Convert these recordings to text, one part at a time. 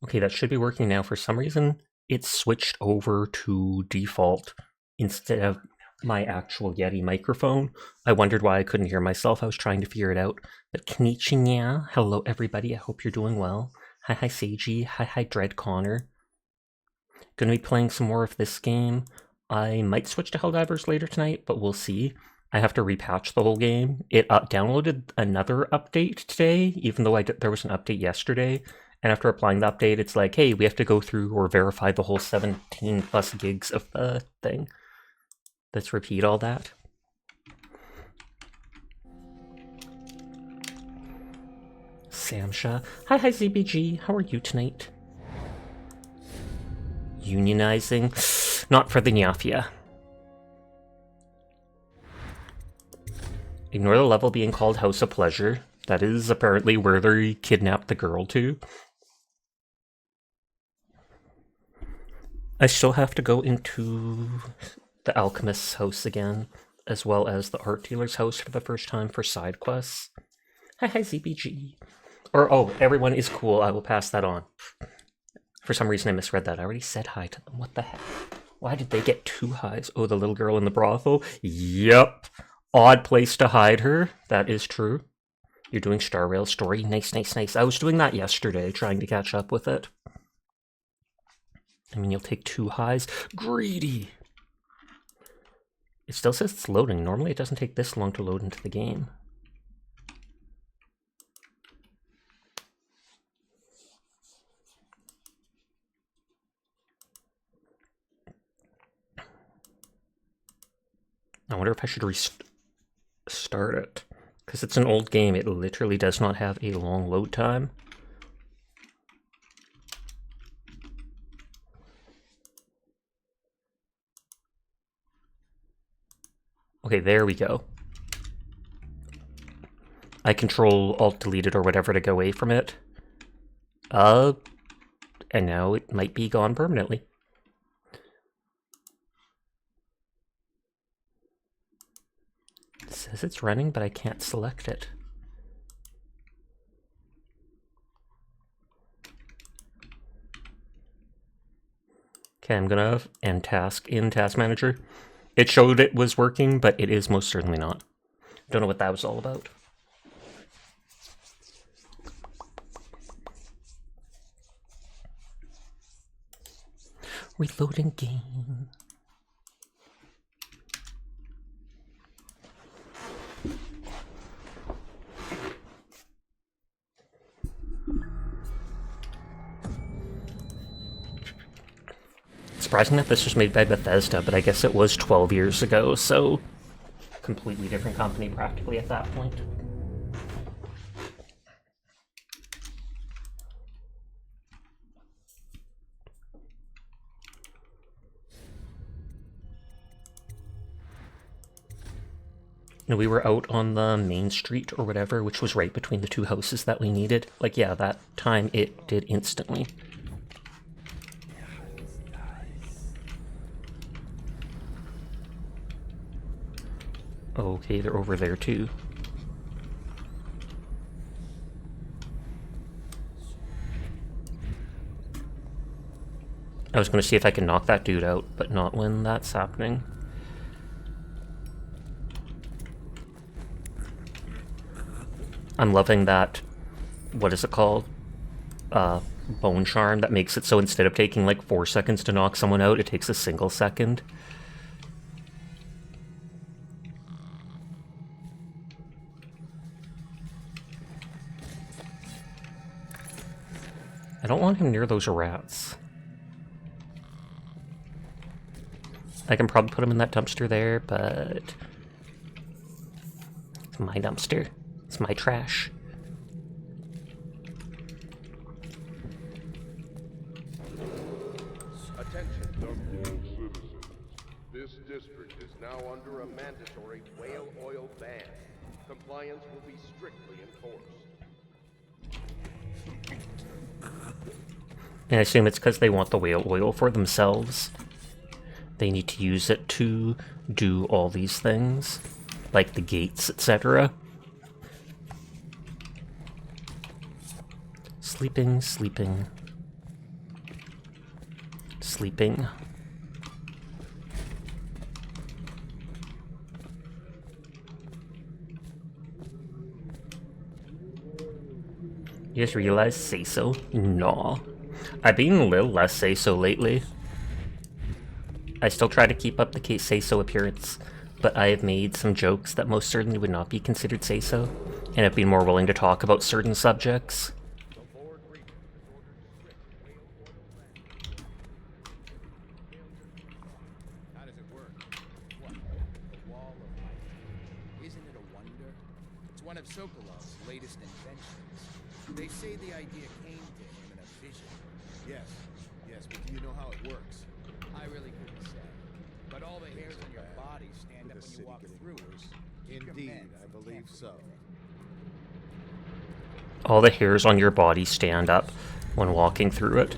Okay, that should be working now. For some reason, it switched over to default instead of my actual Yeti microphone. I wondered why I couldn't hear myself. I was trying to figure it out. But konnichiwa, hello everybody. I hope you're doing well. Hi Seiji. Hi Dread Connor. Gonna be playing some more of this game. I might switch to Helldivers later tonight, but we'll see. I have to repatch the whole game. It downloaded another update today, even though there was an update yesterday. And after applying the update, it's like, hey, we have to go through or verify the whole 17 plus gigs of the thing. Let's repeat all that. Samsha. Hi ZBG. How are you tonight? Unionizing. Not for the Nyafia. Ignore the level being called House of Pleasure. That is apparently where they kidnapped the girl to. I still have to go into the Alchemist's house again, as well as the Art Dealer's house for the first time for side quests. Hi ZBG. Or, oh, everyone is cool. I will pass that on. For some reason I misread that. I already said hi to them. What the heck? Why did they get 2 highs? Oh, the little girl in the brothel? Yep. Odd place to hide her. That is true. You're doing Star Rail story. Nice. I was doing that yesterday, trying to catch up with it. I mean, you'll take 2 highs. Greedy! It still says it's loading. Normally it doesn't take this long to load into the game. I wonder if I should restart it. Because it's an old game, it literally does not have a long load time. Okay, there we go. I control Alt-Delete it or whatever to go away from it. And now it might be gone permanently. It says it's running, but I can't select it. Okay, I'm gonna end task in Task Manager. It showed it was working, but it is most certainly not. Don't know what that was all about. Reloading game. Surprising that this was made by Bethesda, but I guess it was 12 years ago, so completely different company practically at that point. We were out on the main street or whatever, which was right between the 2 houses that we needed. Like, yeah, that time it did instantly. Okay, they're over there too. I was going to see if I can knock that dude out, but not when that's happening. I'm loving that, what is it called? Bone charm that makes it so instead of taking like 4 seconds to knock someone out, it takes a single second. I don't want him near those rats. I can probably put him in that dumpster there, but it's my dumpster. It's my trash. Attention, citizens. This district is now under a mandatory whale oil ban. Compliance will be strictly enforced. And I assume it's because they want the whale oil for themselves. They need to use it to do all these things, like the gates, etc. Sleeping. sleeping. You just realize say so? Nah. I've been a little less say so lately. I still try to keep up the say so appearance, but I have made some jokes that most certainly would not be considered say so, and have been more willing to talk about certain subjects. How does it work? What? The wall of light. Isn't it a wonder? It's one of Sokolov's latest inventions. They say the idea came to him in a vision. Yes, but do you know how it works? I really couldn't say. But all the hairs on your body stand up when you walk through it. Indeed, I believe so. All the hairs on your body stand up when walking through it.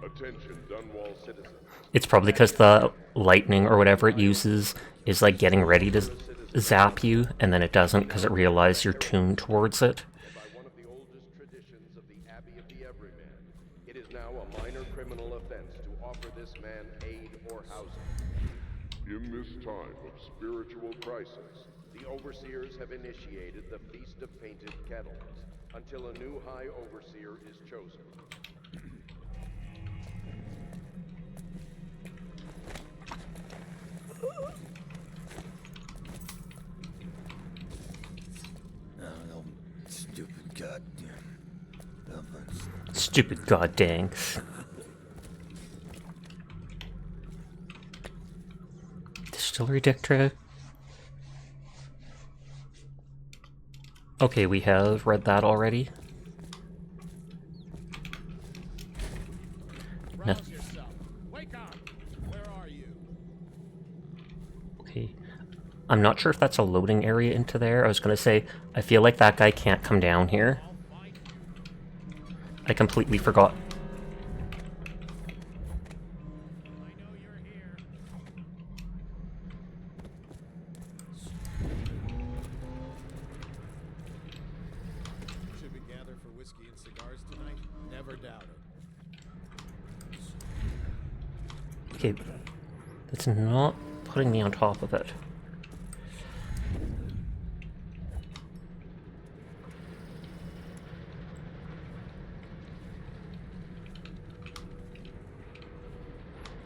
Attention, Dunwall citizens. It's probably because the lightning or whatever it uses is like getting ready to zap you, and then it doesn't because it realizes you're tuned towards it. By one of the oldest traditions of the Abbey of the Everyman, it is now a minor criminal offense to offer this man aid or housing. In this time of spiritual crisis, the overseers have initiated the Feast of Painted Kettles until a new High Overseer is chosen. No, stupid goddamn ovens. Stupid goddamn. Distillery district. Okay, we have read that already. No. Rouse yourself. Wake up. Where are you? Okay. I'm not sure if that's a loading area into there. I was gonna say, I feel like that guy can't come down here. I completely forgot. I know you're here. Should we gather for whiskey and cigars tonight? Never doubt it. Okay. That's not putting me on top of it.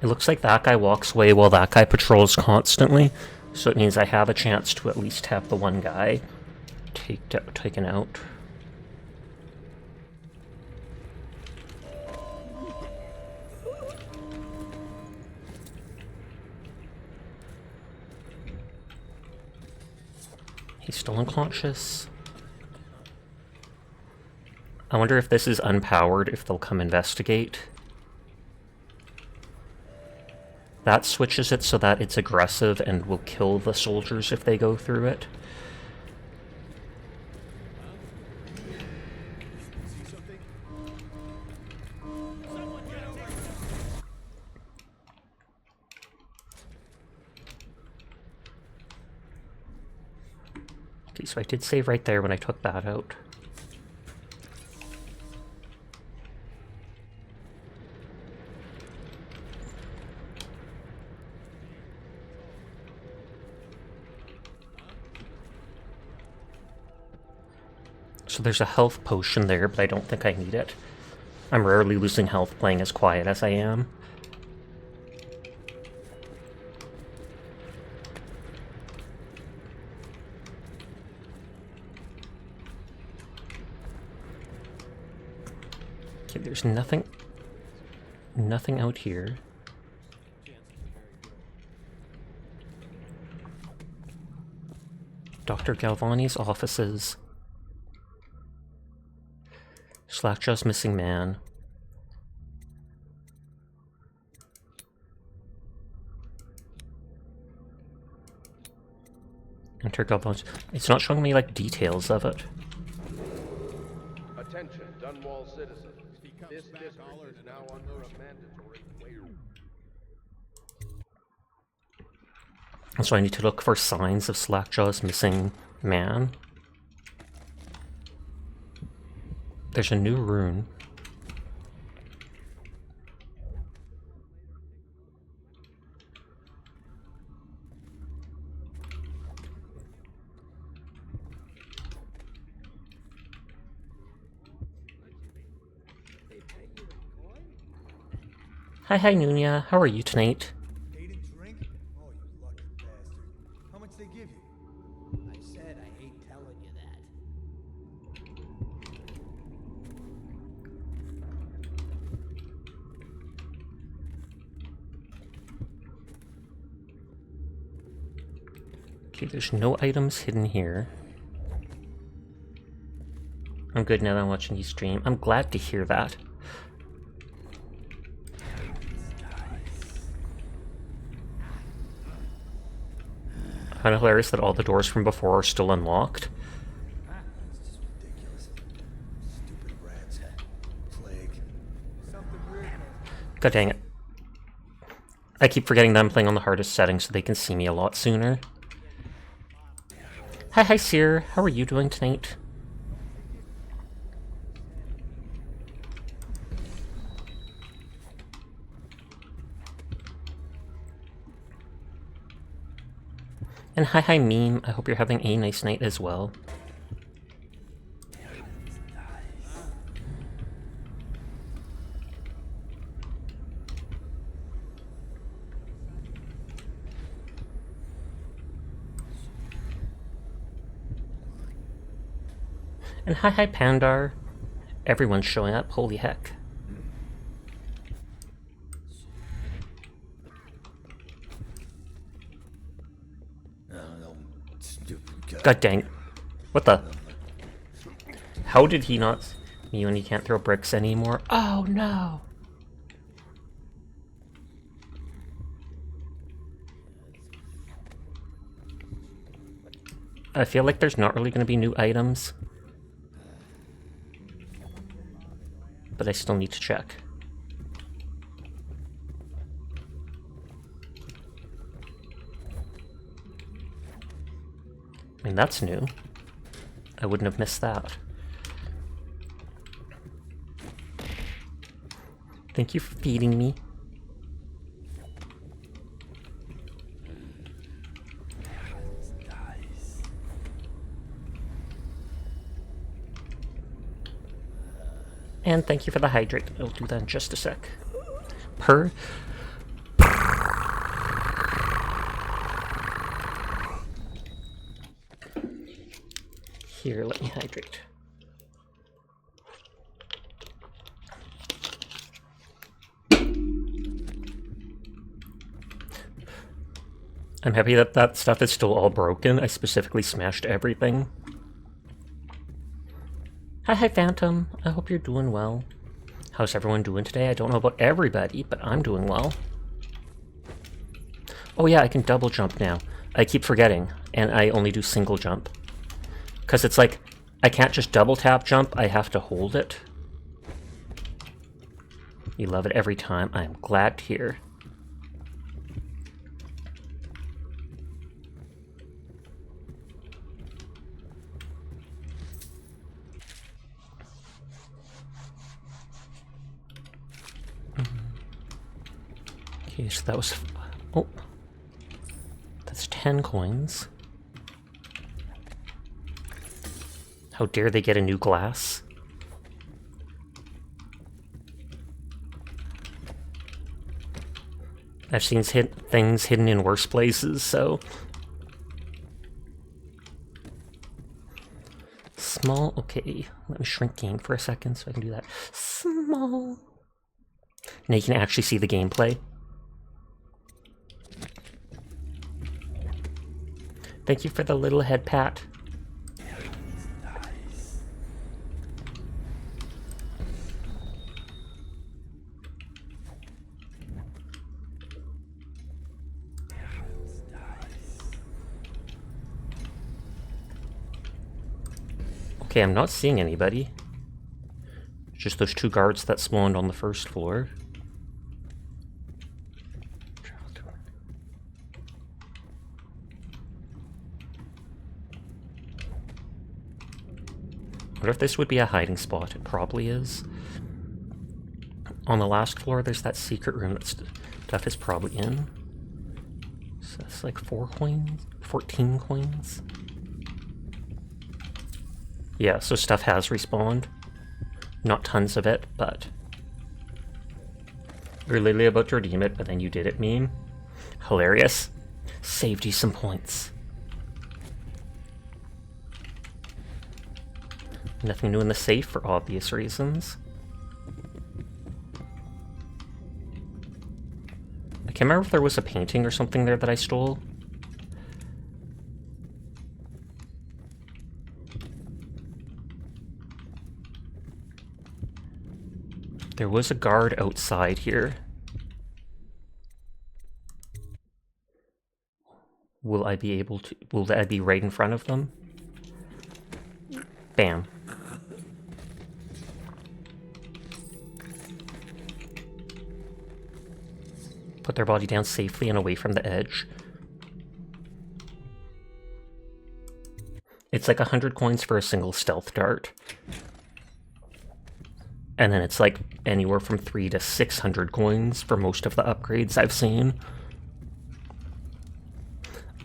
It looks like that guy walks away while that guy patrols constantly, so it means I have a chance to at least have the one guy taken out. He's still unconscious. I wonder if this is unpowered, if they'll come investigate. That switches it so that it's aggressive and will kill the soldiers if they go through it. See something? Okay, so I did save right there when I took that out. So there's a health potion there, but I don't think I need it. I'm rarely losing health playing as quiet as I am. Okay, there's nothing out here. Dr. Galvani's offices. Slackjaw's missing man. Enter Galvani's. It's not showing me like details of it. Attention, Dunwall citizens. This district is now under a mandatory whale. So I need to look for signs of Slackjaw's missing man. There's a new rune. Hi, Nunya. How are you tonight? Ate and drink? Oh, you lucky bastard. How much they give you? I said I hate telling you that. Okay, there's no items hidden here. I'm good now that I'm watching you stream. I'm glad to hear that. Kind of hilarious that all the doors from before are still unlocked. It's just ridiculous. Stupid rats. Plague. Something weird, man. God dang it. I keep forgetting that I'm playing on the hardest setting so they can see me a lot sooner. Hi, Seer. How are you doing tonight? And hi, Meme. I hope you're having a nice night as well. And hi, Pandar. Everyone's showing up. Holy heck. No, stupid guy. God dang. What the? How did he not see me when he can't throw bricks anymore? Oh no. I feel like there's not really going to be new items. But I still need to check. I mean, that's new. I wouldn't have missed that. Thank you for feeding me. And thank you for the hydrate. I'll do that in just a sec. Here, let me hydrate. I'm happy that that stuff is still all broken. I specifically smashed everything. Hi, Phantom. I hope you're doing well. How's everyone doing today? I don't know about everybody, but I'm doing well. Oh yeah, I can double jump now. I keep forgetting, and I only do single jump. Because it's like, I can't just double tap jump, I have to hold it. You love it every time. I am glad to hear. Okay, so that was... Oh. That's 10 coins. How dare they get a new glass? I've seen things hidden in worse places, so... Small, okay. Let me shrink game for a second so I can do that. Small. Now you can actually see the gameplay. Thank you for the little head pat. Okay, I'm not seeing anybody. Just those two guards that spawned on the first floor. I wonder if this would be a hiding spot. It probably is. On the last floor, there's that secret room that stuff is probably in. So that's like 4 coins? 14 coins? Yeah, so stuff has respawned. Not tons of it, but... You were literally about to redeem it, but then you did it meme. Hilarious. Saved you some points. Nothing new in the safe for obvious reasons. I can't remember if there was a painting or something there that I stole. There was a guard outside here. Will I be able to... Will I be right in front of them? Bam. Put their body down safely and away from the edge. It's like 100 coins for a single stealth dart. And then it's like anywhere from 300 to 600 coins for most of the upgrades I've seen.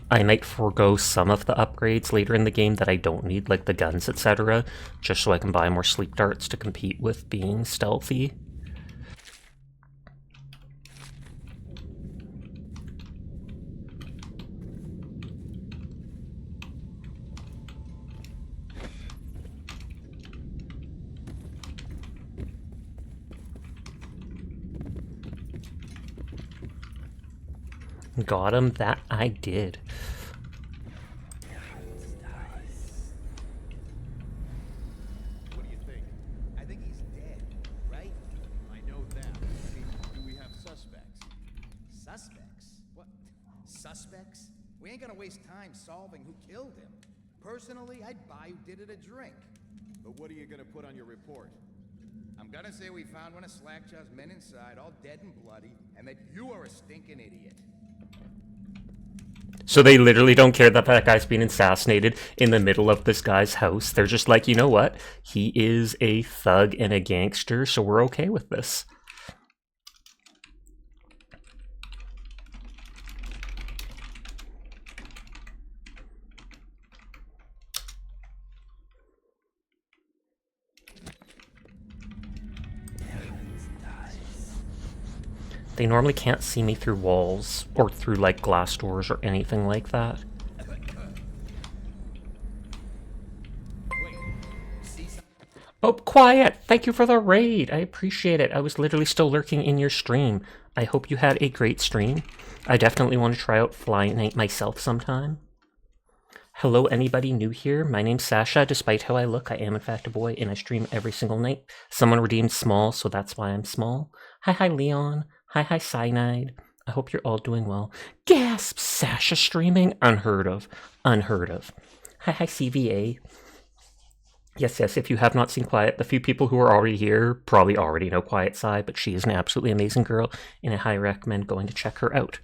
I might forego some of the upgrades later in the game that I don't need, like the guns, etc., just so I can buy more sleep darts to compete with being stealthy. Got him, that I did. What do you think? I think he's dead, right? I know that. I mean, do we have suspects? Suspects? What? Suspects? We ain't gonna waste time solving who killed him. Personally, I'd buy who did it a drink. But what are you gonna put on your report? I'm gonna say we found one of Slackjaw's men inside, all dead and bloody, and that you are a stinking idiot. So they literally don't care that that guy's being assassinated in the middle of this guy's house. They're just like, you know what? He is a thug and a gangster, so we're okay with this. They normally can't see me through walls or through like glass doors or anything like that. Oh, quiet! Thank you for the raid! I appreciate it. I was literally still lurking in your stream. I hope you had a great stream. I definitely want to try out Fly Night myself sometime. Hello, anybody new here? My name's Sasha. Despite how I look, I am in fact a boy, and I stream every single night. Someone redeemed small, so that's why I'm small. Hi, Leon. Hi, Cyanide. I hope you're all doing well. Gasp! Sasha streaming? Unheard of. Unheard of. Hi, CVA. Yes, if you have not seen Quiet, the few people who are already here probably already know Quiet Sai, but she is an absolutely amazing girl, and I highly recommend going to check her out.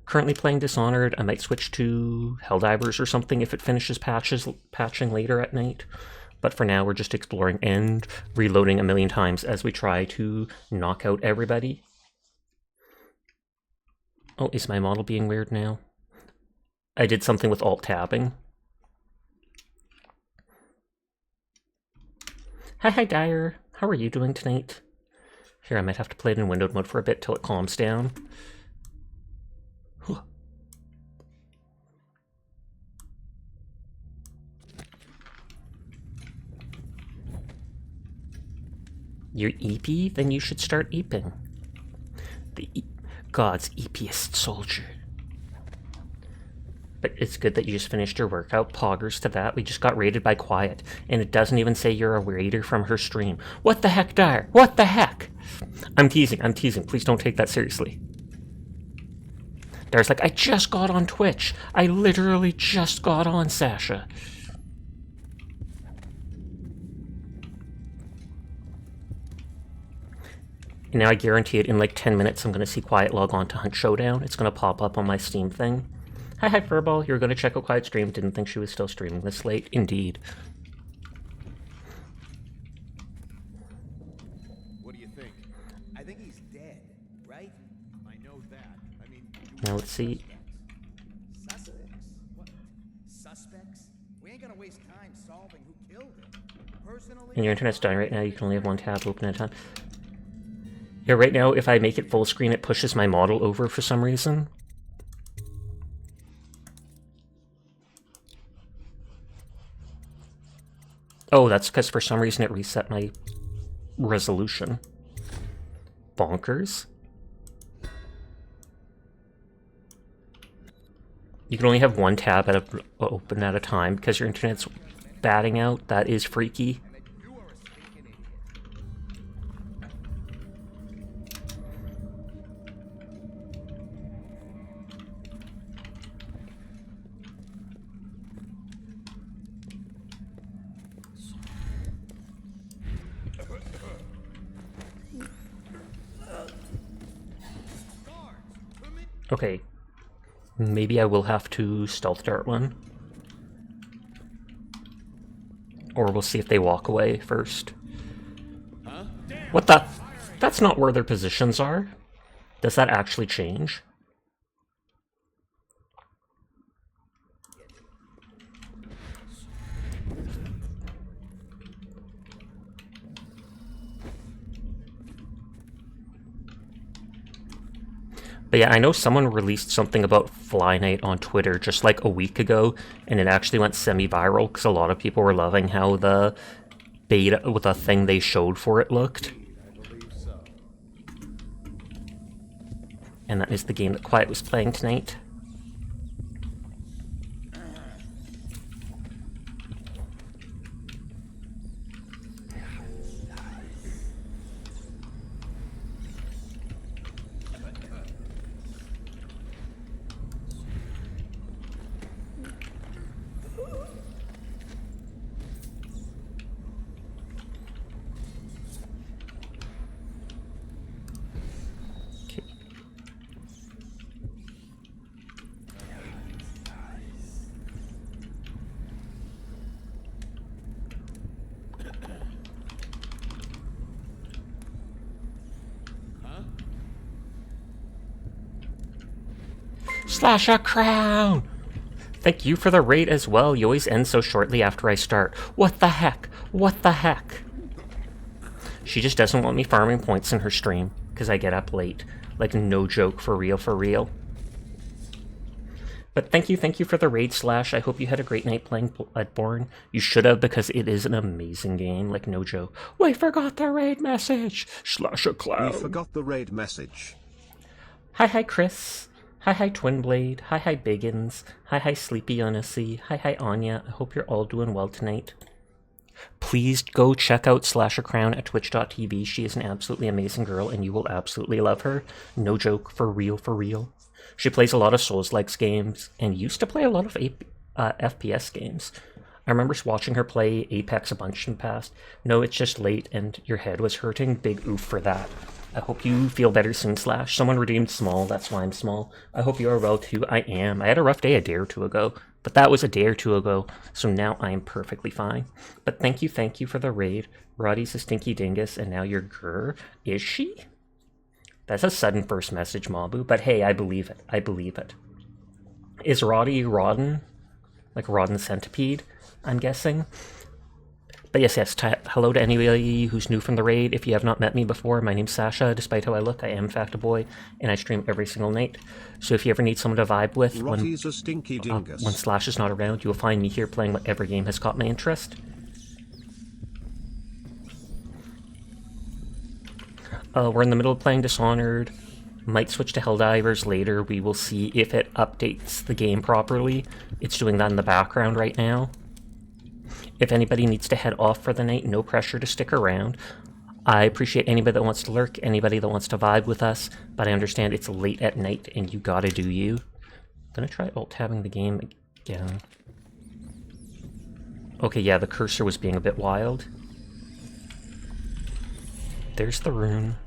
Currently playing Dishonored. I might switch to Helldivers or something if it finishes patching later at night. But for now, we're just exploring and reloading a million times as we try to knock out everybody. Oh, is my model being weird now? I did something with alt-tabbing. Hi, Dyer. How are you doing tonight? Here, I might have to play it in windowed mode for a bit till it calms down. You're eepy? Then you should start eeping. God's eepiest soldier. But it's good that you just finished your workout. Poggers to that. We just got raided by Quiet, and it doesn't even say you're a raider from her stream. What the heck, Dyer? What the heck? I'm teasing. Please don't take that seriously. Dyer's like, I just got on Twitch. I literally just got on, Sasha. And now I guarantee it in like 10 minutes I'm going to see Quiet log on to Hunt Showdown. It's going to pop up on my Steam thing. Hi, Furball. You were going to check out Quiet stream. Didn't think she was still streaming this late. Indeed. What do you think? I think he's dead, right? I know that. I mean, Now let's see. Suspects? What? Suspects? We ain't gonna waste time solving who killed him. Personally, And your internet's dying right now. You can only have one tab open at a time. Yeah, right now, if I make it full screen, it pushes my model over for some reason. Oh, that's because for some reason it reset my resolution. Bonkers. You can only have one tab open at a time because your internet's batting out. That is freaky. And that you are a stinking idiot. Okay. Maybe I will have to stealth dart one. Or we'll see if they walk away first. What the? That's not where their positions are. Does that actually change? But yeah, I know someone released something about Fly Night on Twitter just like a week ago, and it actually went semi-viral because a lot of people were loving how the beta with the thing they showed for it looked. I believe so. And that is the game that Quiet was playing tonight. Slash a crown! Thank you for the raid as well. You always end so shortly after I start. What the heck? What the heck? She just doesn't want me farming points in her stream because I get up late. Like, no joke, for real, for real. But thank you for the raid, Slash. I hope you had a great night playing Bloodborne. You should have, because it is an amazing game. Like, no joke. We forgot the raid message! Slash a clown. We forgot the raid message. Hi, Chris. Hi, Twinblade. Hi, Biggins. Hi, Sleepy Odyssey. Hi, Anya. I hope you're all doing well tonight. Please go check out Slasher Crown at twitch.tv. She is an absolutely amazing girl, and you will absolutely love her. No joke, for real, for real. She plays a lot of Souls-likes games, and used to play a lot of FPS games. I remember watching her play Apex a bunch in the past. No, it's just late, and your head was hurting. Big oof for that. I hope you feel better soon, Slash. Someone redeemed small, that's why I'm small. I hope you are well too. I am. I had a rough day a day or two ago, but that was a day or two ago, so now I am perfectly fine. But thank you for the raid. Roddy's a stinky dingus, and now you're grr. Is she? That's a sudden first message, Mabu, but hey, I believe it. I believe it. Is Roddy Rodden? Like Rodden Centipede, I'm guessing? But yes, hello to anybody who's new from the raid. If you have not met me before, my name's Sasha. Despite how I look, I am in fact a boy, and I stream every single night. So if you ever need someone to vibe with Roddy's a stinky dingus. When Slash is not around, you will find me here playing whatever game has caught my interest. We're in the middle of playing Dishonored. Might switch to Helldivers later. We will see if it updates the game properly. It's doing that in the background right now. If anybody needs to head off for the night, no pressure to stick around. I appreciate anybody that wants to lurk, anybody that wants to vibe with us, but I understand it's late at night and you gotta do you. I'm gonna try alt-tabbing the game again. Okay, yeah, the cursor was being a bit wild. There's the rune.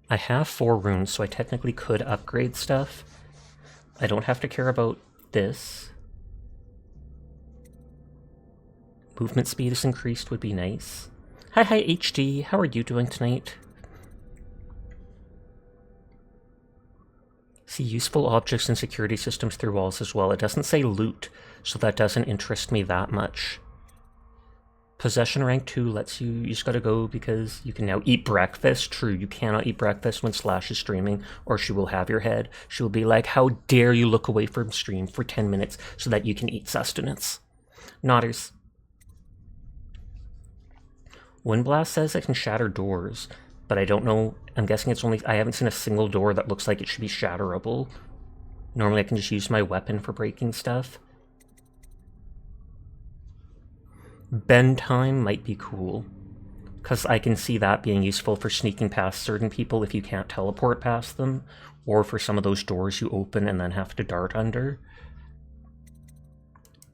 I have 4 runes, so I technically could upgrade stuff. I don't have to care about this. Movement speed is increased would be nice. Hi HD, how are you doing tonight? See useful objects and security systems through walls as well. It doesn't say loot, so that doesn't interest me that much. Possession rank 2 lets you just gotta go because you can now eat breakfast. True, you cannot eat breakfast when Slash is streaming, or she will have your head. She will be like, how dare you look away from stream for 10 minutes so that you can eat sustenance. Nodders. Windblast says it can shatter doors, but I don't know. I'm guessing it's only... I haven't seen a single door that looks like it should be shatterable. Normally I can just use my weapon for breaking stuff. Bend time might be cool, because I can see that being useful for sneaking past certain people if you can't teleport past them, or for some of those doors you open and then have to dart under.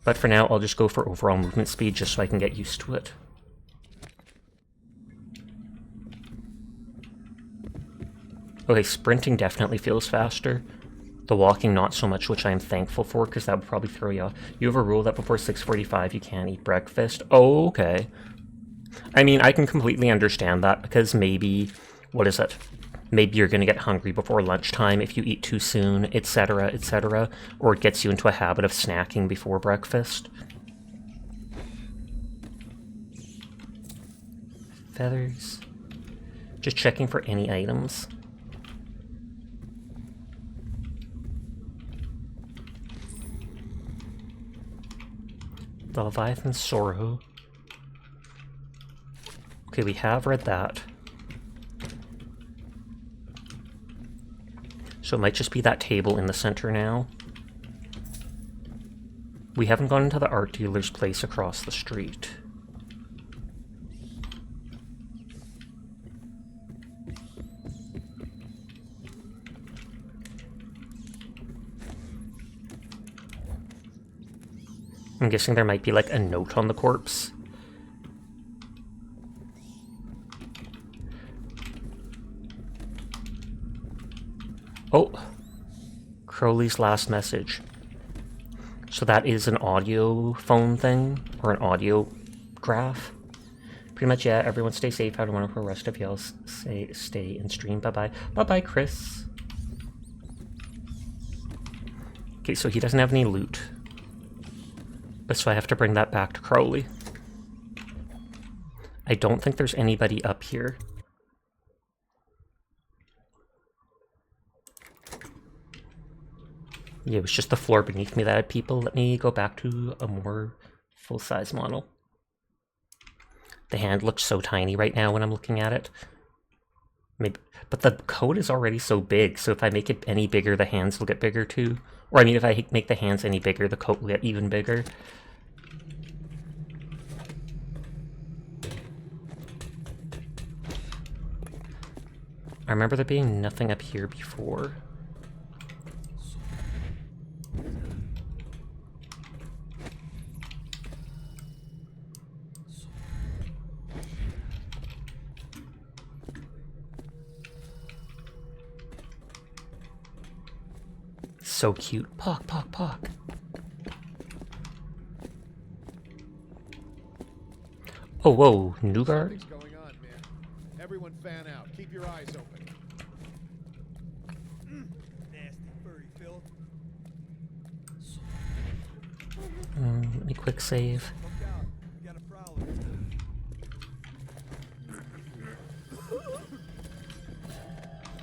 But for now, I'll just go for overall movement speed just so I can get used to it. Okay, sprinting definitely feels faster. The walking not so much, which I am thankful for, because that would probably throw you off. You have a rule that before 6:45 you can't eat breakfast. Oh, okay. I mean, I can completely understand that, because maybe... What is it? Maybe you're going to get hungry before lunchtime if you eat too soon, etc., etc. Or it gets you into a habit of snacking before breakfast. Feathers. Just checking for any items. The Leviathan Sorrow. Okay, we have read that. So it might just be that table in the center now. We haven't gone into the art dealer's place across the street. I'm guessing there might be like a note on the corpse. Oh, Crowley's last message. So that is an audio phone thing, or an audio graph. Pretty much, yeah, everyone stay safe. Have a wonderful rest of y'all. Stay and stream. Bye-bye. Bye-bye, Chris. Okay, so he doesn't have any loot. So I have to bring that back to Crowley. I don't think there's anybody up here. Yeah, it was just the floor beneath me that had people. Let me go back to a more full-size model. The hand looks so tiny right now when I'm looking at it. Maybe, but the coat is already so big, so if I make it any bigger, the hands will get bigger too. Or I mean, if I make the hands any bigger, the coat will get even bigger. I remember there being nothing up here before. So cute. Pock, pock, pock. Oh, whoa, Newgard? What's going on, man? Everyone fan out. Keep your eyes open. Nasty furry filth. Let me quick save. Look out. We got a prowler.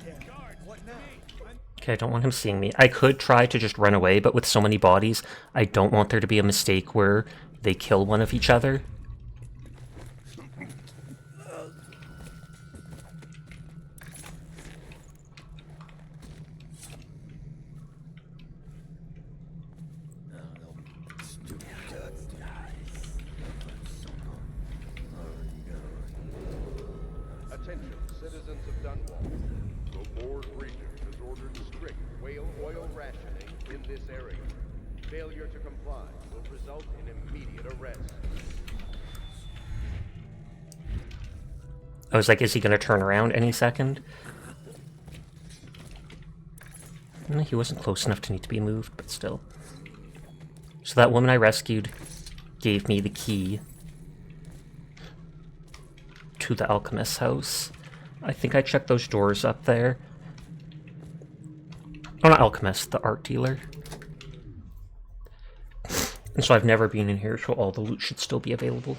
Yeah. Guard, what now? Okay, I don't want him seeing me. I could try to just run away, but with so many bodies, I don't want there to be a mistake where they kill one of each other. Attention, citizens of Dunwall. The Lord Regent has ordered strict whale oil rationing in this area. Failure to comply will result in immediate arrest. I was like, is he going to turn around any second? He wasn't close enough to need to be moved, but still. So that woman I rescued gave me the key to the alchemist's house. I think I checked those doors up there. Oh, not alchemist, the art dealer. And so I've never been in here, so all the loot should still be available.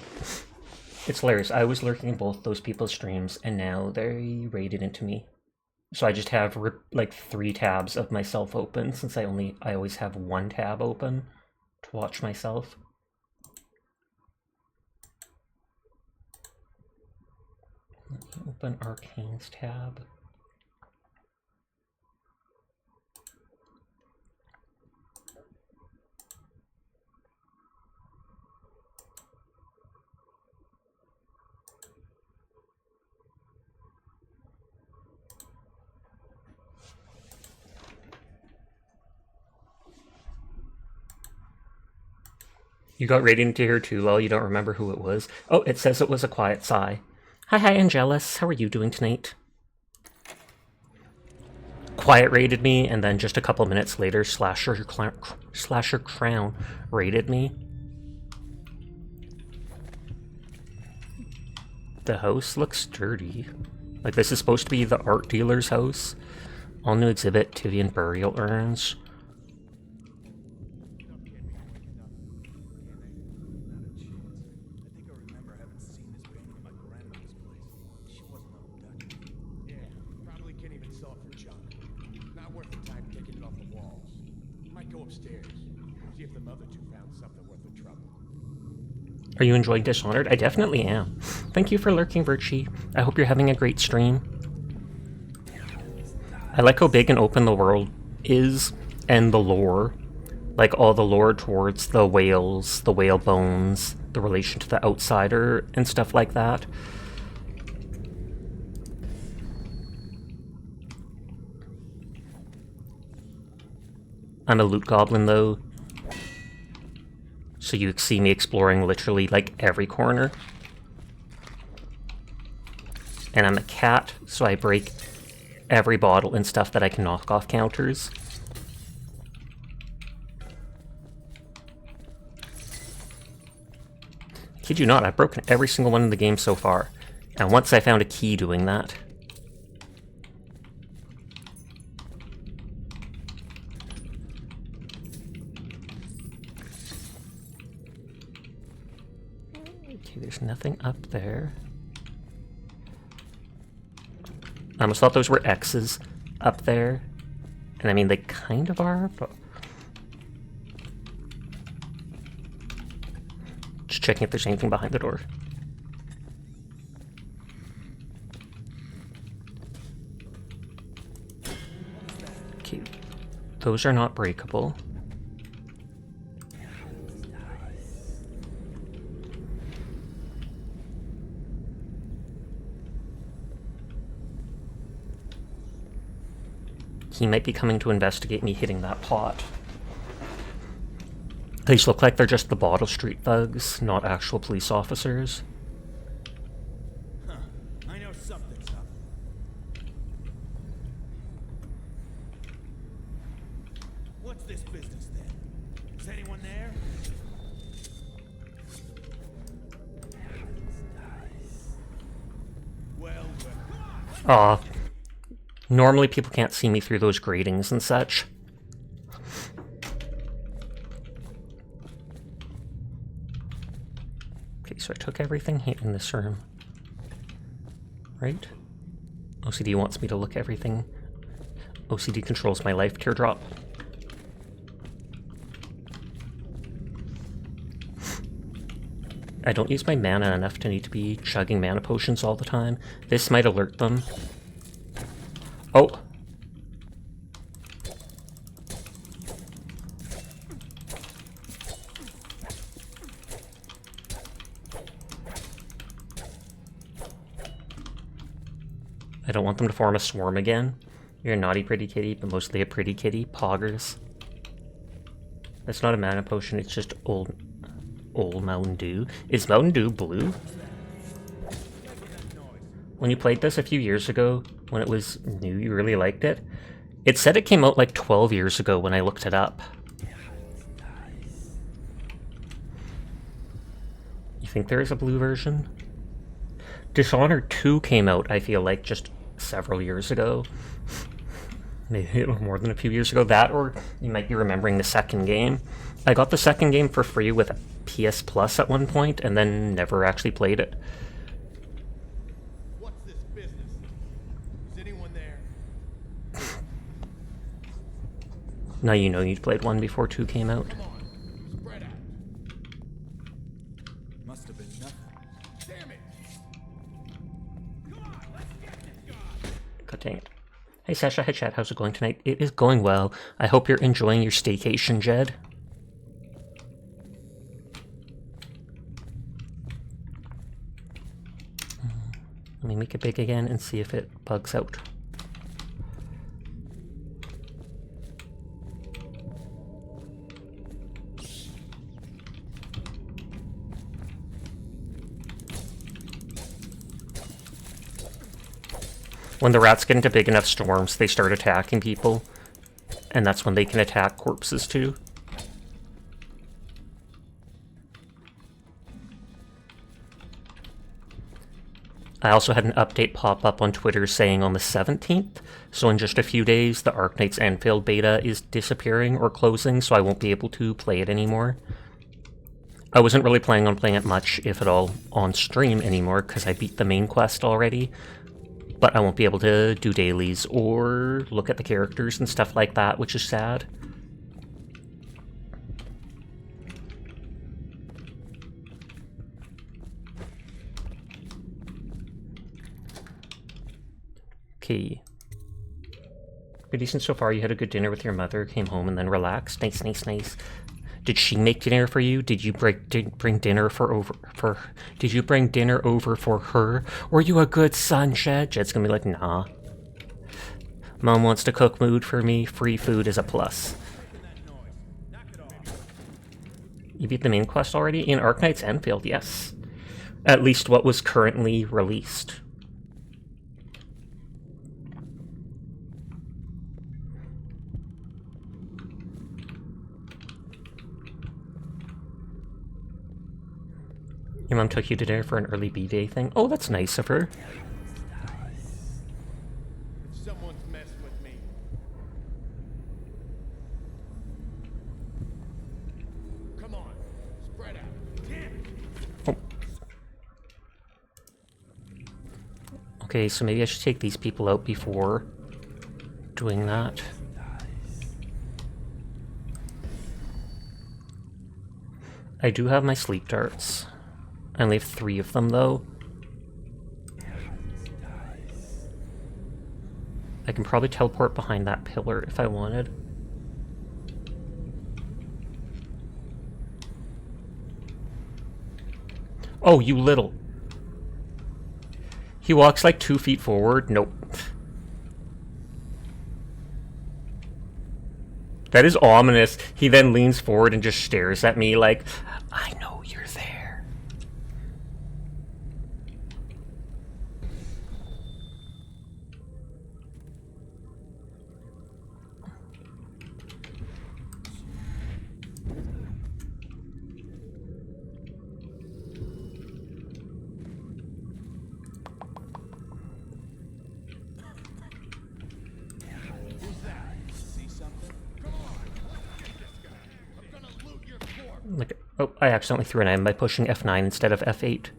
It's hilarious. I was lurking in both those people's streams, and now they raided into me. So I just have like 3 tabs of myself open, since I always have 1 tab open to watch myself. Let me open Arcane's tab. You got raided into here too, well, you don't remember who it was. Oh, it says it was a quiet sigh. Hi, Angelus. How are you doing tonight? Quiet raided me, and then just a couple minutes later, Slasher Crown raided me. The house looks dirty. Like, this is supposed to be the art dealer's house. All new exhibit, Tivian burial urns. Are you enjoying Dishonored? I definitely am. Thank you for lurking, Virtue. I hope you're having a great stream. I like how big and open the world is, and the lore. Like, all the lore towards the whales, the whale bones, the relation to the outsider, and stuff like that. I'm a loot goblin, though. So you see me exploring literally, like, every corner. And I'm a cat, so I break every bottle and stuff that I can knock off counters. Kid you not, I've broken every single one in the game so far. And once I found a key doing that. Okay, there's nothing up there. I almost thought those were X's up there. And I mean, they kind of are, but... Just checking if there's anything behind the door. Okay, those are not breakable. He might be coming to investigate me hitting that pot. These look like they're just the Bottle Street thugs, not actual police officers. Huh. I know something's up. What's this business then? Is anyone there? Well. Aw. Normally people can't see me through those gratings and such. Okay, so I took everything here in this room. Right? OCD wants me to look everything. OCD controls my life, teardrop. I don't use my mana enough to need to be chugging mana potions all the time. This might alert them. Oh! I don't want them to form a swarm again. You're a naughty pretty kitty, but mostly a pretty kitty. Poggers. That's not a mana potion, it's just old Mountain Dew. Is Mountain Dew blue? When you played this a few years ago, when it was new, you really liked it. It said it came out like 12 years ago when I looked it up. You think there is a blue version? Dishonored 2 came out, I feel like, just several years ago. maybe more than a few years ago. That, or you might be remembering the second game. I got the second game for free with PS Plus at one point, and then never actually played it. What's this business? Is anyone there? Now you know you'd played 1 before 2 came out. Come on, spread out. Must have been nothing. Damn it! God dang it. Hey Sasha, hey chat, how's it going tonight? It is going well. I hope you're enjoying your staycation, Jed. Let me make it big again and see if it bugs out. When the rats get into big enough storms, they start attacking people, and that's when they can attack corpses too. I also had an update pop up on Twitter saying on the 17th, so in just a few days, the Arknights Anfield beta is disappearing or closing, so I won't be able to play it anymore. I wasn't really planning on playing it much, if at all, on stream anymore, because I beat the main quest already, but I won't be able to do dailies or look at the characters and stuff like that, which is sad. Okay. Pretty decent so far. You had a good dinner with your mother, came home and then relaxed. Nice, nice, nice. Did she make dinner for you? Did you bring dinner Did you bring dinner over for her? Were you a good son, Jed? Jed's gonna be like, nah. Mom wants to cook food for me. Free food is a plus. You beat the main quest already? In Arknights Enfield, yes. At least what was currently released. Your mom took you to dinner for an early B-Day thing? Oh, that's nice of her. Someone's messed with me. Come on, spread out. Damn it. Oh. Okay, so maybe I should take these people out before doing that. I do have my sleep darts. I only have 3 of them, though. I can probably teleport behind that pillar if I wanted. Oh, you little. He walks like 2 feet forward. Nope. That is ominous. He then leans forward and just stares at me like, I know you're there. Like, oh, I accidentally threw an M by pushing F9 instead of F8.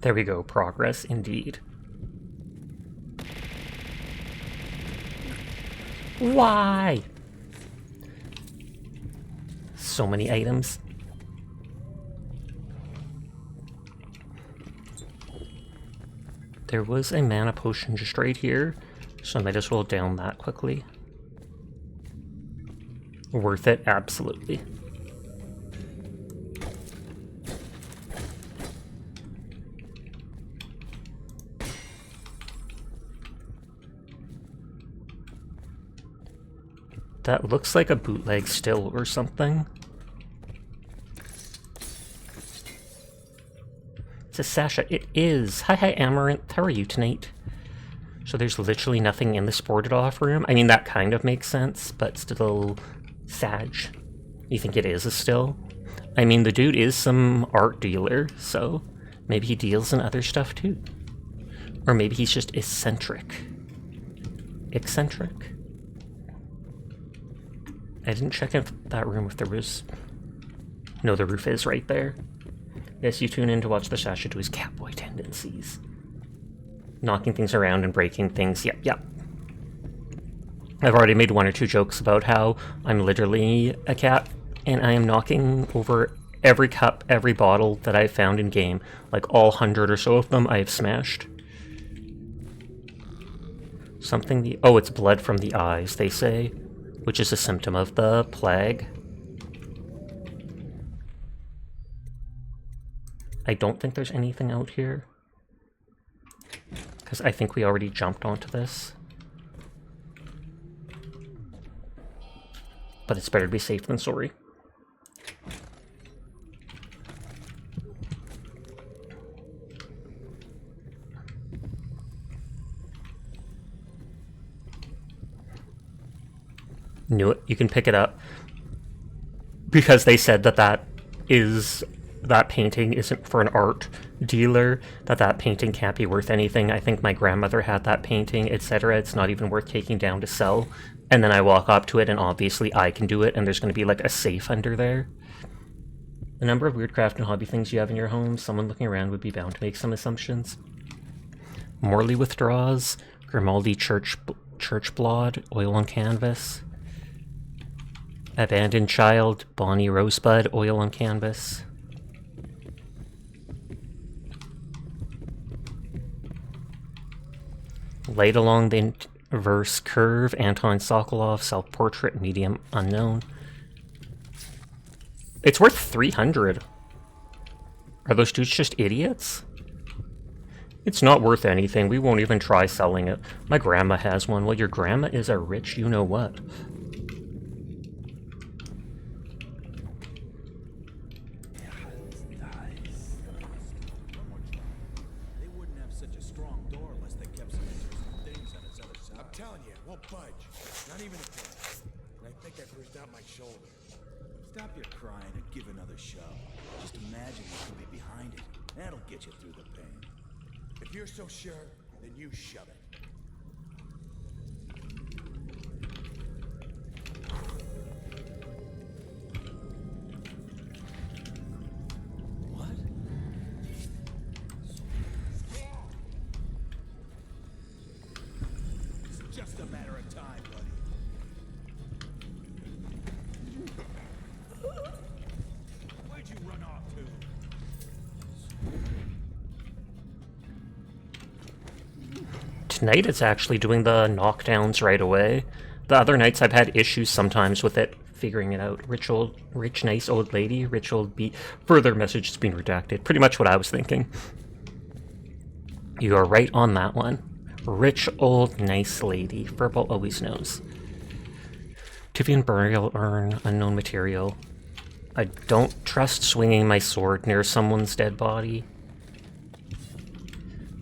There we go, progress indeed. Why? So many items. There was a mana potion just right here, so I might as well down that quickly. Worth it, absolutely. That looks like a bootleg still or something. It's a Sasha. It is. Hi, Amaranth. How are you tonight? So there's literally nothing in the sported off room. I mean, that kind of makes sense, but still, Sag. You think it is a still? I mean, the dude is some art dealer, so maybe he deals in other stuff too. Or maybe he's just eccentric. Eccentric? I didn't check in that room if there was... No, the roof is right there. Yes, you tune in to watch the Sasha do his catboy tendencies. Knocking things around and breaking things. Yep. I've already made 1 or 2 jokes about how I'm literally a cat, and I am knocking over every cup, every bottle that I've found in game. Like all 100 or so of them I have smashed. Oh, it's blood from the eyes, they say, which is a symptom of the plague. I don't think there's anything out here, because I think we already jumped onto this. But it's better to be safe than sorry. Knew it. You can pick it up. Because they said that painting isn't for an art dealer, that painting can't be worth anything. I think my grandmother had that painting, etc. It's not even worth taking down to sell. And then I walk up to it, and obviously I can do it, and there's going to be like a safe under there. The number of weird craft and hobby things you have in your home, someone looking around would be bound to make some assumptions. Morley withdraws, Grimaldi church blood, oil on canvas. Abandoned child, Bonnie Rosebud, oil on canvas. Light along the inverse curve, Anton Sokolov, self-portrait, medium, unknown. It's worth 300. Are those dudes just idiots? It's not worth anything. We won't even try selling it. My grandma has one. Well, your grandma is a rich you-know-what. Stop your crying and give another shove. Just imagine what could be behind it. That'll get you through the pain. If you're so sure, then you shove it. What? It's just a matter of time, buddy. Where'd you run off to? Tonight it's actually doing the knockdowns right away. The other nights I've had issues sometimes with it figuring it out. Rich nice old lady, rich old beat. Further message has been redacted. Pretty much what I was thinking. You are right on that one. Rich old nice lady. Verbal always knows. Tivian burial urn, unknown material. I don't trust swinging my sword near someone's dead body.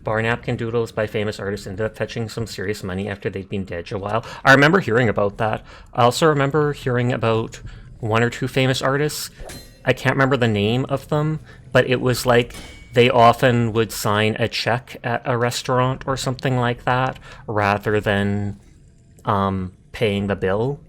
Bar napkin doodles by famous artists ended up fetching some serious money after they'd been dead a while. I remember hearing about that. I also remember hearing about 1 or 2 famous artists. I can't remember the name of them, but it was like they often would sign a check at a restaurant or something like that rather than paying the bill.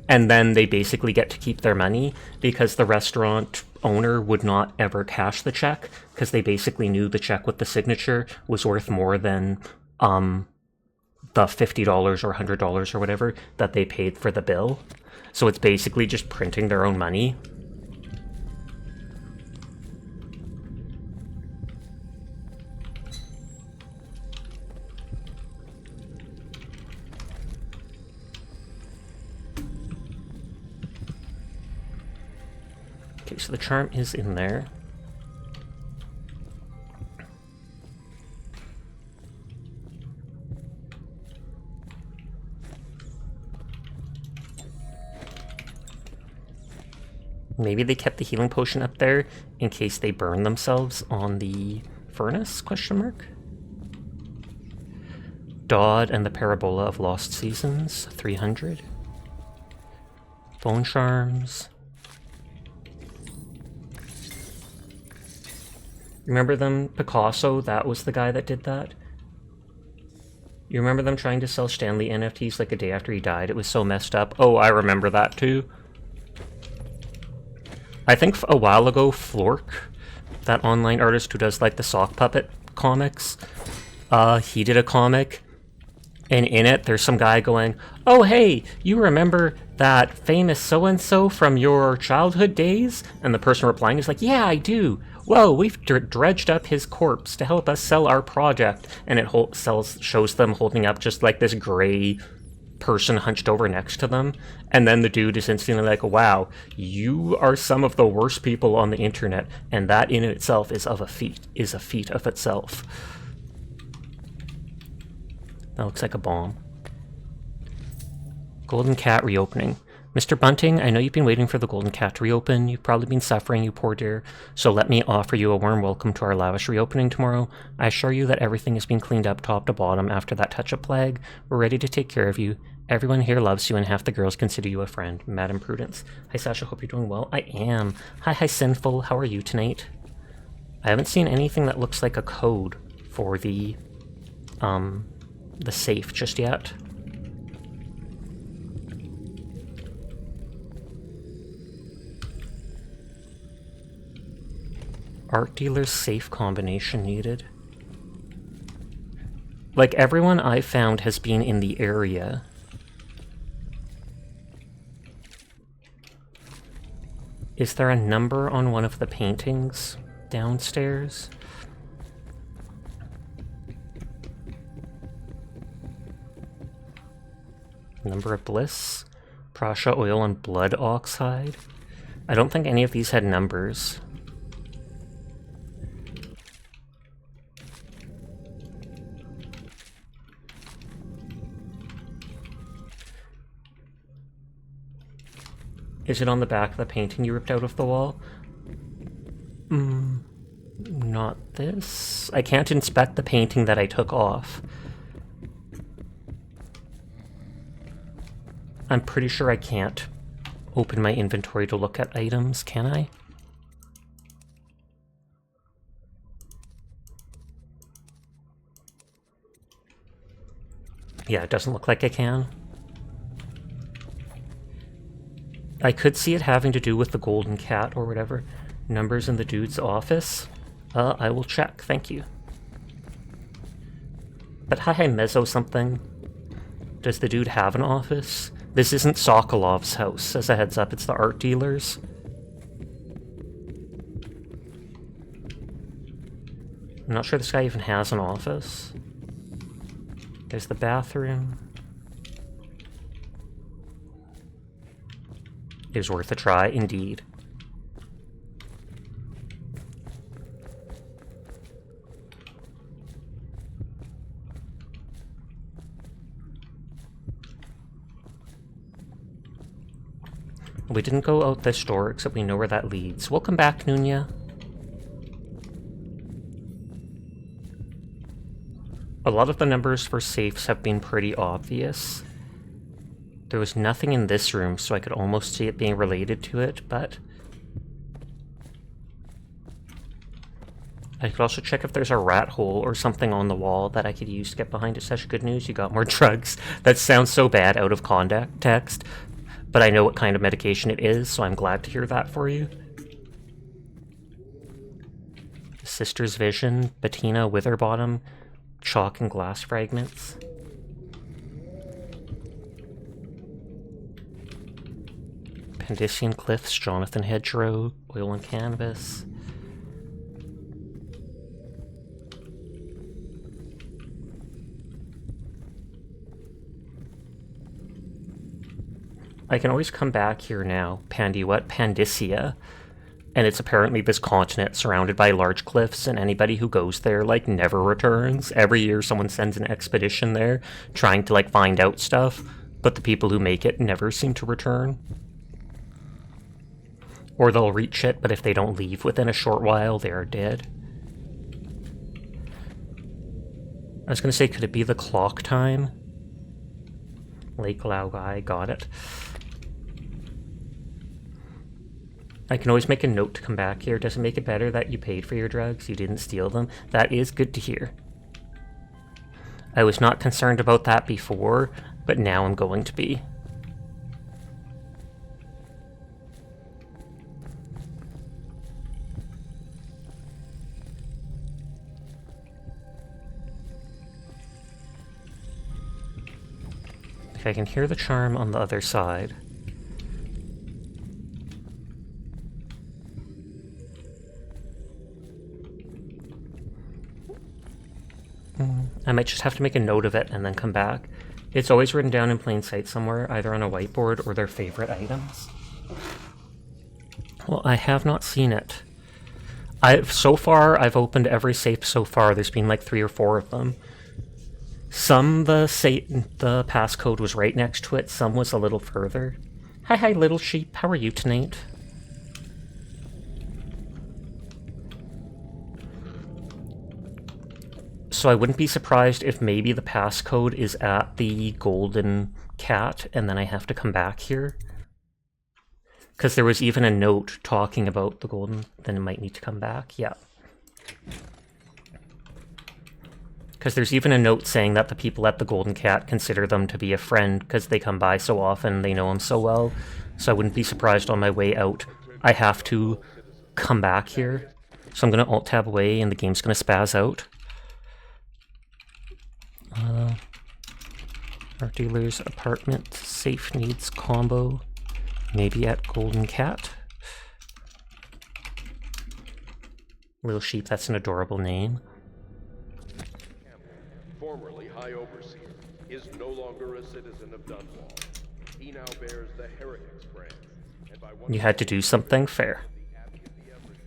And then they basically get to keep their money because the restaurant owner would not ever cash the check because they basically knew the check with the signature was worth more than the $50 or $100 or whatever that they paid for the bill. So it's basically just printing their own money. Okay, so the charm is in there. Maybe they kept the healing potion up there in case they burn themselves on the furnace, question mark? Dodd and the Parabola of Lost Seasons, 300. Bone Charms. Remember them? Picasso, that was the guy that did that? You remember them trying to sell Stanley NFTs like a day after he died? It was so messed up. Oh, I remember that too. I think a while ago, Flork, that online artist who does like the sock puppet comics, he did a comic, and in it there's some guy going, "Oh hey, you remember that famous so-and-so from your childhood days?" And the person replying is like, "Yeah, I do. Well, we've dredged up his corpse to help us sell our project." And it shows them holding up just like this gray person hunched over next to them. And then the dude is instantly like, "Wow, you are some of the worst people on the internet." And that in itself is a feat of itself. That looks like a bomb. Golden Cat reopening. Mr. Bunting, I know you've been waiting for the Golden Cat to reopen. You've probably been suffering, you poor dear. So let me offer you a warm welcome to our lavish reopening tomorrow. I assure you that everything has been cleaned up top to bottom after that touch-up plague. We're ready to take care of you. Everyone here loves you and half the girls consider you a friend. Madam Prudence. Hi Sasha, hope you're doing well. I am. Hi Sinful, how are you tonight? I haven't seen anything that looks like a code for the safe just yet. Art dealer's safe combination needed. Like, everyone I found has been in the area. Is there a number on one of the paintings downstairs? Number of Bliss, Prasha Oil and Blood Oxide. I don't think any of these had numbers. Is it on the back of the painting you ripped out of the wall? Not this. I can't inspect the painting that I took off. I'm pretty sure I can't open my inventory to look at items, can I? Yeah, it doesn't look like I can. I could see it having to do with the Golden Cat or whatever. Numbers in the dude's office? I will check, thank you. But hi Mezzo something. Does the dude have an office? This isn't Sokolov's house, as a heads up, it's the art dealer's. I'm not sure this guy even has an office. There's the bathroom. It was worth a try, indeed. We didn't go out this door, except we know where that leads. Welcome back, Nunya. A lot of the numbers for safes have been pretty obvious. There was nothing in this room, so I could almost see it being related to it, but... I could also check if there's a rat hole or something on the wall that I could use to get behind it. Such good news, you got more drugs. That sounds so bad out of context, but I know what kind of medication it is, so I'm glad to hear that for you. Sister's Vision, Bettina Witherbottom, chalk and glass fragments. Pandician Cliffs, Jonathan Hedgerow, Oil and Canvas. I can always come back here now. Pandisia. And it's apparently this continent surrounded by large cliffs, and anybody who goes there, like, never returns. Every year someone sends an expedition there, trying to, like, find out stuff, but the people who make it never seem to return. Or they'll reach it, but if they don't leave within a short while, they are dead. I was gonna say, could it be the clock time? Lake Laogai, got it. I can always make a note to come back here. Does it make it better that you paid for your drugs? You didn't steal them? That is good to hear. I was not concerned about that before, but now I'm going to be. I can hear the charm on the other side. I might just have to make a note of it and then come back. It's always written down in plain sight somewhere, either on a whiteboard or their favorite items. Well, I have not seen it. So far, I've opened every safe so far. There's been like 3 or 4 of them. Some, the passcode was right next to it, some was a little further. Hi, little sheep. How are you tonight? So I wouldn't be surprised if maybe the passcode is at the golden cat, and then I have to come back here. Because there was even a note talking about the golden, then it might need to come back, yeah. Because there's even a note saying that the people at the Golden Cat consider them to be a friend because they come by so often, they know him so well. So I wouldn't be surprised on my way out. I have to come back here. So I'm going to Alt-Tab away and the game's going to spaz out. Art dealer's apartment, safe needs combo, maybe at Golden Cat. Little Sheep, that's an adorable name. Formerly High Overseer, is no longer a citizen of Dunwall. He now bears the Heretics brand. And by one You had to do something fair. the Abbey of the Everyman.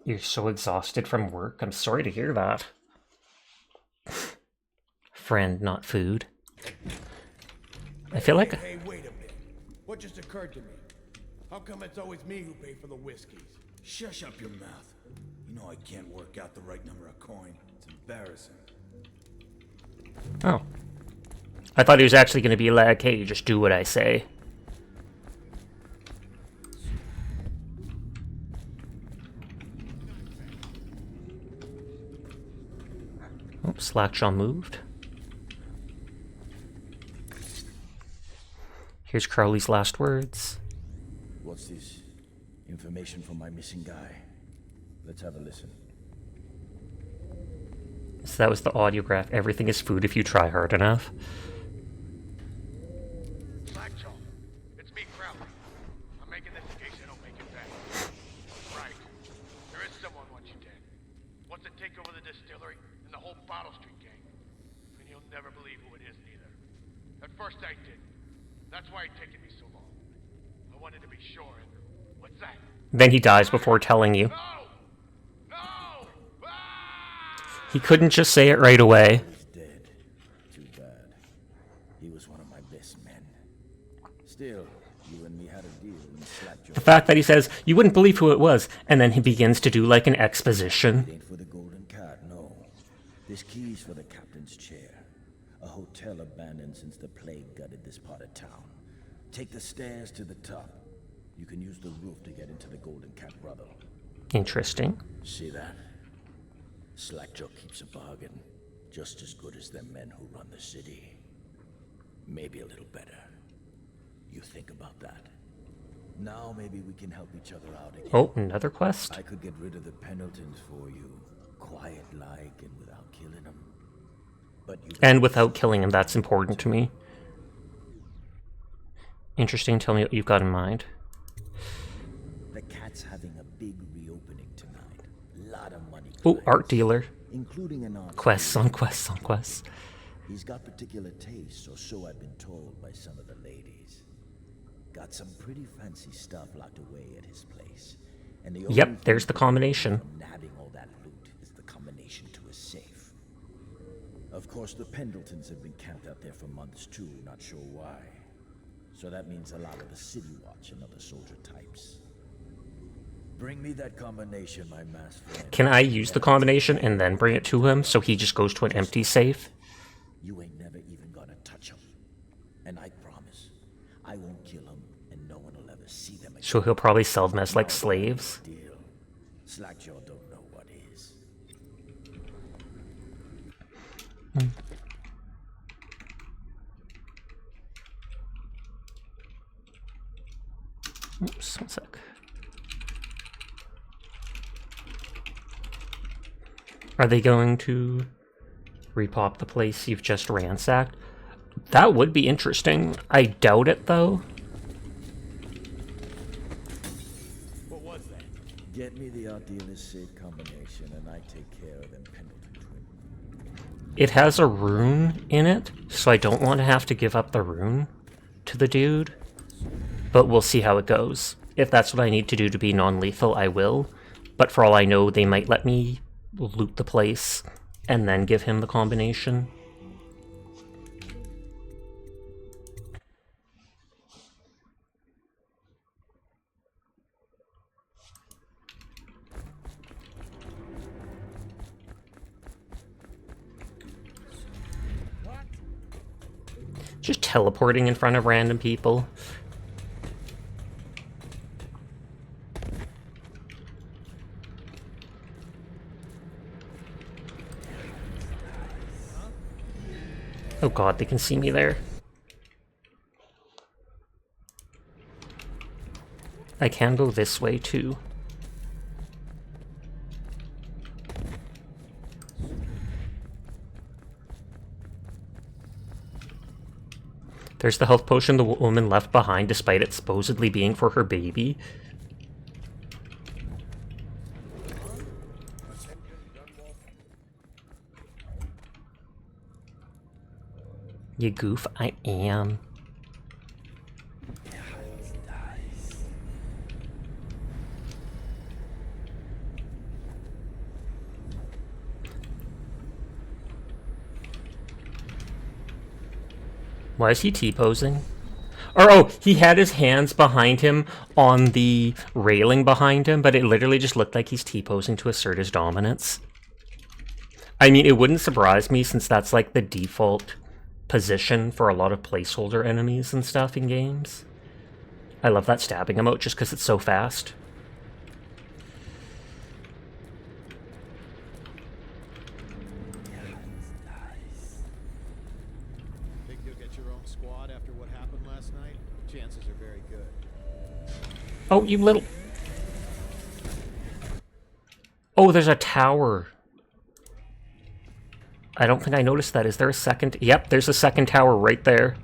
You're so exhausted from work. I'm sorry to hear that. Friend, not food. I feel like... Hey, wait a minute. What just occurred to me? How come it's always me who pay for the whiskeys? Shush up your mouth. You know I can't work out the right number of coin. It's embarrassing. Oh. I thought he was actually going to be like, hey, just do what I say. Oh, Slackjaw moved. Here's Crowley's last words. What's this? Information from my missing guy. Let's have a listen. So that was the audiograph. Everything is food if you try hard enough. Slackjaw, it's me, Crowley. I'm making this in case I don't make it back. Right. There is someone wants you dead. Wants to take over the distillery and the whole Bottle Street gang. And you'll never believe who it is, neither. At first I did. That's why it's taken me so long. I wanted to be sure, and what's that? Then he dies before telling you. No! No! Ah! He couldn't just say it right away. He's dead. Too bad. He was one of my best men. Still, you and me had a deal and slapped The fact that he says, you wouldn't believe who it was, and then he begins to do like an exposition. It ain't for the Golden Cat, no. This key's for the captain's chair. A hotel abandoned since the plague gutted this part of town. Take the stairs to the top. You can use the roof to get into the Golden Cat Brothel. Interesting. See that? Slackjaw keeps a bargain. Just as good as the men who run the city. Maybe a little better. You think about that. Now maybe we can help each other out again. Oh, another quest? I could get rid of the Pendletons for you. Quiet-like and without killing them. But you... And without killing him, that's important to me. Interesting, tell me what you've got in mind. The Cat's having a big reopening tonight. Lot of money. Oh, collected, art dealer. including an art Quests dealer. on quests on quests. He's got particular tastes, or so I've been told by some of the ladies. Got some pretty fancy stuff locked away at his place. And the only Yep, thing there's the combination. from nabbing all that loot is the combination to was safe. Of course, the Pendletons have been camped out there for months too, not sure why. So that means a lot of the City Watch and other soldier types. Bring me that combination, my masked friend. Can I use the combination and then bring it to him so he just goes to an empty safe? You ain't never even gonna touch him. And I promise, I won't kill him and no one will ever see them again. So he'll probably sell them as like slaves. Deal. Slackjaw don't know what is. Oops, one sec. Are they going to repop the place you've just ransacked? That would be interesting. I doubt it, though. What was that? Get me the Ardelis safe combination and I take care of them Pendleton twins. It has a rune in it, so I don't want to have to give up the rune to the dude. But we'll see how it goes. If that's what I need to do to be non-lethal, I will. But for all I know, they might let me loot the place and then give him the combination. Just teleporting in front of random people. Oh god, they can see me there. I can go this way too. There's the health potion the woman left behind despite it supposedly being for her baby. You goof, I am. Why is he T-posing? Or, oh, he had his hands behind him on the railing behind him, but it literally just looked like he's T-posing to assert his dominance. I mean, it wouldn't surprise me since that's like the default position for a lot of placeholder enemies and stuff in games. I love that stabbing emote just because it's so fast. Think you'll get your own squad after what happened last night? Chances are very good. Oh, you little... Oh, there's a tower. I don't think I noticed that. Is there a second? Yep, there's a second tower right there.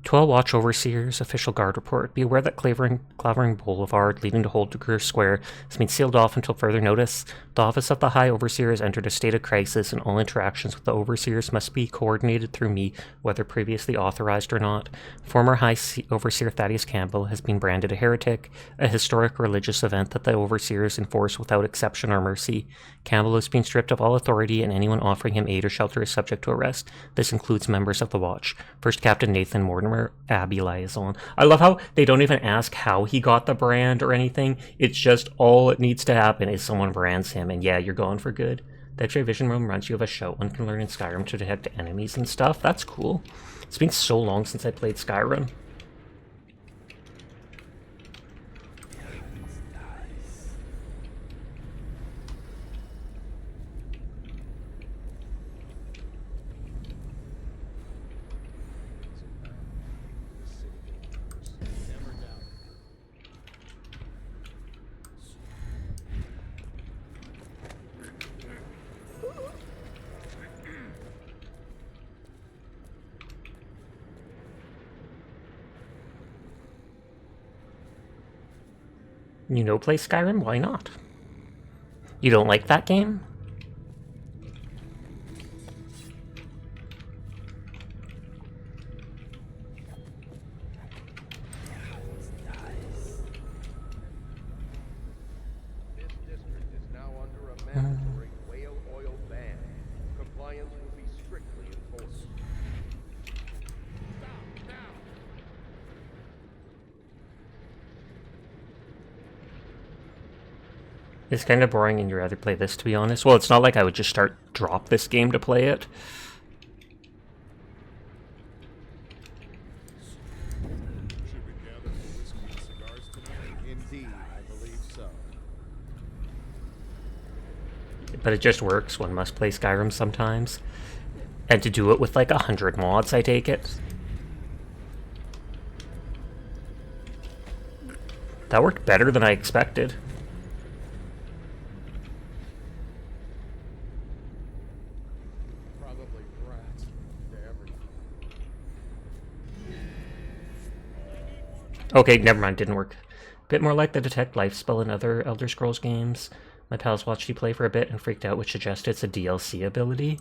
"12 Watch Overseers Official Guard Report. Be aware that Clavering Boulevard leading to Holdger Square has been sealed off until further notice. The Office of the High Overseer has entered a state of crisis, and all interactions with the Overseers must be coordinated through me, whether previously authorized or not. Former High Overseer Thaddeus Campbell has been branded a heretic, a historic religious event that the Overseers enforce without exception or mercy. Campbell has been stripped of all authority, and anyone offering him aid or shelter is subject to arrest. This includes members of the Watch. First Captain Nathan Mortimer, Abby Liaison." I love how they don't even ask how he got the brand or anything. It's just all it needs to happen is someone brands him, and yeah, you're gone for good. The X-ray vision room reminds you of a shout one can learn in Skyrim to detect enemies and stuff. That's cool. It's been so long since I played Skyrim. Never doubt. You know, play Skyrim? Why not? You don't like that game? It's kind of boring and you'd rather play this, to be honest. Well, it's not like I would just drop this game to play it. Should we gather for whiskey and cigars tonight? Indeed, I believe so. But it just works. One must play Skyrim sometimes. And to do it with like 100 mods, I take it. That worked better than I expected. Probably rats. To everything. Okay, never mind, didn't work. Bit more like the Detect Life spell in other Elder Scrolls games. My pals watched you play for a bit and freaked out, which suggests it's a DLC ability.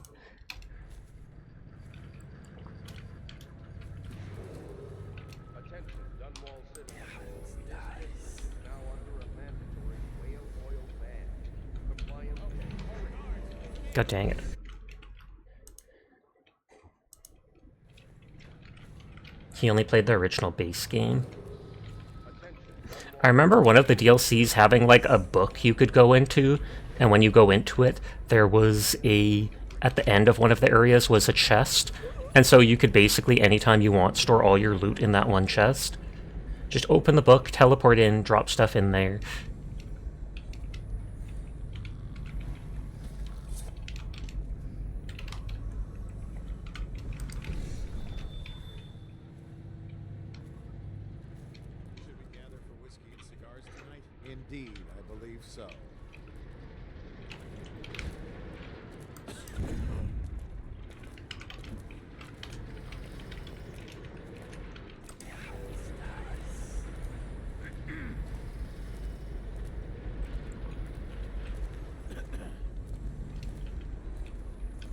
Attention, Dunwall citizens. This district is now under a mandatory whale oil ban. Compliance. God dang it. He only played the original base game. I remember one of the DLCs having like a book you could go into, and when you go into it, there was at the end of one of the areas was a chest, and so you could basically, anytime you want, store all your loot in that one chest. Just open the book, teleport in, drop stuff in there. Should we gather for whiskey and cigars tonight? Indeed, I believe so.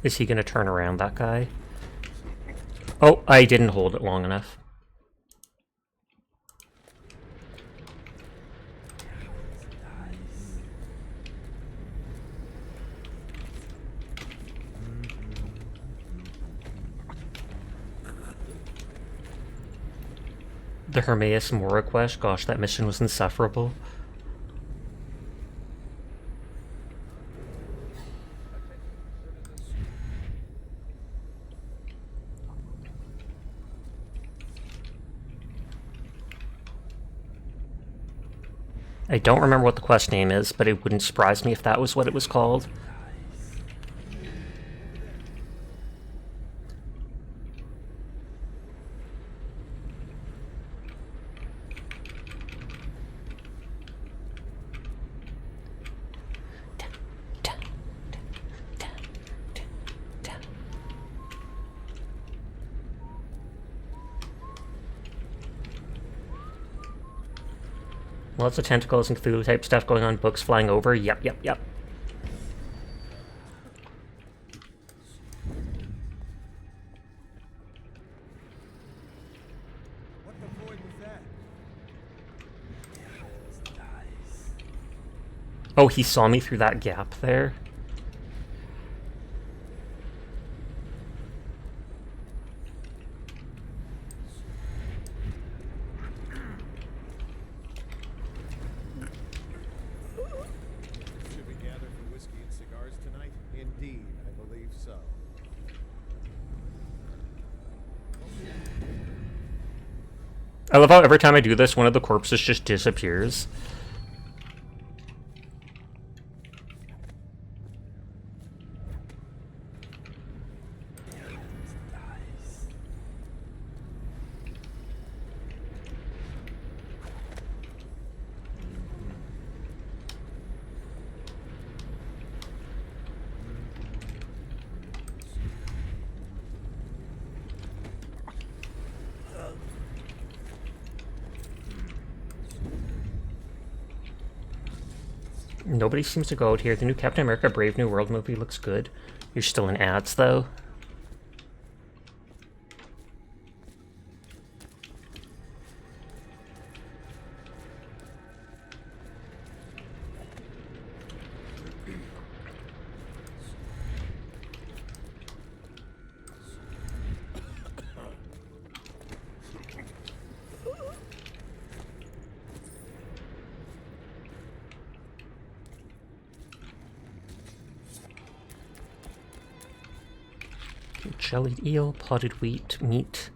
Is he gonna turn around, that guy? Oh, I didn't hold it long enough. The Hermaeus Mora quest, gosh, that mission was insufferable. I don't remember what the quest name is, but it wouldn't surprise me if that was what it was called. Lots of tentacles and Cthulhu type stuff going on, books flying over. Yep. What the void was that? Oh, he saw me through that gap there. Should we gather for whiskey and cigars tonight? Indeed, I believe so. I love how every time I do this, one of the corpses just disappears. Nobody seems to go out here. The new Captain America Brave New World movie looks good. You're still in ads, though. Jellied eel, potted wheat, meat.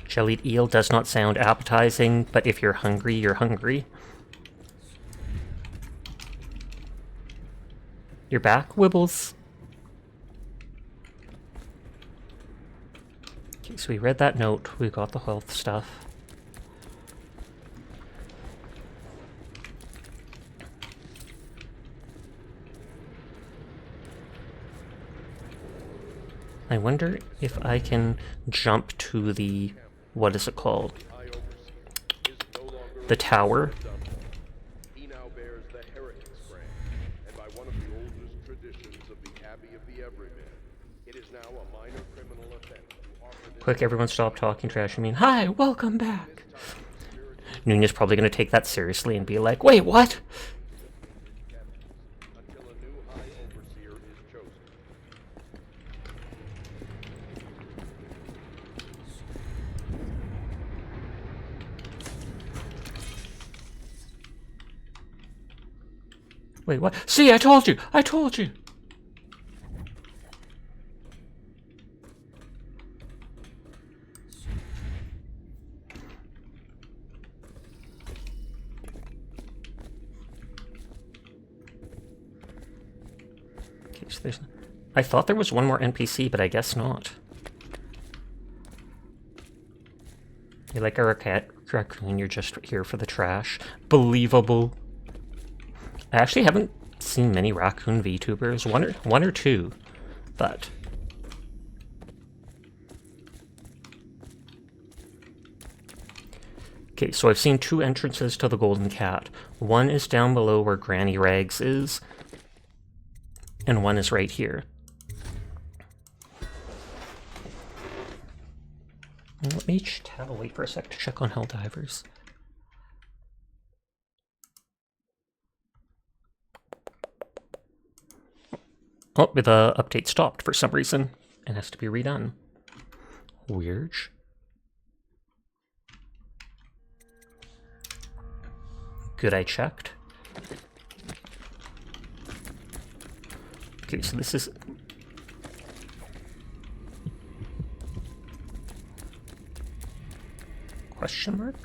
Jellied eel does not sound appetizing, but if you're hungry, you're hungry. You're back, Wibbles? Okay, so we read that note. We got the health stuff. I wonder if I can jump to the... what is it called? The tower. He now bears the Heretics brand, and by one of the oldest traditions of the Abbey of the Everyman, it is now a minor criminal offense to offer this... Quick, everyone stop talking trash. I mean, hi, welcome back. Nunez probably going to take that seriously and be like, wait, what? until a new High Overseer is chosen. Wait, what? See, I told you! I told you! Okay, so there's... I thought there was one more NPC, but I guess not. You like a raccoon, you're just here for the trash. Believable. I actually haven't seen many raccoon VTubers, one or two, but... Okay, so I've seen two entrances to the Golden Cat. One is down below where Granny Rags is, and one is right here. Let me wait for a sec to check on Helldivers. Oh, the update stopped for some reason and has to be redone. Weird. Good, I checked. Okay, so this is... Question mark?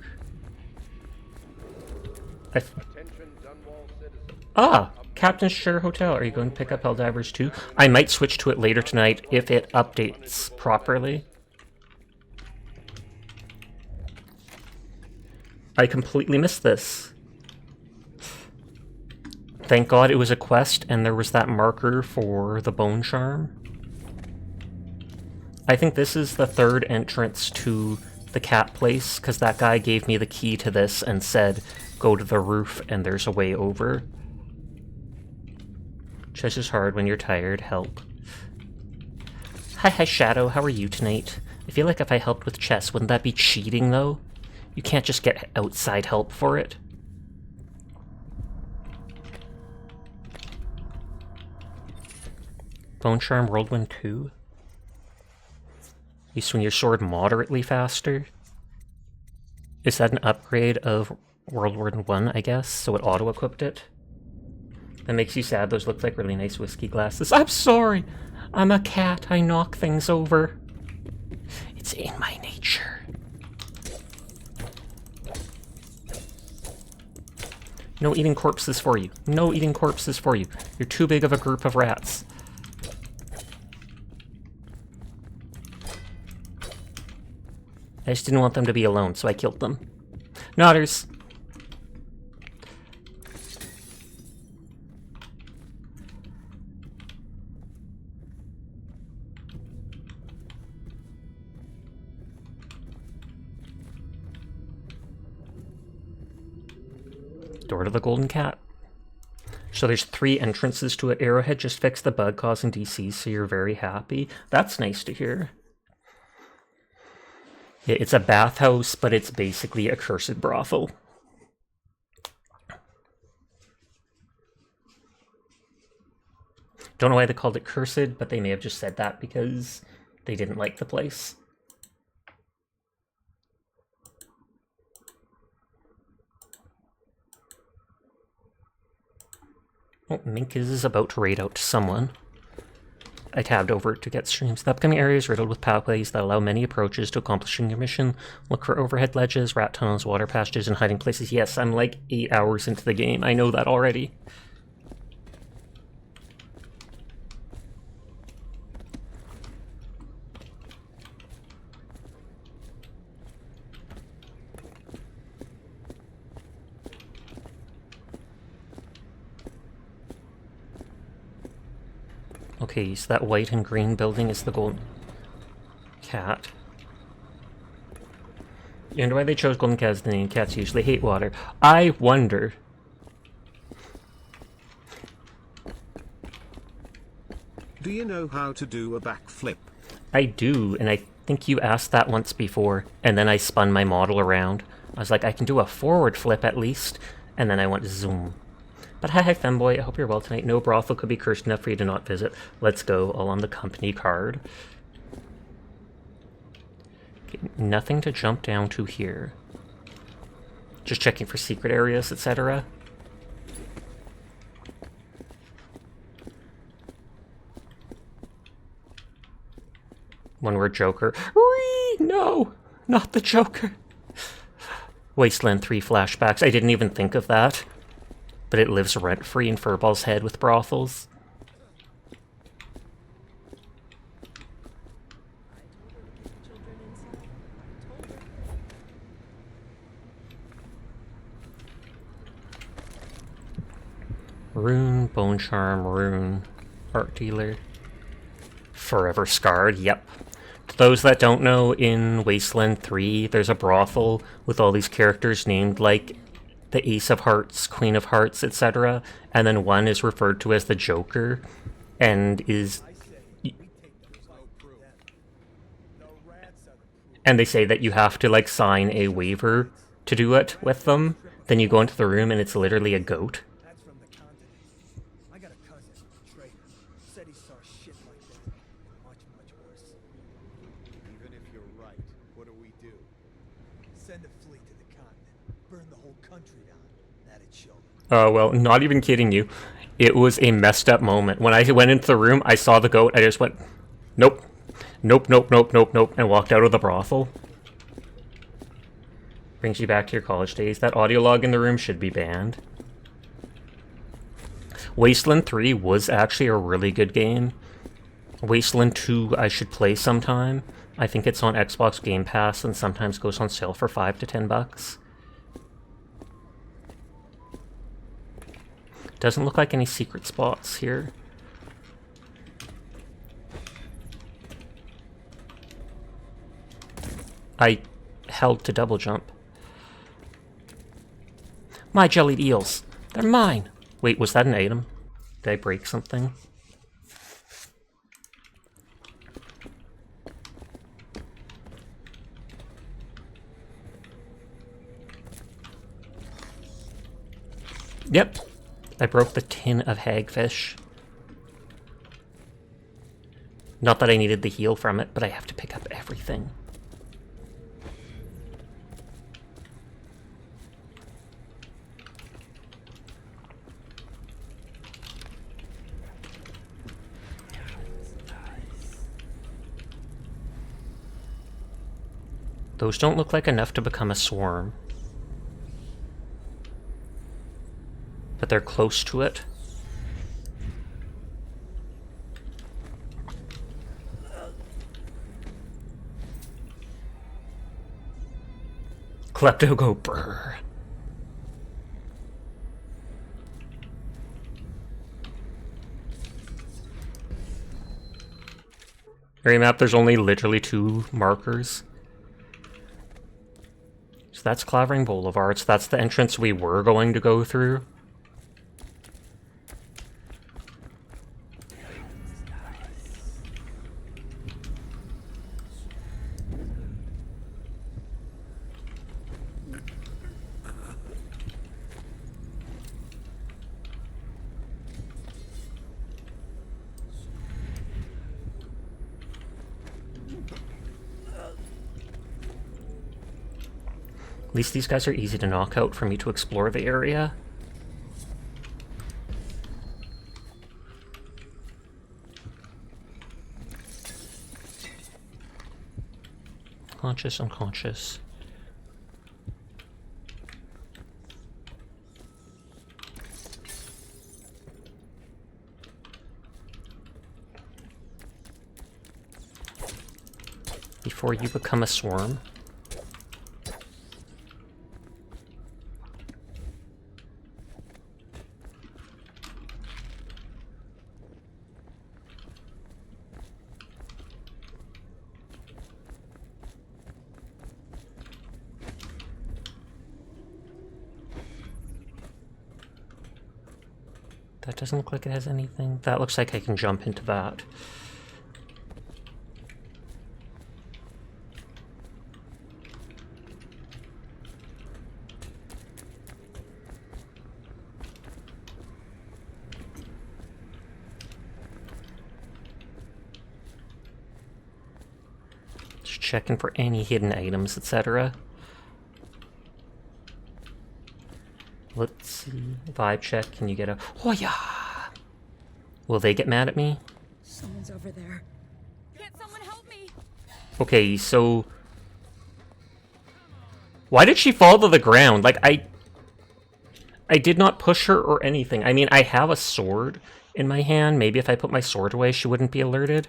Ah! Captain's Share Hotel. Are you going to pick up Helldivers too? I might switch to it later tonight if it updates properly. I completely missed this. Thank God it was a quest and there was that marker for the bone charm. I think this is the third entrance to the cat place, because that guy gave me the key to this and said, go to the roof and there's a way over. Chess is hard when you're tired. Help. Hi, Shadow. How are you tonight? I feel like if I helped with chess, wouldn't that be cheating, though? You can't just get outside help for it. Bone Charm Whirlwind 2? You swing your sword moderately faster? Is that an upgrade of Whirlwind 1, I guess? So it auto-equipped it? That makes you sad. Those look like really nice whiskey glasses. I'm sorry! I'm a cat. I knock things over. It's in my nature. No eating corpses for you. No eating corpses for you. You're too big of a group of rats. I just didn't want them to be alone, so I killed them. Nodders! Door to the Golden Cat. So there's 3 entrances to it. Arrowhead just fixed the bug causing DCs, so you're very happy. That's nice to hear. Yeah, it's a bathhouse, but it's basically a cursed brothel. Don't know why they called it cursed, but they may have just said that because they didn't like the place. Oh, Mink is about to raid out to someone. I tabbed over to get streams. The upcoming area is riddled with pathways that allow many approaches to accomplishing your mission. Look for overhead ledges, rat tunnels, water passages, and hiding places. Yes, I'm like 8 hours into the game. I know that already. Okay, so that white and green building is the golden cat. You wonder why they chose golden cat as the name. Cats usually hate water. I wonder. Do you know how to do a backflip? I do, and I think you asked that once before, and then I spun my model around. I was like, I can do a forward flip at least, and then I went zoom. But hi femboy, I hope you're well tonight. No brothel could be cursed enough for you to not visit. Let's go, all on the company card. Okay, nothing to jump down to here. Just checking for secret areas, etc. One word Joker. Whee! No! Not the Joker! Wasteland 3 flashbacks. I didn't even think of that. But it lives rent-free in Furball's head with brothels. Rune, Bone Charm, Rune, Art Dealer. Forever Scarred, yep. To those that don't know, in Wasteland 3, there's a brothel with all these characters named like the Ace of Hearts, Queen of Hearts, etc. And then one is referred to as the Joker, and is... And they say that you have to, like, sign a waiver to do it with them. Then you go into the room and it's literally a goat. That's from the continent. I got a cousin, Trader. Said he saw shit like that. Much, much worse. Even if you're right, what do we do? Send a fleet to the continent. Burn the whole country down. That'd show. Oh, well, not even kidding you. It was a messed up moment. When I went into the room, I saw the goat, I just went, nope. Nope, nope, nope, nope, nope, and walked out of the brothel. Brings you back to your college days. That audio log in the room should be banned. Wasteland 3 was actually a really good game. Wasteland 2 I should play sometime. I think it's on Xbox Game Pass and sometimes goes on sale for $5 to $10. Doesn't look like any secret spots here. I held to double jump. My jellied eels. They're mine. Wait, was that an item? Did I break something? Yep. I broke the tin of hagfish. Not that I needed the heal from it, but I have to pick up everything. Those don't look like enough to become a swarm. But they're close to it. Klepto go brr. Area map, there's only literally 2 markers. So that's Clavering Boulevard, so that's the entrance we were going to go through. At least these guys are easy to knock out for me to explore the area. Unconscious, unconscious. Before you become a swarm. That doesn't look like it has anything. That looks like I can jump into that. Just checking for any hidden items, etc. Let's see. Vibe check. Can you get a... Oh, yeah! Will they get mad at me? Someone's over there. Can't someone help me? Okay, so... Why did she fall to the ground? Like, I did not push her or anything. I mean, I have a sword in my hand. Maybe if I put my sword away, she wouldn't be alerted.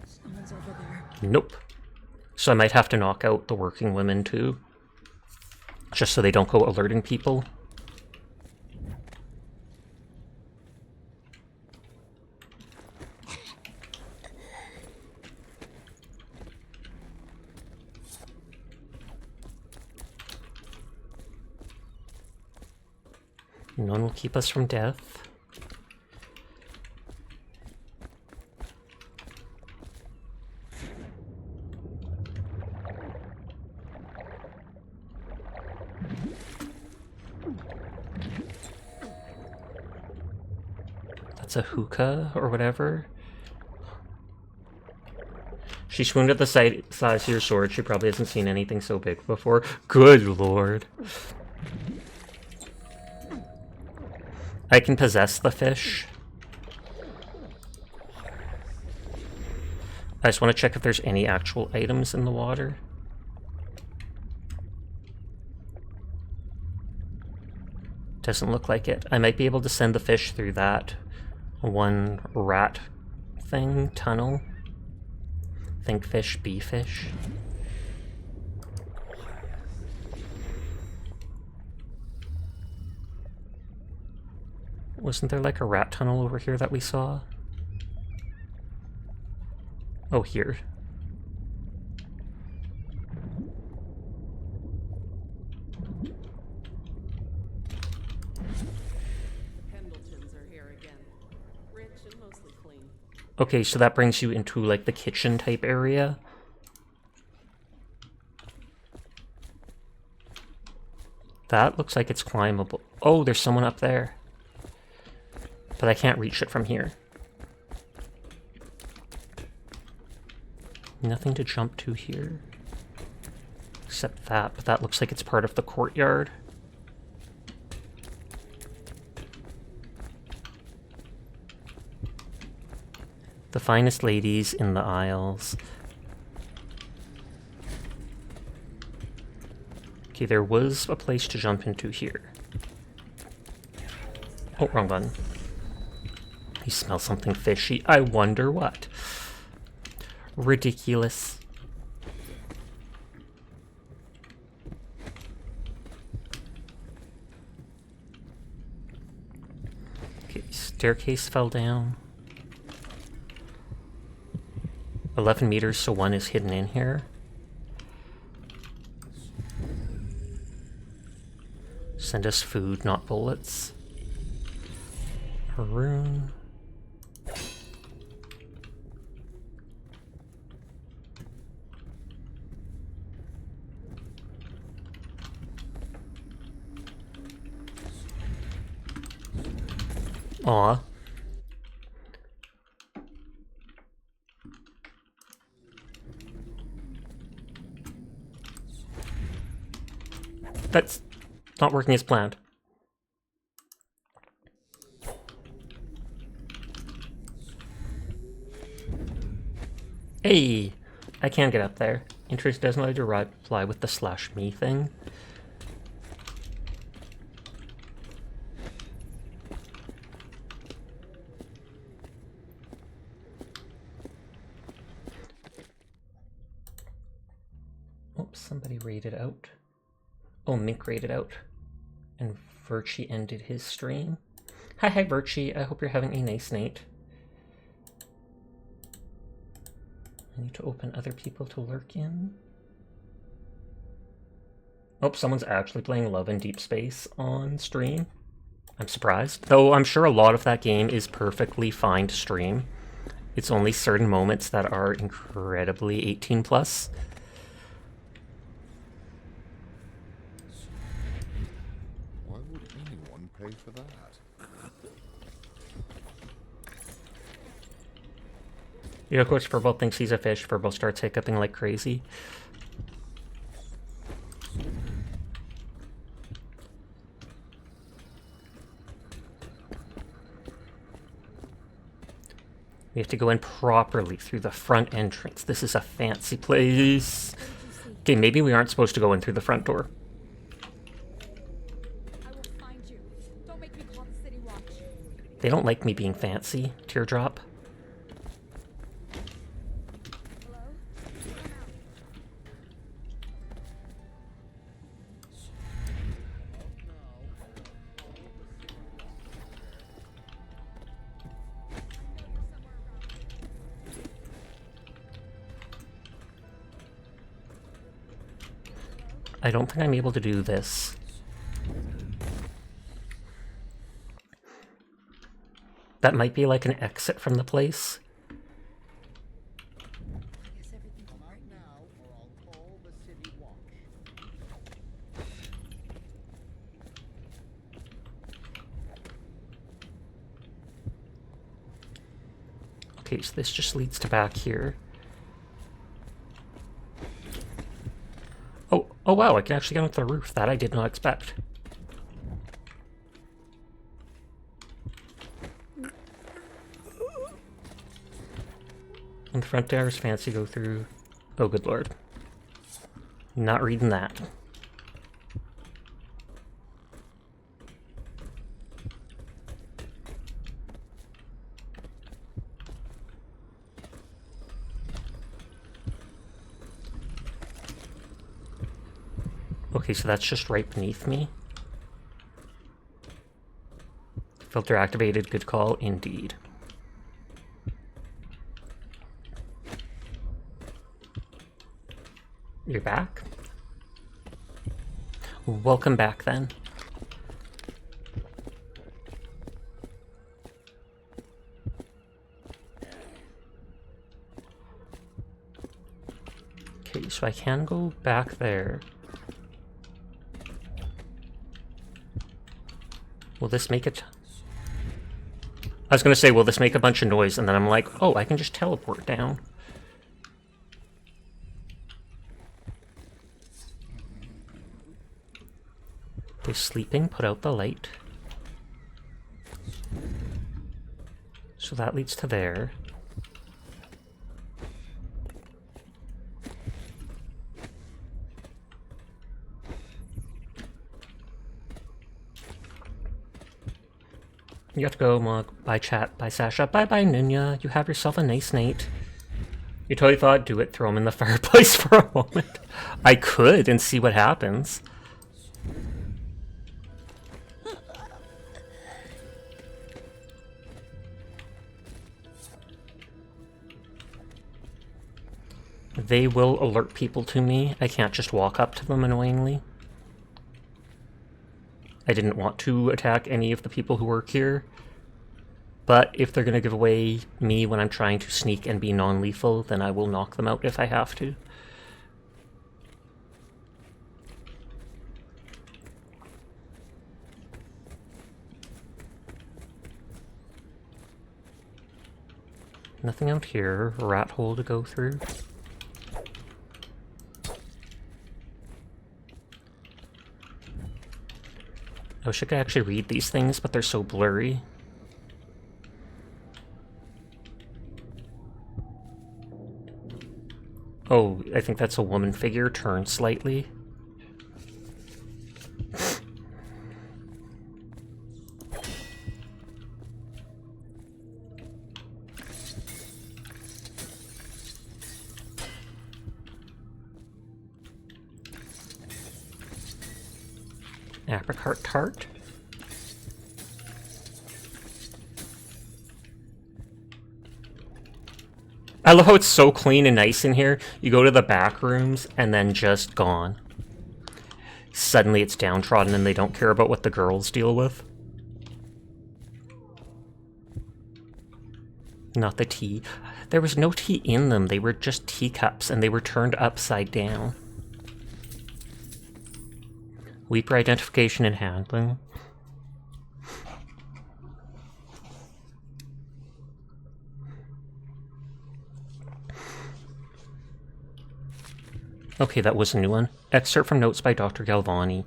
Someone's over there. Nope. So I might have to knock out the working women too. Just so they don't go alerting people. None will keep us from death. That's a hookah or whatever. She swooned at the size of your sword. She probably hasn't seen anything so big before. Good lord. I can possess the fish. I just want to check if there's any actual items in the water. Doesn't look like it. I might be able to send the fish through that one rat thing, tunnel. Think fish, be fish. Wasn't there like a rat tunnel over here that we saw? Oh, here. Pendletons are here again. Rich and mostly clean. Okay, so that brings you into like the kitchen type area. That looks like it's climbable. Oh, there's someone up there. But I can't reach it from here. Nothing to jump to here. Except that, but that looks like it's part of the courtyard. The finest ladies in the aisles. Okay, there was a place to jump into here. Oh, wrong button. You smell something fishy. I wonder what. Ridiculous. Okay, staircase fell down. 11 meters, so one is hidden in here. Send us food, not bullets. Maroon. Aw. That's not working as planned. Hey! I can get up there. Interest doesn't let you reply with the /me thing. Oops, somebody raided out. Oh, Mink raided out. And Virchie ended his stream. Hi, Virchie. I hope you're having a nice night. I need to open other people to lurk in. Oh, someone's actually playing Love in Deep Space on stream. I'm surprised. Though I'm sure a lot of that game is perfectly fine to stream. It's only certain moments that are incredibly 18 plus. Why would anyone pay for that? Yeah, of course, Furbo thinks he's a fish. Furbo starts hiccuping like crazy. We have to go in properly through the front entrance. This is a fancy place. Okay, maybe we aren't supposed to go in through the front door. I will find you. Don't make me call the city watch. They don't like me being fancy. Teardrop. Hello? Come out. I don't think I'm able to do this. That might be like an exit from the place. Guess everything's Come out now, or I'll call the city watch. Okay, so this just leads to back here. Oh wow, I can actually get onto the roof. That I did not expect. And the front door is fancy, go through. Oh good lord. Not reading that. Okay, so that's just right beneath me. Filter activated, good call, indeed. You're back? Welcome back, then. Okay, so I can go back there. Will this make it? I was gonna say, will this make a bunch of noise? And then I'm like, oh, I can just teleport down. They're sleeping, put out the light. So that leads to there. You have to go, Mog. Bye, chat. Bye, Sasha. Bye-bye, Nunya. You have yourself a nice night. You totally thought, do it, throw him in the fireplace for a moment. I could and see what happens. They will alert people to me. I can't just walk up to them annoyingly. I didn't want to attack any of the people who work here. But if they're going to give away me when I'm trying to sneak and be non-lethal, then I will knock them out if I have to. Nothing out here. Rat hole to go through. I wish I could actually read these things, but they're so blurry. Oh, I think that's a woman figure turned slightly. Apricot tart. I love how it's so clean and nice in here. You go to the back rooms and then just gone. Suddenly it's downtrodden and they don't care about what the girls deal with. Not the tea. There was no tea in them. They were just teacups and they were turned upside down. Weeper identification and handling. Okay, that was a new one. Excerpt from notes by Dr. Galvani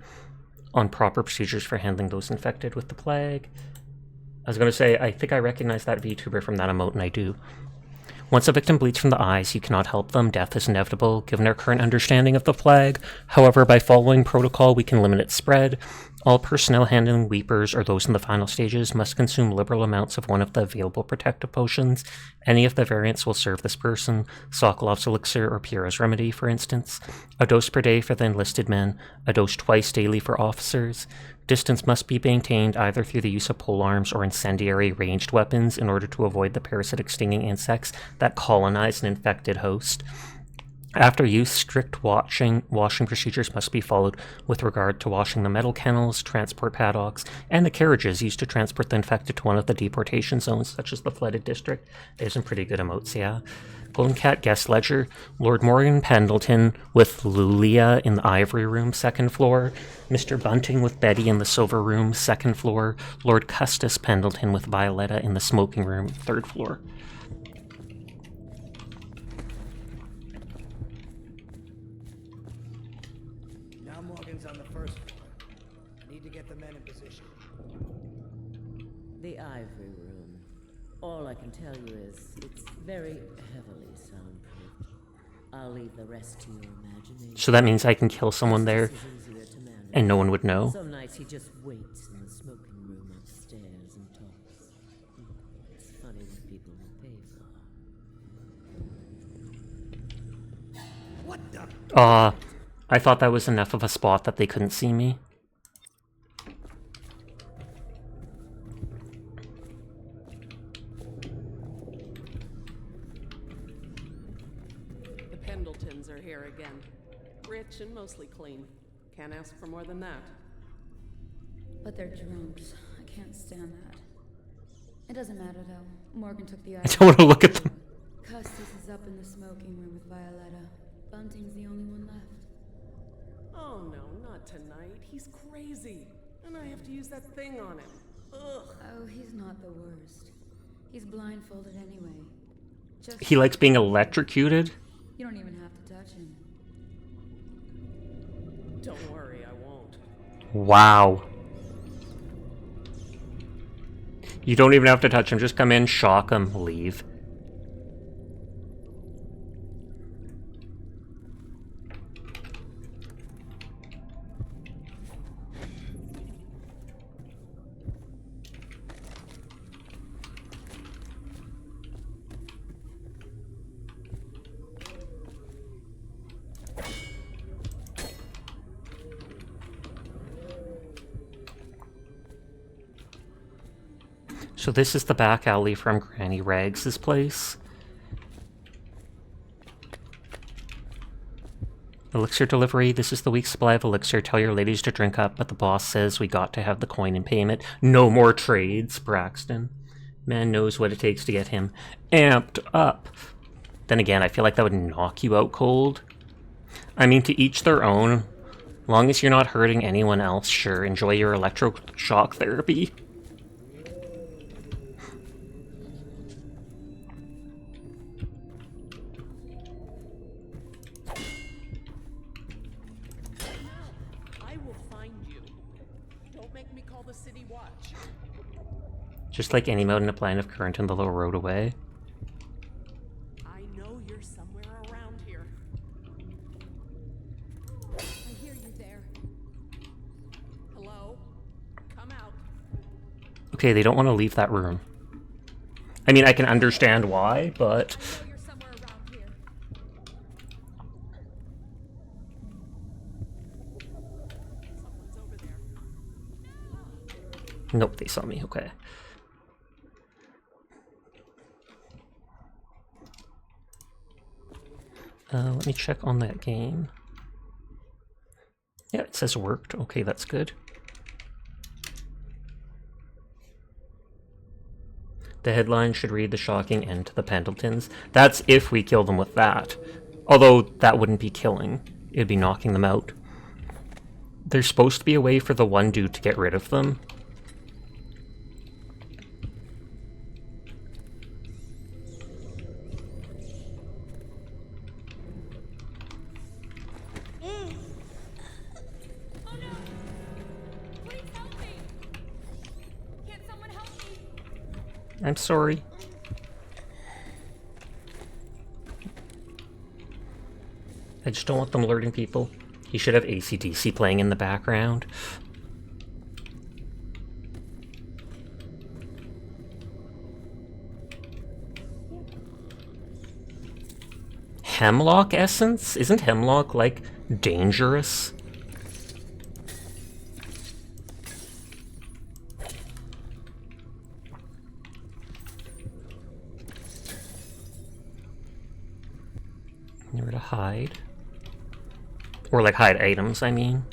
on proper procedures for handling those infected with the plague. I was going to say, I think I recognize that VTuber from that emote, and I do. Once a victim bleeds from the eyes, you cannot help them. Death is inevitable, given our current understanding of the plague. However, by following protocol, we can limit its spread. All personnel handling weepers, or those in the final stages, must consume liberal amounts of one of the available protective potions. Any of the variants will serve this person. Sokolov's elixir or Pyrrha's remedy, for instance. A dose per day for the enlisted men. A dose twice daily for officers. Distance must be maintained either through the use of polearms or incendiary ranged weapons in order to avoid the parasitic stinging insects that colonize an infected host. After use, strict washing procedures must be followed with regard to washing the metal kennels, transport paddocks, and the carriages used to transport the infected to one of the deportation zones, such as the flooded district. There's some pretty good emotes, yeah. Golden Cat Guest Ledger, Lord Morgan Pendleton with Lulia in the Ivory Room, 2nd floor, Mr. Bunting with Betty in the Silver Room, 2nd floor, Lord Custis Pendleton with Violetta in the Smoking Room, 3rd floor. Now Morgan's on the 1st floor. I need to get the men in position. The Ivory Room. All I can tell you is it's very heavily soundproofed. I'll leave the rest to your imagination. So that means I can kill someone there and no one would know? Some nights he just waits in the smoking room upstairs and talks. It's funny what people will pay for. What the? I thought that was enough of a spot that they couldn't see me. The Pendletons are here again. Rich and mostly clean. Can't ask for more than that. But they're drunks. I can't stand that. It doesn't matter though. Morgan took the I don't want to look at them. Custis is up in the smoking room with Violetta. Bunting's the only one left. Oh no, not tonight. He's crazy. And I have to use that thing on him. Ugh. Oh, he's not the worst. He's blindfolded anyway. Just He likes being electrocuted? you don't even have to touch him. Don't worry, I won't. Wow. You don't even have to touch him. Just come in, shock him, leave. So this is the back alley from Granny Rags' place. Elixir delivery. This is the week's supply of elixir. Tell your ladies to drink up, but the boss says we got to have the coin in payment. No more trades, Braxton. Man knows what it takes to get him amped up. Then again, I feel like that would knock you out cold. I mean, to each their own. Long as you're not hurting anyone else, sure, enjoy your electroshock therapy. Just like any mode in a plan of current in the low road away. I know you're somewhere around here. I hear you there. Hello? Come out. Okay, they don't want to leave that room. I mean, I can understand why, but... I know you're somewhere around here. Someone's over there. Nope, they saw me. Okay. Let me check on that game. Yeah, it says worked. Okay, that's good. The headline should read the shocking end to the Pendletons. That's if we kill them with that. Although, that wouldn't be killing. It'd be knocking them out. There's supposed to be a way for the one dude to get rid of them. Oh no! Please help me! Can't someone help me? I'm sorry. I just don't want them alerting people. He should have AC/DC playing in the background. Hemlock essence? Isn't hemlock, like, dangerous? Nowhere to hide. Or, like, hide items, I mean.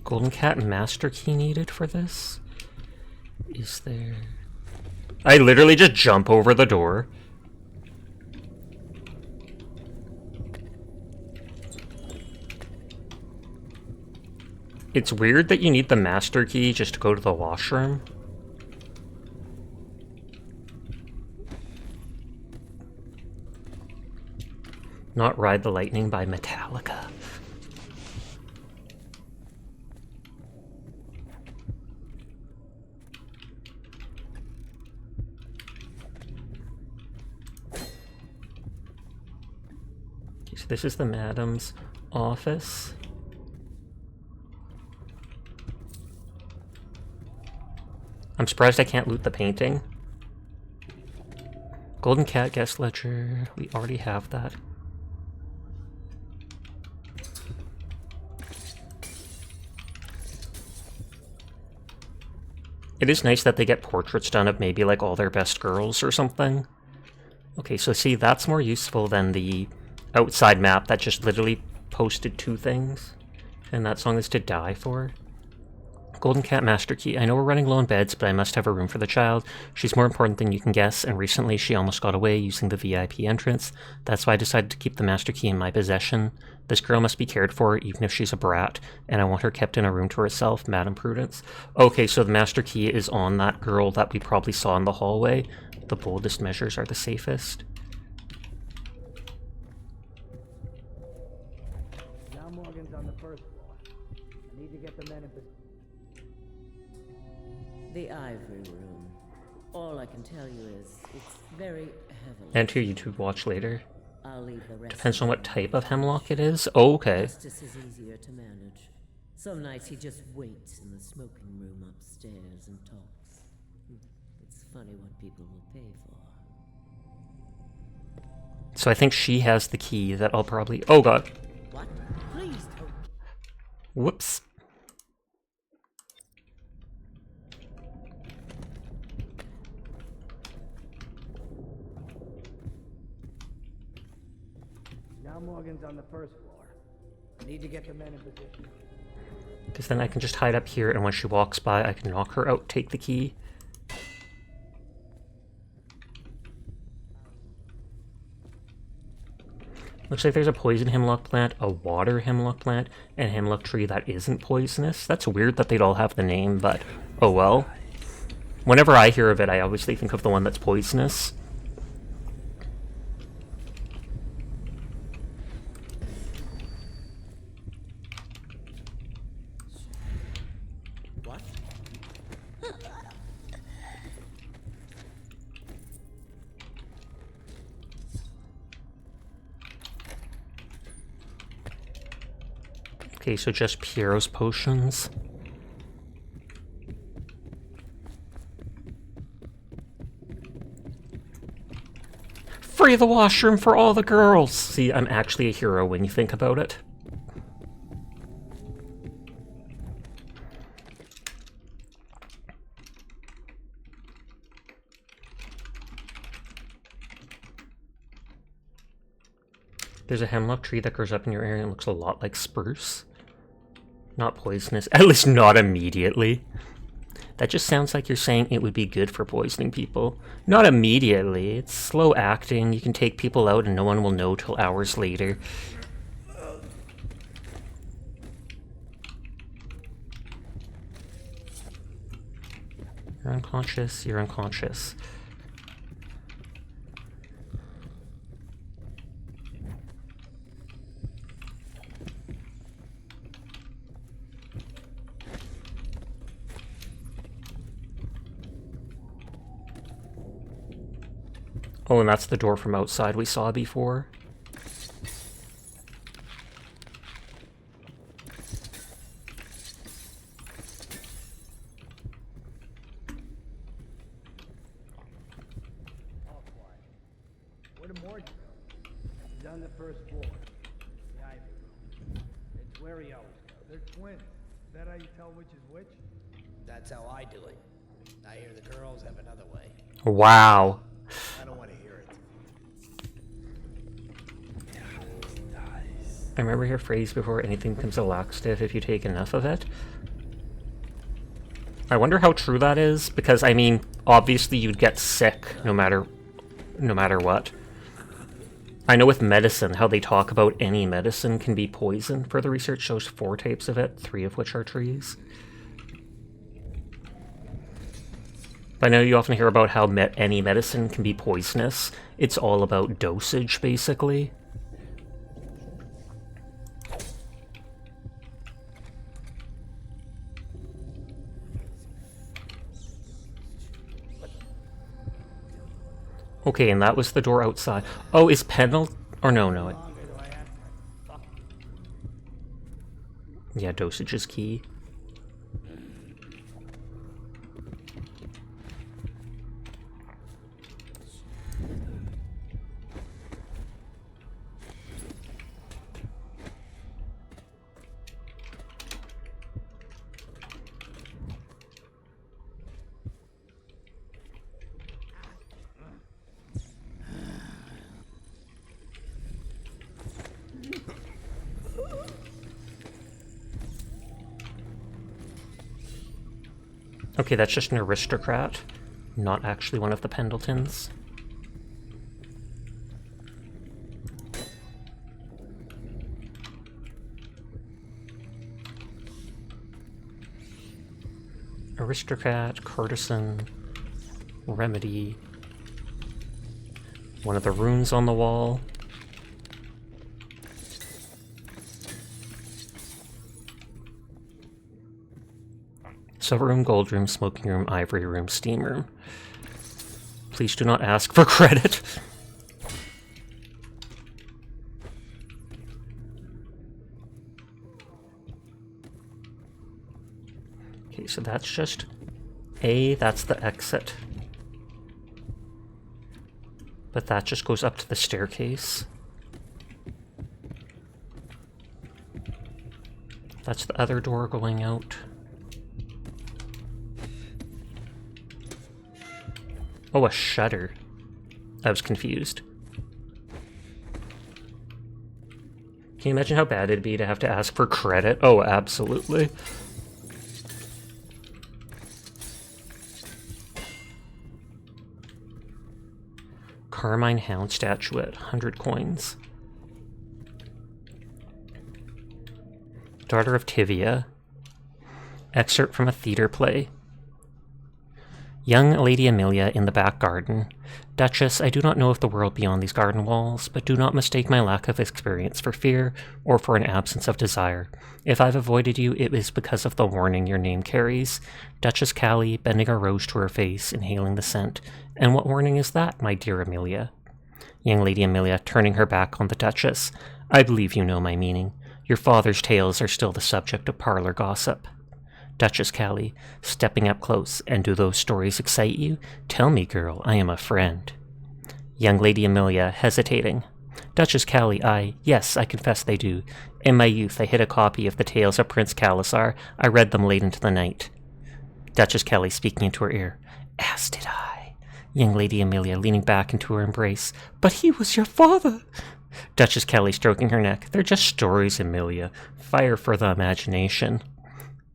Golden Cat Master Key needed for this? Is there... I literally just jump over the door. It's weird that you need the Master Key just to go to the washroom. Not Ride the Lightning by Metallica. Okay, so this is the madam's office. I'm surprised I can't loot the painting. Golden Cat Guest Ledger. We already have that. It is nice that they get portraits done of maybe like all their best girls or something. Okay, so see, that's more useful than the outside map that just literally posted 2 things. And that song is To Die For. Golden Cat Master Key. I know we're running low on beds, but I must have a room for the child. She's more important than you can guess, and recently she almost got away using the VIP entrance. That's why I decided to keep the Master Key in my possession. This girl must be cared for, even if she's a brat, and I want her kept in a room to herself, Madam Prudence. Okay, so the Master Key is on that girl that we probably saw in the hallway. The boldest measures are the safest. Now Morgan's on the first floor. I need to get the men in position. The Ivory Room. All I can tell you is it's very heavily... Enter YouTube watch later. I'll leave the rest. Depends on what type of hemlock it is. Oh, okay. Justice is easier to manage. Some nights he just waits in the smoking room upstairs and talks. It's funny what people will pay for. So I think she has the key that I'll probably... Oh god. What? Please don't. Whoops. Now Morgan's on the first floor. I need to get the men in position. Because then I can just hide up here, and when she walks by, I can knock her out, take the key. Looks like there's a poison hemlock plant, a water hemlock plant, and a hemlock tree that isn't poisonous. That's weird that they'd all have the name, but oh well. Whenever I hear of it, I obviously think of the one that's poisonous. What? Okay, so just Piero's potions. Free the washroom for all the girls! See, I'm actually a hero when you think about it. There's a hemlock tree that grows up in your area and looks a lot like spruce. Not poisonous, at least not immediately. That just sounds like you're saying it would be good for poisoning people. Not immediately, it's slow acting, you can take people out and no one will know till hours later. You're unconscious, you're unconscious. Oh, and that's the door from outside we saw before. All quiet. Where the morgue go? He's on the first floor. The Ivy room. It's where he always goes. They're twins. Is that how you tell which is which? That's how I do it. I hear the girls have another way. Wow. I don't want to hear it. I remember your phrase before, anything becomes a laxative if you take enough of it. I wonder how true that is, because, I mean, obviously you'd get sick no matter what. I know with medicine, how they talk about any medicine can be poison. Further research shows 4 types of it, 3 of which are trees. I know you often hear about how any medicine can be poisonous. It's all about dosage, basically. Okay, and that was the door outside. Oh, is or no. Yeah, dosage is key. Okay, that's just an aristocrat, not actually one of the Pendletons. Aristocrat, courtesan, remedy, one of the runes on the wall. Silver room, gold room, smoking room, ivory room, steam room. Please do not ask for credit. Okay, so that's just that's the exit. But that just goes up to the staircase. That's the other door going out. Oh, a shutter. I was confused. Can you imagine how bad it'd be to have to ask for credit? Oh, absolutely. Carmine Hound statuette, 100 coins. Daughter of Tivia. Excerpt from a theater play. Young Lady Amelia in the back garden. Duchess, I do not know of the world beyond these garden walls, but do not mistake my lack of experience for fear or for an absence of desire. If I've avoided you, it is because of the warning your name carries. Duchess Callie, bending a rose to her face, inhaling the scent. And what warning is that, my dear Amelia? Young Lady Amelia, turning her back on the Duchess. I believe you know my meaning. Your father's tales are still the subject of parlor gossip. Duchess Callie, stepping up close. And do those stories excite you? Tell me, girl, I am a friend. Young Lady Amelia, hesitating. Duchess Callie, yes, I confess they do. In my youth, I hid a copy of the tales of Prince Calasar. I read them late into the night. Duchess Callie, speaking into her ear. As did I. Young Lady Amelia, leaning back into her embrace. But he was your father. Duchess Callie, stroking her neck. They're just stories, Amelia. Fire for the imagination.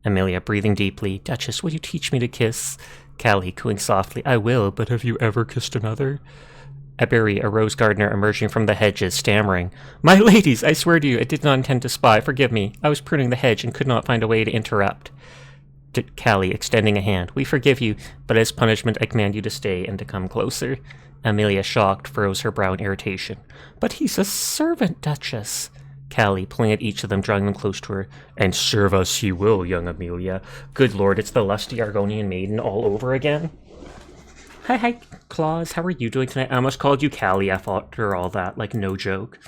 Amelia, breathing deeply. Duchess, will you teach me to kiss? Callie, cooing softly. I will, but have you ever kissed another? Eberry, a rose gardener emerging from the hedges, stammering. My ladies, I swear to you, I did not intend to spy. Forgive me. I was pruning the hedge and could not find a way to interrupt. Callie, extending a hand. We forgive you, but as punishment I command you to stay and to come closer. Amelia, shocked, furrows her brow in irritation. But he's a servant, Duchess. Callie, pulling at each of them, drawing them close to her. And serve us he will, young Amelia. Good lord, it's the lusty Argonian maiden all over again. Hi, Claus, how are you doing tonight? I almost called you Callie after all that, like no joke.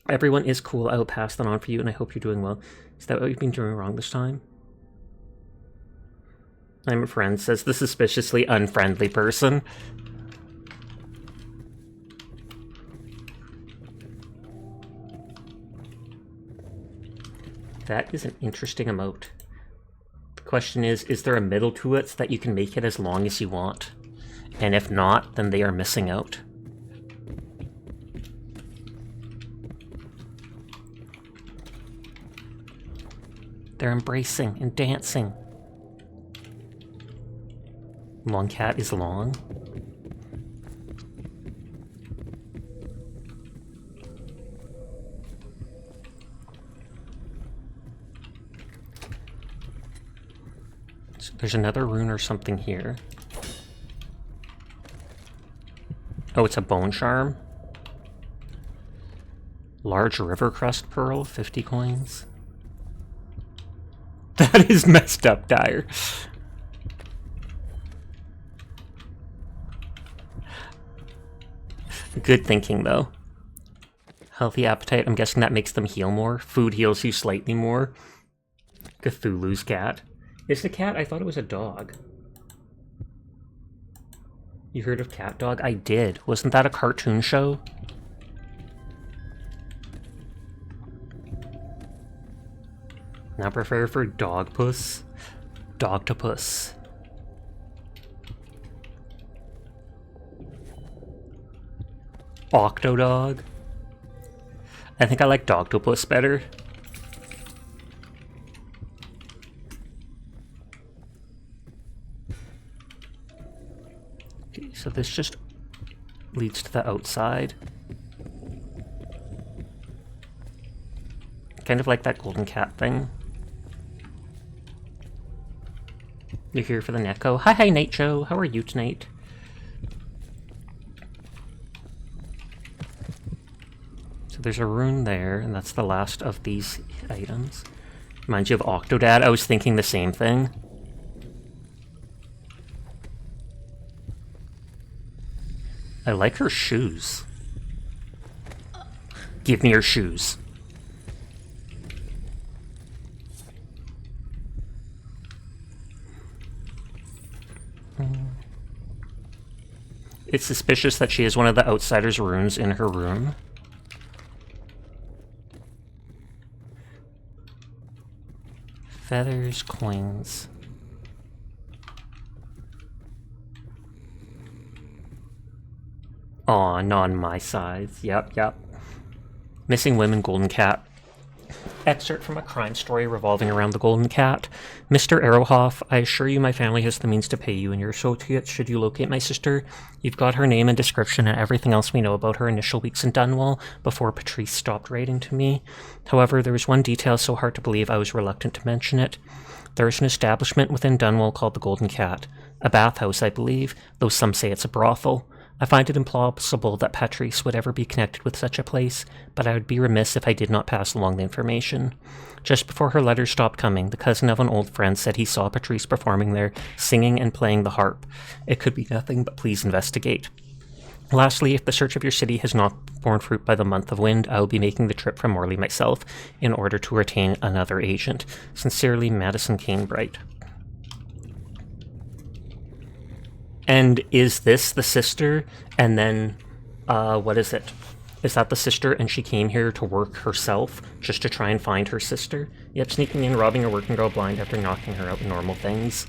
Everyone is cool, I will pass that on for you, and I hope you're doing well. Is that what you've been doing wrong this time? I'm a friend, says the suspiciously unfriendly person. That is an interesting emote. The question is there a middle to it so that you can make it as long as you want? And if not, then they are missing out. They're embracing and dancing. Long cat is long. So there's another rune or something here. Oh, it's a bone charm. Large river crust pearl, 50 coins. That is messed up, Dyer. Good thinking, though. Healthy appetite, I'm guessing that makes them heal more. Food heals you slightly more. Cthulhu's cat. Is it a cat? I thought it was a dog. You heard of Cat Dog? I did. Wasn't that a cartoon show? Now prefer for Dogpuss. Dogtopus. Octodog. I think I like Dogtopus better. Okay, so this just leads to the outside. Kind of like that golden cat thing. You're here for the Neko. Hi, Night Joe. How are you tonight? So there's a rune there, and that's the last of these items. Reminds you of Octodad. I was thinking the same thing. I like her shoes. Give me your shoes. It's suspicious that she has one of the Outsider's runes in her room. Feathers, coins. Aw, not on my size. Yep. Missing women, golden cat. Excerpt from a crime story revolving around the golden cat. Mr. Arrowhoff, I assure you my family has the means to pay you and your associates should you locate my sister. You've got her name and description and everything else we know about her initial weeks in Dunwall before Patrice stopped writing to me. However, there was one detail so hard to believe I was reluctant to mention it. There is an establishment within Dunwall called the Golden Cat. a bathhouse, I believe, though some say it's a brothel. I find it implausible that Patrice would ever be connected with such a place, but I would be remiss if I did not pass along the information. Just before her letters stopped coming, the cousin of an old friend said he saw Patrice performing there, singing and playing the harp. It could be nothing, but please investigate. Lastly, if the search of your city has not borne fruit by the month of wind, I will be making the trip from Morley myself in order to retain another agent. Sincerely, Madison Canebright. And is this the sister? And then, what is it? Is that the sister and she came here to work herself just to try and find her sister? Yep, sneaking in, robbing a working girl blind after knocking her out, normal things.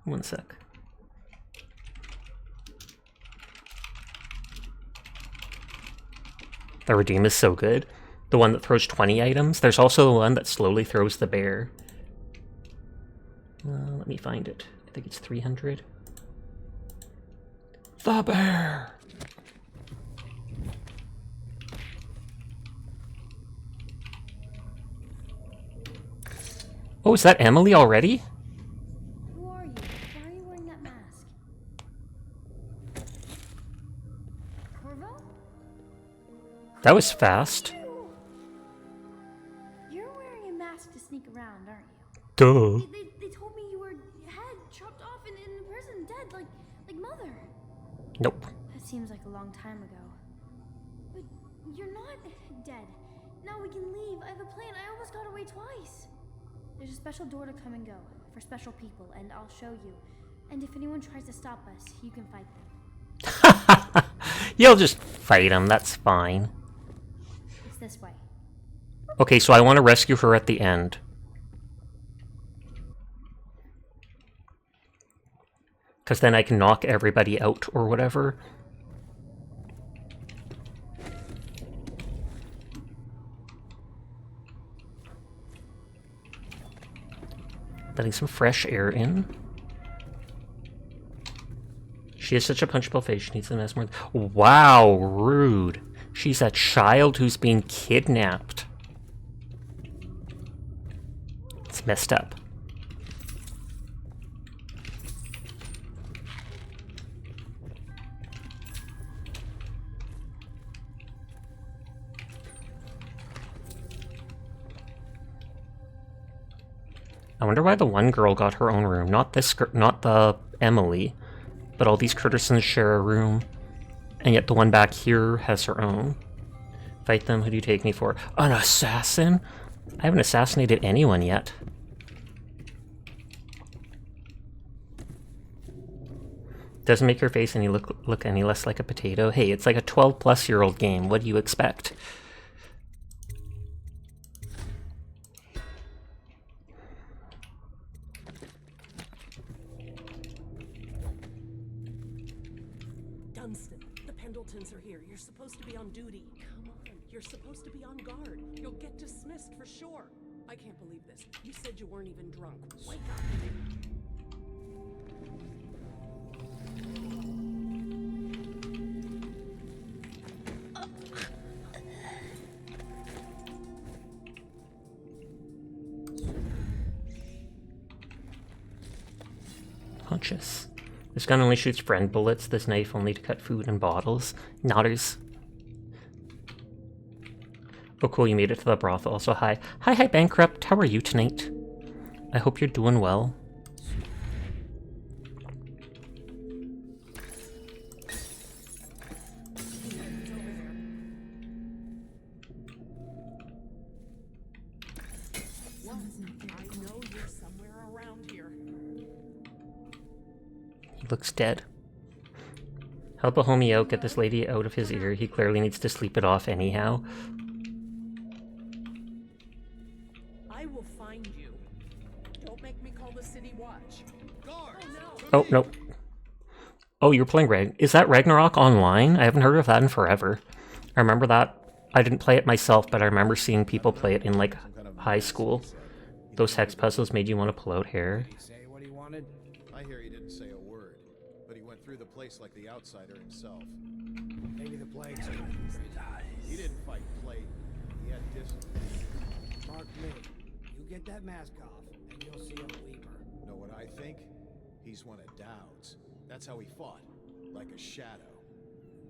One sec. The redeem is so good. The one that throws 20 items. There's also the one that slowly throws the bear. Let me find it. I think it's 300. The bear! Oh, is that Emily already? Who are you? Why are you wearing that mask? Corvo? That was fast. You're wearing a mask to sneak around, aren't Duh. you? They told me you were head chopped off and in prison, dead, like Mother. Nope. That seems like a long time ago. But you're not dead. Now we can leave. I have a plan. I almost got away twice. There's a special door to come and go for special people, and I'll show you. And if anyone tries to stop us, you can fight them. You'll just fight them, that's fine. It's this way. Okay, so I want to rescue her at the end. Because then I can knock everybody out or whatever. Letting some fresh air in. She has such a punchable face, she needs the mesmer. Wow, rude. She's a child who's being kidnapped. It's messed up. I wonder why the one girl got her own room. Not this, not the Emily, but all these Curtisons share a room, and yet the one back here has her own. Fight them. Who do you take me for? An assassin? I haven't assassinated anyone yet. Doesn't make her face any look any less like a potato. Hey, it's like a 12-plus-year-old game. What do you expect? Dunstan, the Pendletons are here. You're supposed to be on duty. Come on, you're supposed to be on guard. You'll get dismissed for sure. I can't believe this. You said you weren't even drunk. Wake up. Punches. This gun only shoots friend bullets, this knife only to cut food and bottles. Nodders. Oh cool, you made it to the brothel. Also, hi. Hi, Bankrupt. How are you tonight? I hope you're doing well. Looks dead. Help a homie out, get this lady out of his ear. He clearly needs to sleep it off anyhow. I will find you. Don't make me call the city watch. Guard! Oh, no. Oh, you're playing Is that Ragnarok online? I haven't heard of that in forever. I remember that. I didn't play it myself, but I remember seeing people play it in, like, high school. Those hex puzzles made you want to pull out hair. Say what he wanted? I hear he didn't say a word, but he went through the place like the outsider himself. Maybe the plague's He didn't fight plague. He had discipline. Mark me. You get that mask off, and you'll see a weeper. Know what I think? He's one of Dowd's. That's how he fought. Like a shadow.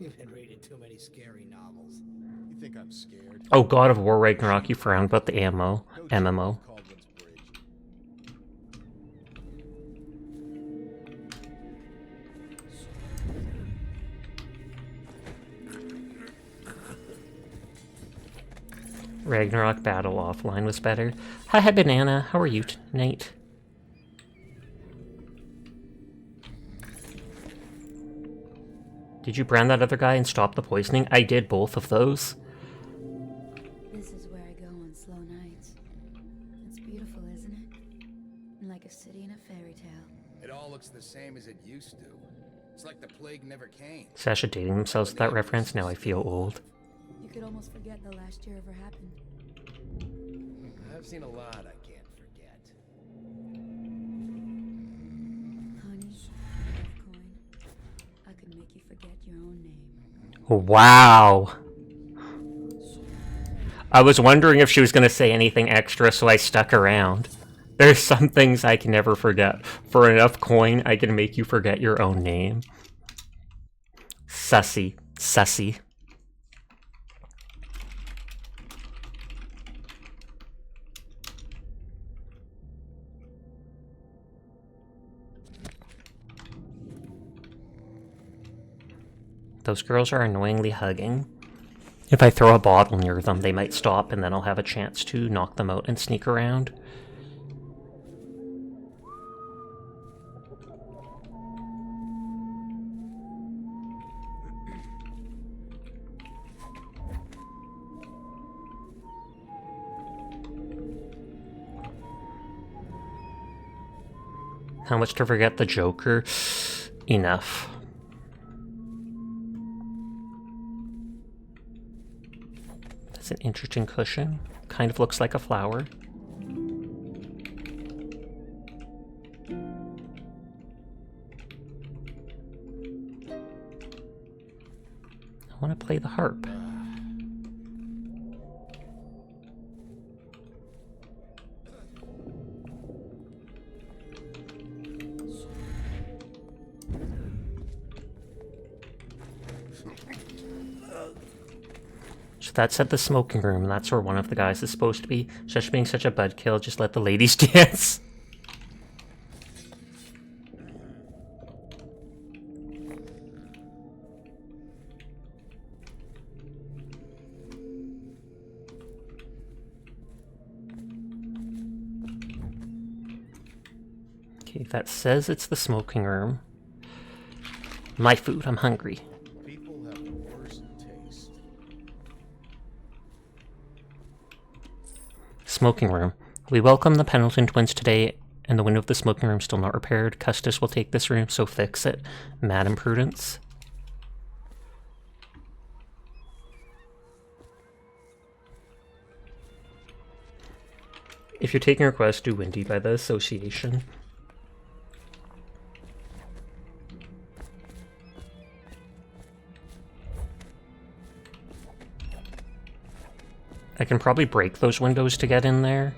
You've been reading too many scary novels. You think I'm scared? Oh, God of War Ragnarok, you frowned about the ammo. MMO. Caldwell's Bridge. Ragnarok Battle offline was better. Hi, Banana. How are you tonight? Did you brand that other guy and stop the poisoning? I did both of those. This is where I go on slow nights. It's beautiful, isn't it? Like a city in a fairy tale. It all looks the same as it used to. It's like the plague never came. Sasha dating themselves with that reference. Now I feel old. You could almost forget the last year ever happened. I've seen a lot I can't forget. Honey, coin. I could make you forget your own name. Wow. I was wondering if she was going to say anything extra, so I stuck around. There's some things I can never forget. For enough coin, I can make you forget your own name. Sussy. Sussy. Those girls are annoyingly hugging. If I throw a bottle near them, they might stop, and then I'll have a chance to knock them out and sneak around. How much to forget the Joker? Enough. That's an interesting cushion. Kind of looks like a flower. I want to play the harp. So that's at the smoking room, and that's where one of the guys is supposed to be. Just being such a budkill, just let the ladies dance. Okay, that says it's the smoking room. My food, I'm hungry. People have the worst taste. Smoking room. We welcome the Pendleton twins today, and the window of the smoking room still not repaired. Custis will take this room, so fix it. Madam Prudence. If you're taking a request, do Windy by the association. I can probably break those windows to get in there.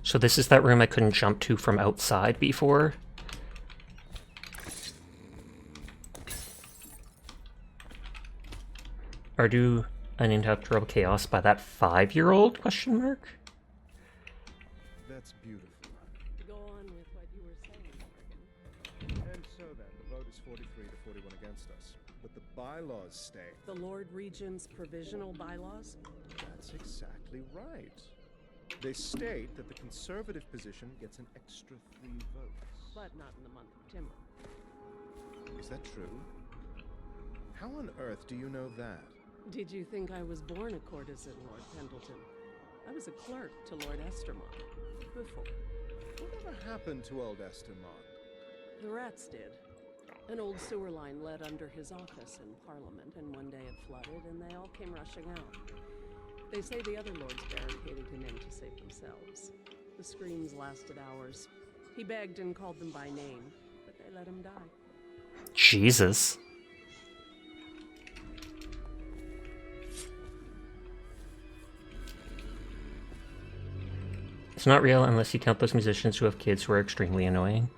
So this is that room I couldn't jump to from outside before. Are do uninterruptible chaos by that 5-year-old? Question mark. That's beautiful. Go on with what you were saying, Morgan. And so then, the vote is 43 to 41 against us. But the bylaws state... The Lord Regent's provisional bylaws? That's exactly right. They state that the conservative position gets an extra 3 votes. But not in the month of Timber. Is that true? How on earth do you know that? Did you think I was born a courtesan, Lord Pendleton? I was a clerk to Lord Estermont before. Whatever happened to old Estermont? The rats did. An old sewer line led under his office in Parliament, and one day it flooded, and they all came rushing out. They say the other lords barricaded him in to save themselves. The screams lasted hours. He begged and called them by name, but they let him die. Jesus. It's not real unless you count those musicians who have kids who are extremely annoying.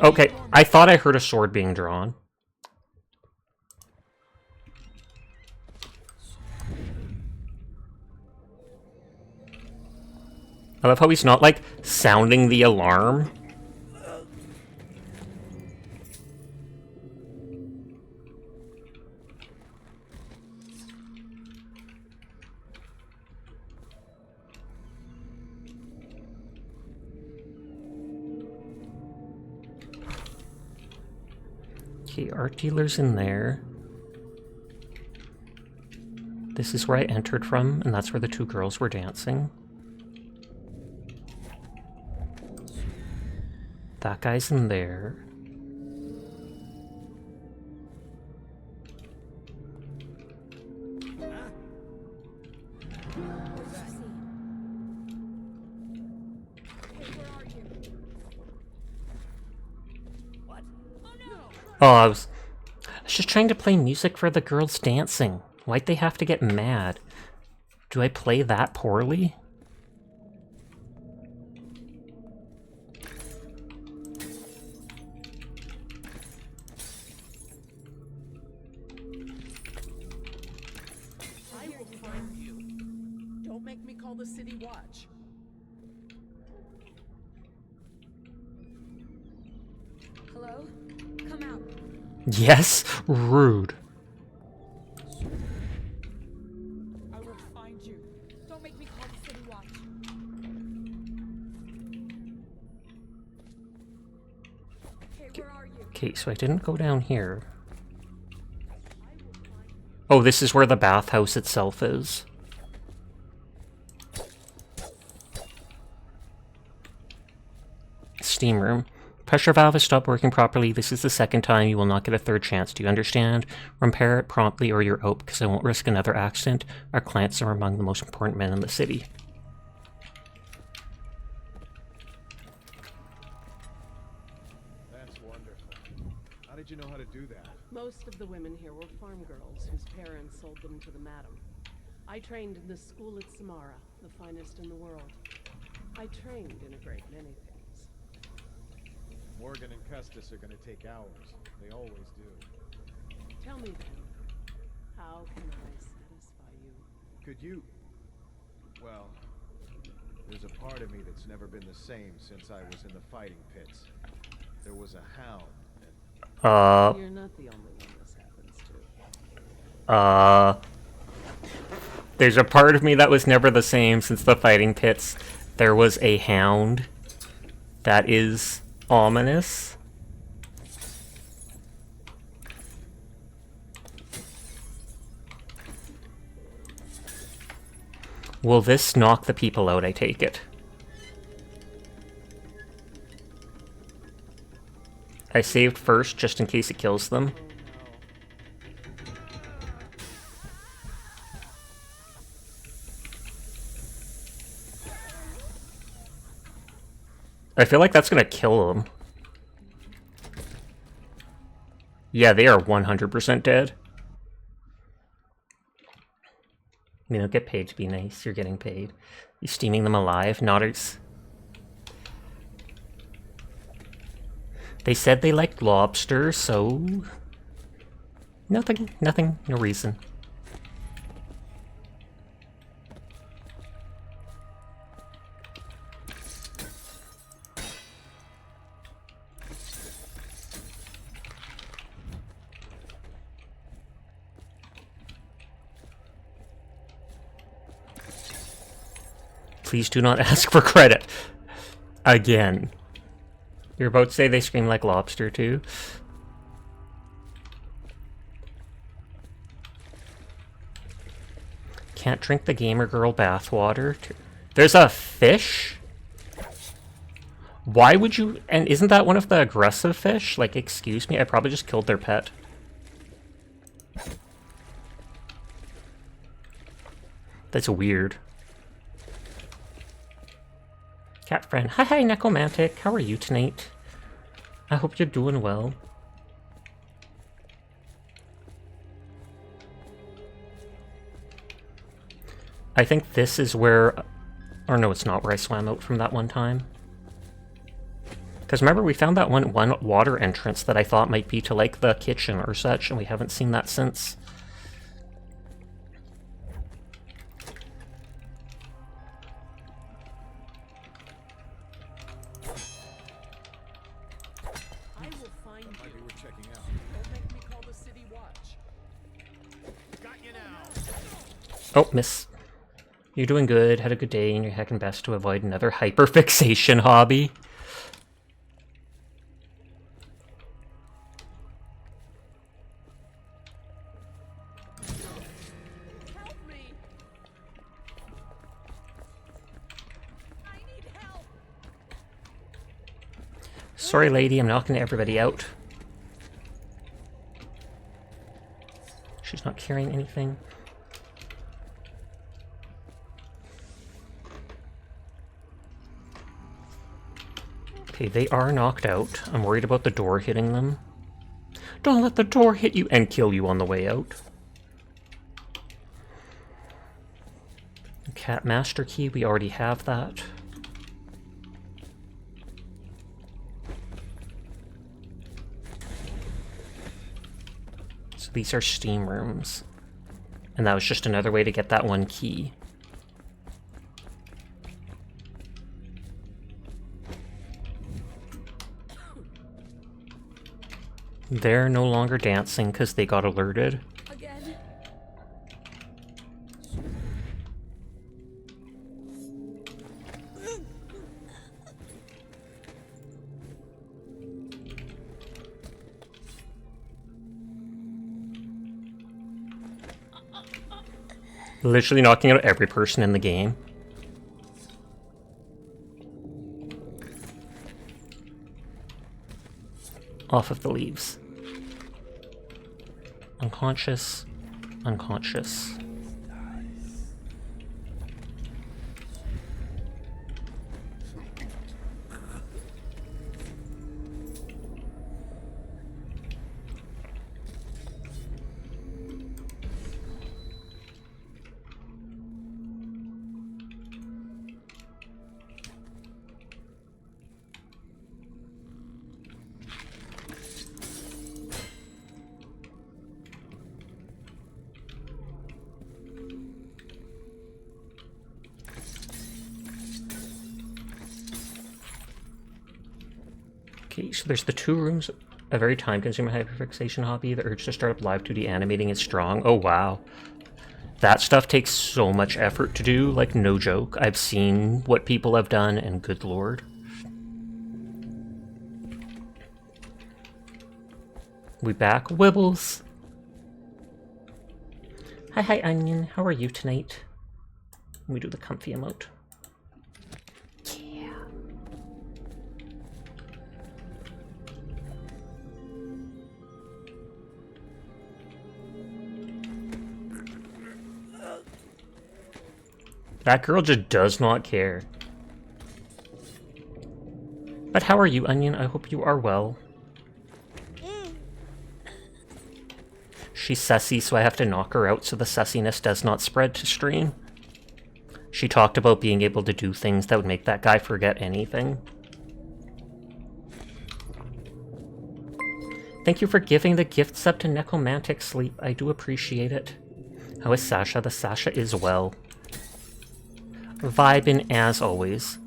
Okay, I thought I heard a sword being drawn. I love how he's not, like, sounding the alarm. Okay, art dealer's in there. This is where I entered from, and that's where the two girls were dancing. That guy's in there. Oh, I was just trying to play music for the girls dancing. Why'd they have to get mad? Do I play that poorly? I will find you. Don't make me call the city watch. Hello? Come out. Yes? Rude. I will find you. Don't make me call the city watch. Okay, where are you? Okay, so I didn't go down here. Oh, this is where the bathhouse itself is. Steam room. Pressure valve has stopped working properly. This is the second time. You will not get a third chance. Do you understand? Repair it promptly or you're out, because I won't risk another accident. Our clients are among the most important men in the city. That's wonderful. How did you know how to do that? Most of the women here were farm girls whose parents sold them to the madam. I trained in the school at Samara, the finest in the world. I trained in a great many things. Morgan and Custis are gonna take hours. They always do. Tell me then, how can I satisfy you? Could you... Well, there's a part of me that's never been the same since I was in the fighting pits. There was a hound, and... You're not the only one this happens to. There's a part of me that was never the same since the fighting pits. There was a hound. That is ominous. Will this knock the people out, I take it? I saved first just in case it kills them. I feel like that's gonna kill them. Yeah, they are 100% dead. You know, get paid to be nice. You're getting paid. You steaming them alive? Not as... They said they liked lobster, so... Nothing, no reason. Please do not ask for credit. Again. You're about to say they scream like lobster, too? Can't drink the gamer girl bathwater. There's a fish? Why would you... And isn't that one of the aggressive fish? Like, excuse me, I probably just killed their pet. That's weird. Cat friend. Hi, Necromantic. How are you tonight? I hope you're doing well. I think this is where... Or no, it's not where I swam out from that one time. Because remember, we found that one water entrance that I thought might be to, like, the kitchen or such, and we haven't seen that since. I will find you. Maybe we're checking out. Don't make me call the city watch. Got you now. Oh, miss. You're doing good, had a good day, and you're heckin' best to avoid another hyperfixation hobby. Help me! I need help! Sorry, lady, I'm knocking everybody out. She's not carrying anything. Okay, they are knocked out. I'm worried about the door hitting them. Don't let the door hit you and kill you on the way out. Cat Master Key, we already have that. So these are steam rooms. And that was just another way to get that one key. They're no longer dancing because they got alerted. Again? Literally knocking out every person in the game. Off of the leaves. Unconscious. Unconscious. Okay, so there's the two rooms. A very time-consuming hyperfixation hobby. The urge to start up live 2D animating is strong. Oh, wow. That stuff takes so much effort to do, like, no joke. I've seen what people have done, and good lord. We back? Wibbles! Hi, Onion. How are you tonight? Let me do the comfy emote. Yeah. That girl just does not care. But how are you, Onion? I hope you are well. She's sussy, so I have to knock her out so the sussiness does not spread to stream. She talked about being able to do things that would make that guy forget anything. Thank you for giving the gift sub to Necromantic Sleep. I do appreciate it. How is Sasha? The Sasha is well. Vibin' as always.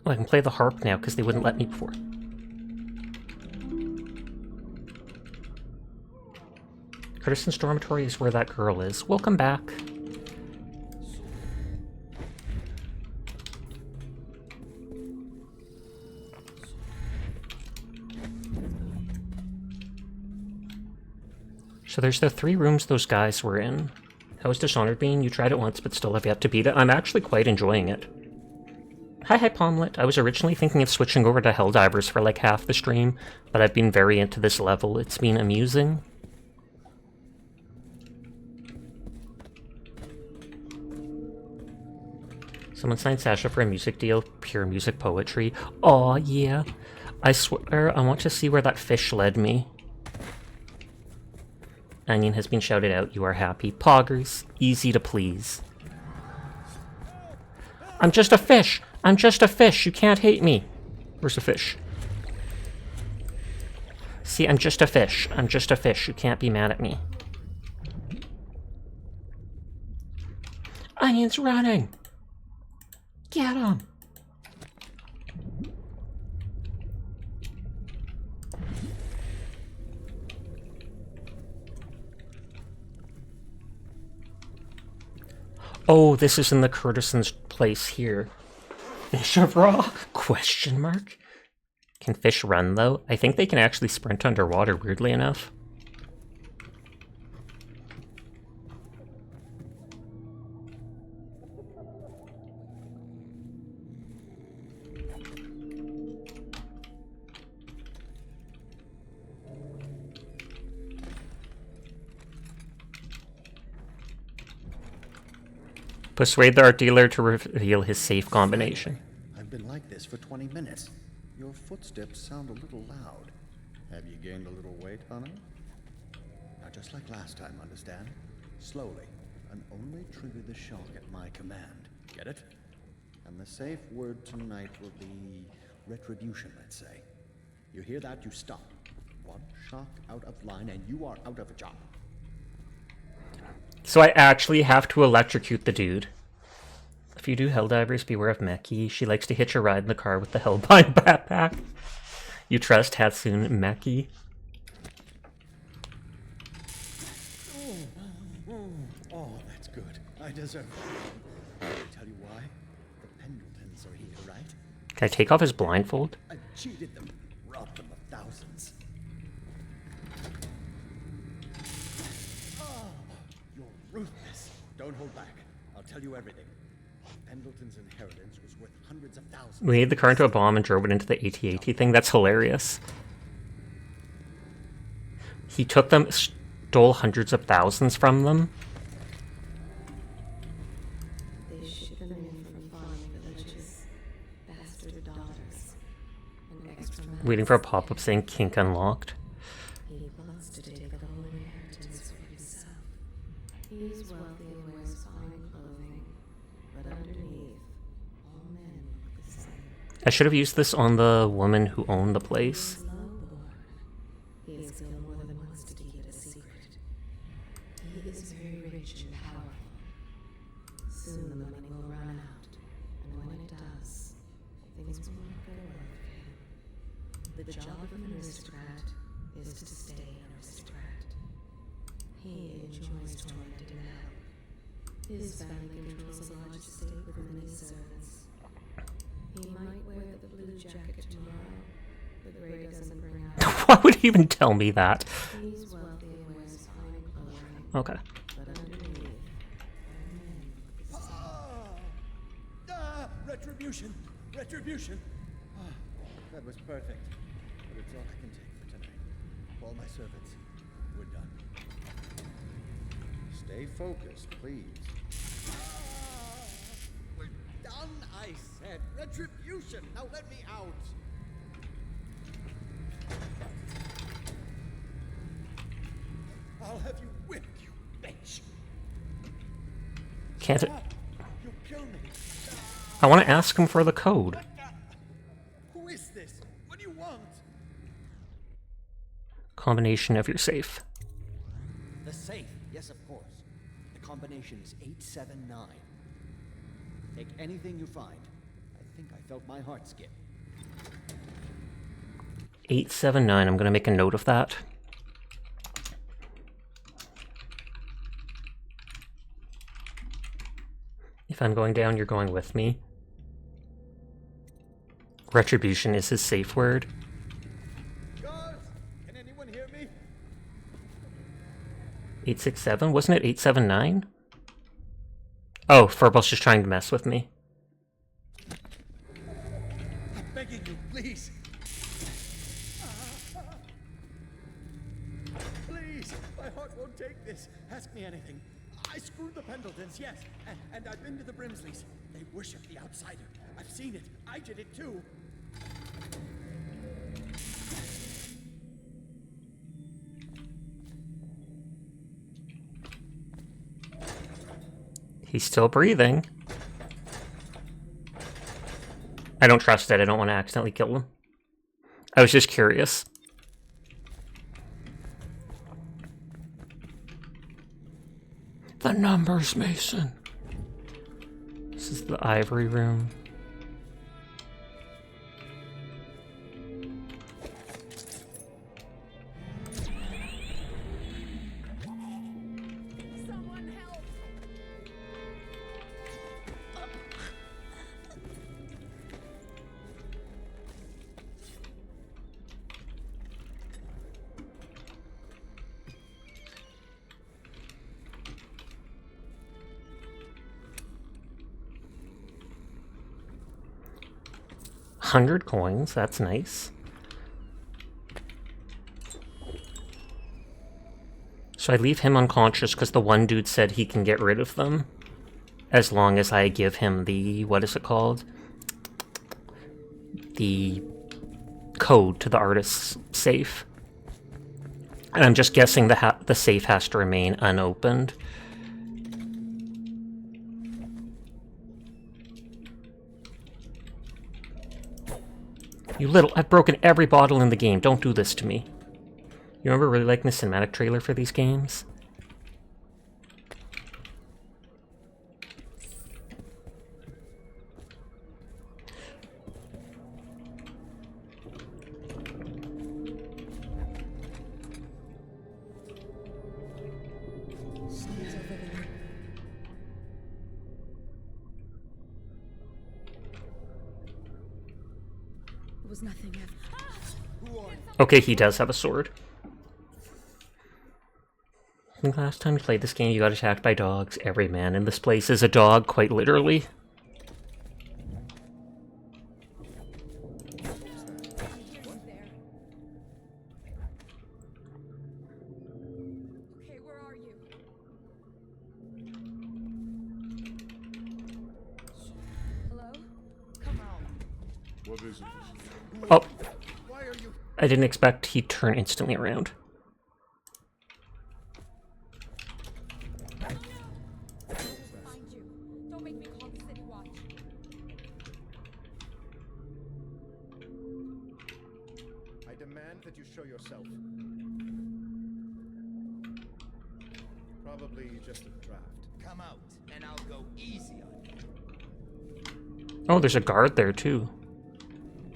Oh, I can play the harp now because they wouldn't let me before. Curtison's dormitory is where that girl is. Welcome back. So there's the 3 rooms those guys were in. How's Dishonored been? You tried it once, but still have yet to beat it. I'm actually quite enjoying it. Hi, Pomlet. I was originally thinking of switching over to Helldivers for like half the stream, but I've been very into this level. It's been amusing. Someone signed Sasha for a music deal. Pure music poetry. Aw, yeah. I swear, I want to see where that fish led me. Onion has been shouted out. You are happy. Poggers. Easy to please. I'm just a fish! I'm just a fish! You can't hate me! Where's the fish? See, I'm just a fish. I'm just a fish. You can't be mad at me. Onion's running! Get him! Oh, this is in the Curtison's place here. Fish of raw? Question mark? Can fish run, though? I think they can actually sprint underwater, weirdly enough. Persuade the art dealer to reveal his safe combination. I've been like this for 20 minutes. Your footsteps sound a little loud. Have you gained a little weight, honey? Now, just like last time, understand? Slowly, and only trigger the shock at my command. Get it? And the safe word tonight will be retribution, let's say. You hear that? You stop. One shock out of line, and you are out of a job. So I actually have to electrocute the dude. If you do Helldivers, beware of Meki. She likes to hitch a ride in the car with the Hellbind backpack. You trust Hatsune Meki? Oh, that's good. I deserve it. I'll tell you why. The Pendletons are here, right? Can I take off his blindfold? I cheated them, robbed them of thousands. Oh, you're ruthless. Don't hold back. I'll tell you everything. Pendleton's inheritance was worth hundreds of thousands. We made the car into a bomb and drove it into the AT-AT thing. That's hilarious. He took them, stole hundreds of thousands from them. They ship them in from farming villages, bastard daughters, and extra Waiting for a pop-up saying kink unlocked. He wants to take the whole inheritance for himself. He's wealthy and wears fine clothing, but underneath, all men look the same. I should have used this on the woman who owned the place. He's low-born. He has killed more than once to keep it a secret. He is very rich and powerful. Soon the money will run out, and when it does, things will not go well for him. The job of an aristocrat is to stay an aristocrat. He enjoys tormenting hell. His family controls a large estate with many servants. He might wear the blue jacket tomorrow. The gray doesn't bring out. Why would he even tell me that? He's wealthy and wears fine clothing. Okay. But underneath, Retribution! Retribution! That was perfect. But it's all I can take for tonight. Call my servants. We're done. Stay focused, please. We're done, I said. Retribution! Now let me out! I'll have you whipped, you bitch! Can't it? You'll kill me! I want to ask him for the code. Who is this? What do you want? Combination of your safe. The safe, yes, of course. The combination is 879. Take anything you find. I think I felt my heart skip. 879. I'm going to make a note of that. If I'm going down, you're going with me. Retribution is his safe word. Guards! Can anyone hear me? 867? Wasn't it 879? Oh, Furbal's just trying to mess with me. I'm begging you, please. Please, my heart won't take this. Ask me anything. I screwed the Pendletons, yes, and I've been to the Brimsleys. They worship the outsider. I've seen it. I did it too. He's still breathing. I don't trust it. I don't want to accidentally kill him. I was just curious. The numbers, Mason. This is the ivory room. Someone help! 100 coins, that's nice. So I leave him unconscious because the one dude said he can get rid of them. As long as I give him the, what is it called? The code to the artist's safe. And I'm just guessing the safe has to remain unopened. You little, I've broken every bottle in the game. Don't do this to me. You remember really liking the cinematic trailer for these games? It was nothing. Okay, he does have a sword. I think last time you played this game, you got attacked by dogs. Every man in this place is a dog, quite literally. Okay, where are you? Hello? Come out. What is it? Oh. I didn't expect he'd turn instantly around. Find you. Don't make me call the city watch. I demand that you show yourself. Probably just a draft. Come out, and I'll go easy on you. Oh, there's a guard there too.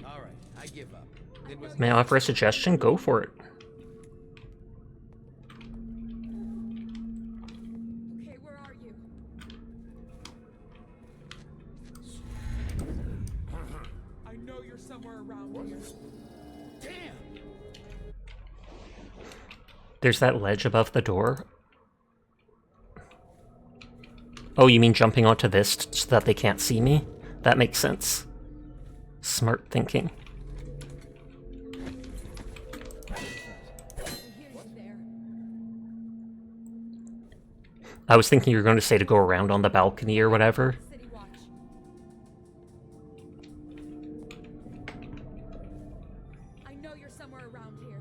All right, I give up. It was May I offer a suggestion? Go for it. Okay, where are you? I know you're somewhere around here. Damn! There's that ledge above the door. Oh, you mean jumping onto this so that they can't see me? That makes sense. Smart thinking. I was thinking you were going to say to go around on the balcony or whatever. City watch. I know you're somewhere around here.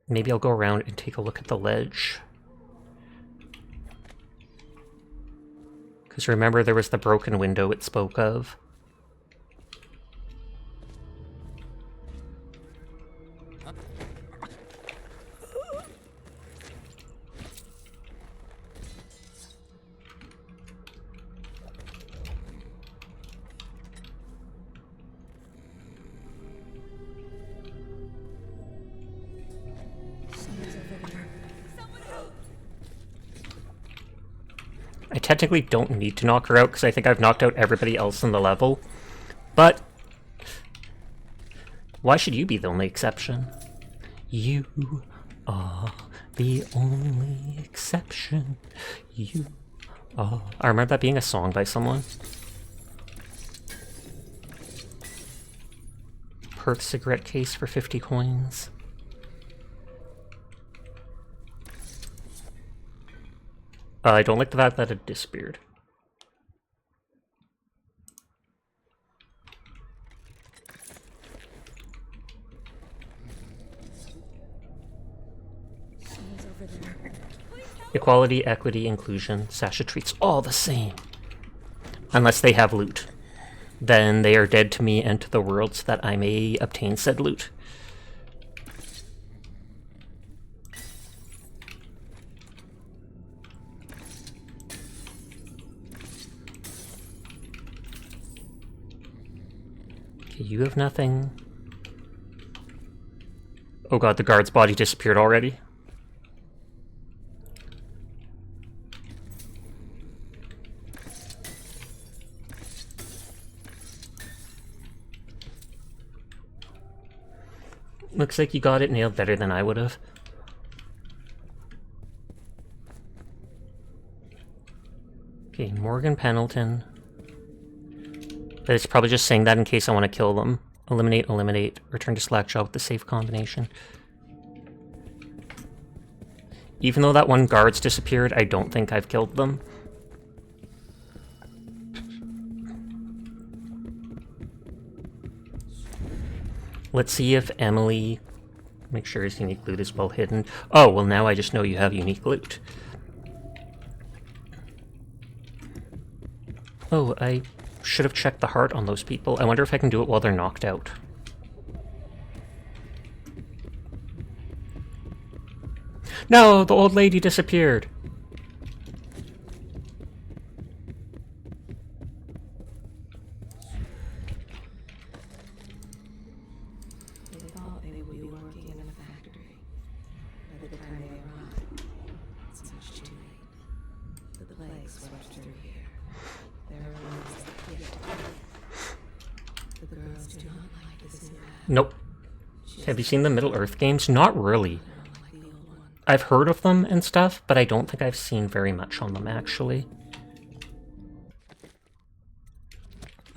Maybe I'll go around and take a look at the ledge. Because remember, there was the broken window it spoke of. I technically don't need to knock her out because I think I've knocked out everybody else in the level. But Why should you be the only exception? You are the only exception. You are... I remember that being a song by someone. Perth cigarette case for 50 coins. I don't like the fact that it disappeared. Equality, equity, inclusion. Sasha treats all the same. Unless they have loot. Then they are dead to me and to the world so that I may obtain said loot. Okay, you have nothing. Oh god, the guard's body disappeared already. Looks like you got it nailed better than I would have. Okay, Morgan Pendleton. But it's probably just saying that in case I want to kill them. Eliminate, eliminate. Return to Slackjaw with the safe combination. Even though that one guard's disappeared, I don't think I've killed them. Let's see if Emily... Make sure his unique loot is well hidden. Oh, well now I just know you have unique loot. Oh, I should have checked the heart on those people. I wonder if I can do it while they're knocked out. No, the old lady disappeared. They thought they would be working in a factory. By the time they arrived, it's much too late. The plague swept through here. There are ones that get to kill. The girls do not like this new path. Nope. Have you seen the Middle-earth games? Not really. I've heard of them and stuff, but I don't think I've seen very much on them, actually.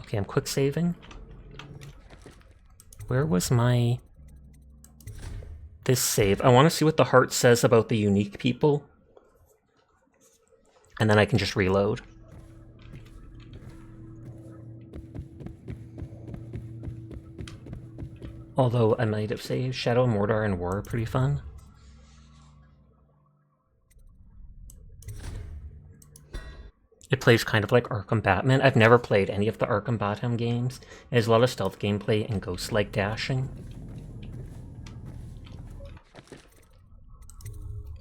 Okay, I'm quick saving. Where was my... this save? I want to see what the heart says about the unique people. And then I can just reload. Although I might have saved Shadow, Mordor, and War are pretty fun. It plays kind of like Arkham Batman. I've never played any of the Arkham Batman games. It has a lot of stealth gameplay and ghost-like dashing.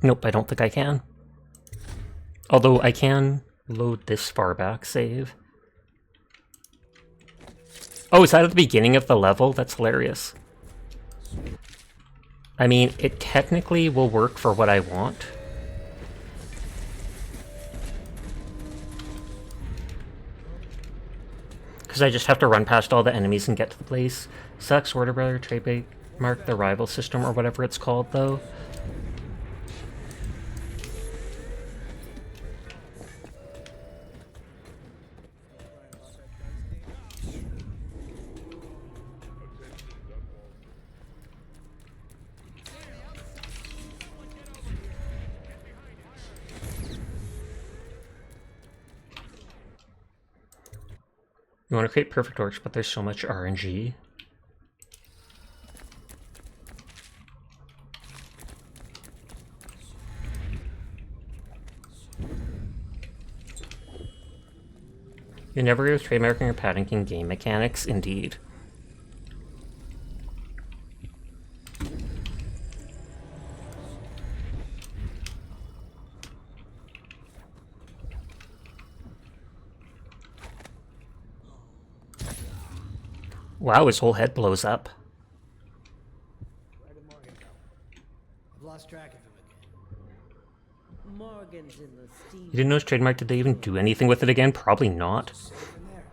Nope, I don't think I can. Although I can load this far back save. Oh, is that at the beginning of the level? That's hilarious. I mean, it technically will work for what I want. Because I just have to run past all the enemies and get to the place. Sucks, Order Brother, trademark the rival system or whatever it's called, though. You want to create perfect orcs, but there's so much RNG. You're never good with trademarking or patenting game mechanics, indeed. Wow, his whole head blows up. Where did Morgan go? I've lost track of him again. Morgan's in the steam. You didn't know his trademark? Did they even do anything with it again? Probably not. Safe in there.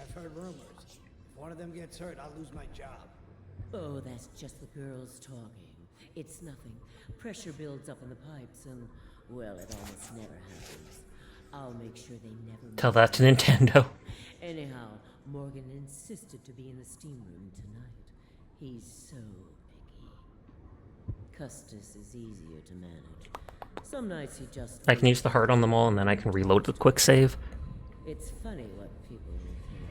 I've heard rumors. If one of them gets hurt, I'll lose my job. Oh, that's just the girls talking. It's nothing. Pressure builds up in the pipes and, well, it almost never happens. I'll make sure they never... Tell that to Nintendo. Anyhow, Morgan insisted to be in the steam room tonight. He's so picky. Custis is easier to manage. Some nights he just... I can use the heart on them all, and then I can reload with quick save. It's funny what people will think.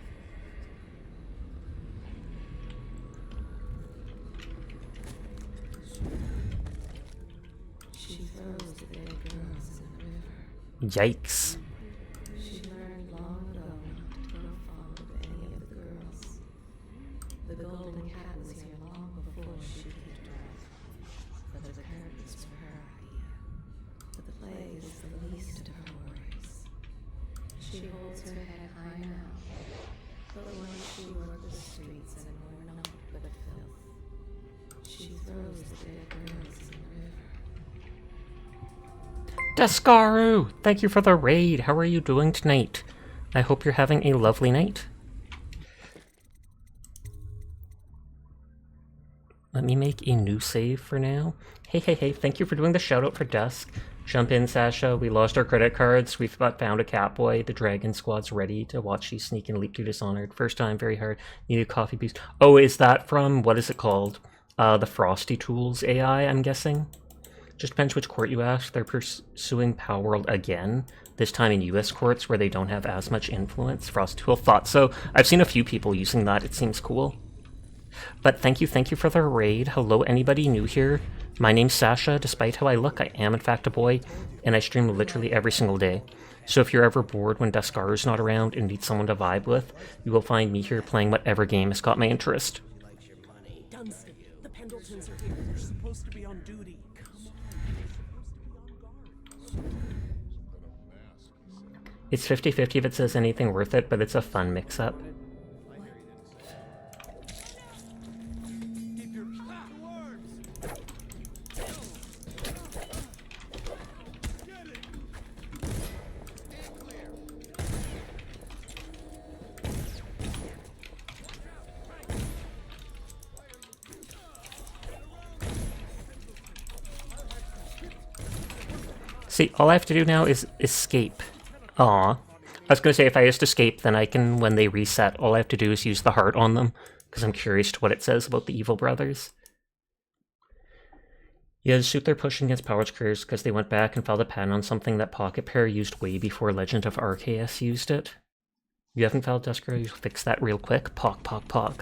She throws the dead girls in the river. Yikes. She learned long ago not to grow fond of any of the girls. The golden cat was here long before she kicked her out. But the curtains were her idea. But the plague is the least of her worries. She holds her head high now. But when she worked the streets and wore naught but filth, she throws the dead girls in the river. Deskaru! Thank you for the raid. How are you doing tonight? I hope you're having a lovely night. Let me make a new save for now. Hey, thank you for doing the shout out for Dusk. Jump in, Sasha. We lost our credit cards. We've found a Catboy. The Dragon Squad's ready to watch you sneak and leap through Dishonored. First time, very hard. Need a coffee boost. Oh, is that from, what is it called? The Frosty Tools AI, I'm guessing? Just depends which court you ask. They're pursuing Power World again. This time in US courts where they don't have as much influence. Frosty Tool thought so. I've seen a few people using that. It seems cool. But thank you for the raid. Hello, anybody new here? My name's Sasha. Despite how I look, I am in fact a boy, and I stream literally every single day. So if you're ever bored when Deskaru's not around and need someone to vibe with, you will find me here playing whatever game has got my interest. Dunstan, the Pendletons are here. You're supposed to be on duty. Come on, you're supposed to be on guard. It's 50-50 if it says anything worth it, but it's a fun mix-up. See, all I have to do now is escape. Aw. I was gonna say if I just escape, then I can, when they reset, all I have to do is use the heart on them, because I'm curious to what it says about the evil brothers. Yeah, the suit they're pushing against Power's careers because they went back and filed a patent on something that Pocket Pair used way before Legend of Arceus used it. You haven't filed Deskro, you fix that real quick. Pog.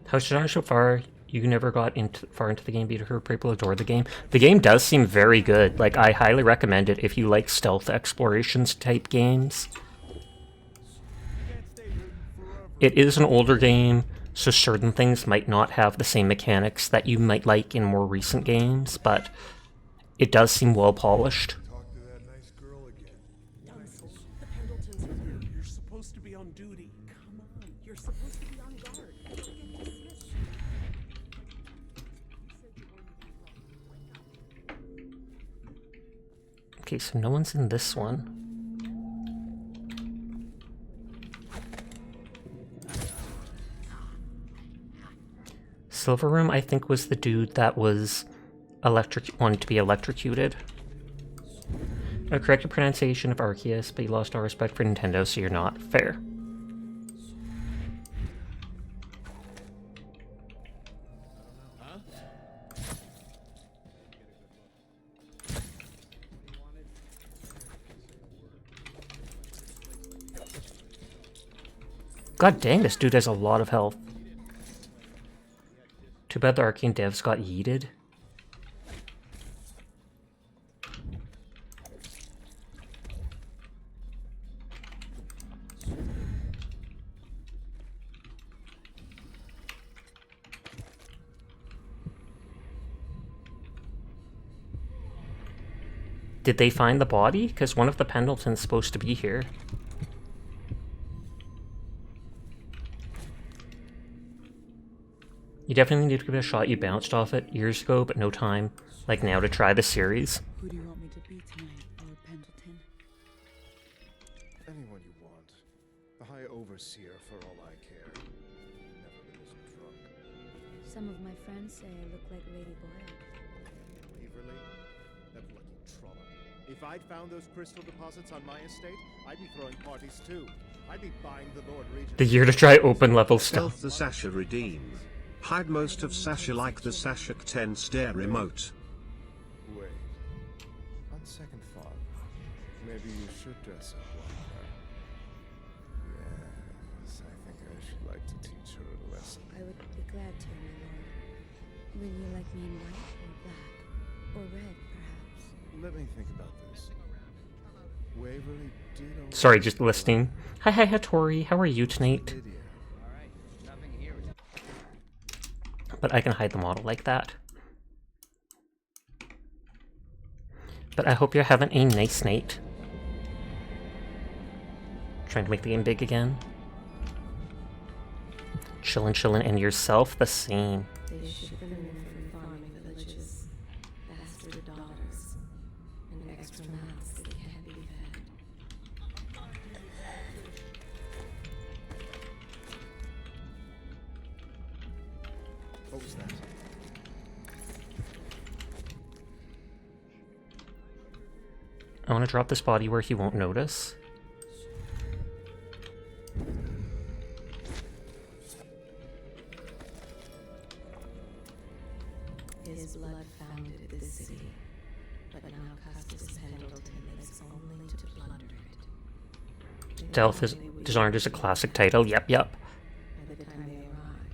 How's Dishonored so far? You never got far into the game, but heard people adore the game. The game does seem very good. Like, I highly recommend it if you like stealth explorations type games. It is an older game, so certain things might not have the same mechanics that you might like in more recent games, but it does seem well polished. Dunstan, the Pendletons are here. You're supposed to be on duty. Come on, you're supposed to be on guard. You'll get dismissed. Okay, so no one's in this one. Silver Room, I think, was the dude that was wanted to be electrocuted. A correct pronunciation of Arceus, but you lost all respect for Nintendo, so you're not. Fair. God dang, this dude has a lot of health. Too bad the Arcane devs got yeeted. Did they find the body? Because one of the Pendleton's supposed to be here. You definitely need to give it a shot. You bounced off it years ago, but no time like now to try the series. Who do you want me to be tonight, Lord Pendleton? Anyone you want. The High Overseer, for all I care. Never been this drunk. Some of my friends say I look like Lady Boyle. Waverly? That lucky trollop. If I'd found those crystal deposits on my estate, I'd be throwing parties too. I'd be buying the Lord Regent. The year to try open level stuff. Stealth the Sasha redeem. Hide most of Sasha like the Sasha 10 stair remote. Wait. On second thought, maybe you should dress up like her. Yes, I think I should like to teach her a lesson. I would be glad to, my lord. Will you like me in white or black? Or red, perhaps? Let me think about this. Waverly did always... Sorry, just listening. Hi, Hattori. How are you tonight? But I can hide the model like that. But I hope you're having a nice night. Trying to make the game big again. Chillin', and yourself the same. They ship the women from farming villages, bastard daughters, and extra mouths that can't be fed. What was that? I want to drop this body where he won't notice. His blood founded this city, but now Custis Pendleton lives only to plunder it. Stealth is Dishonored is a classic title. Yep. By the time they arrive,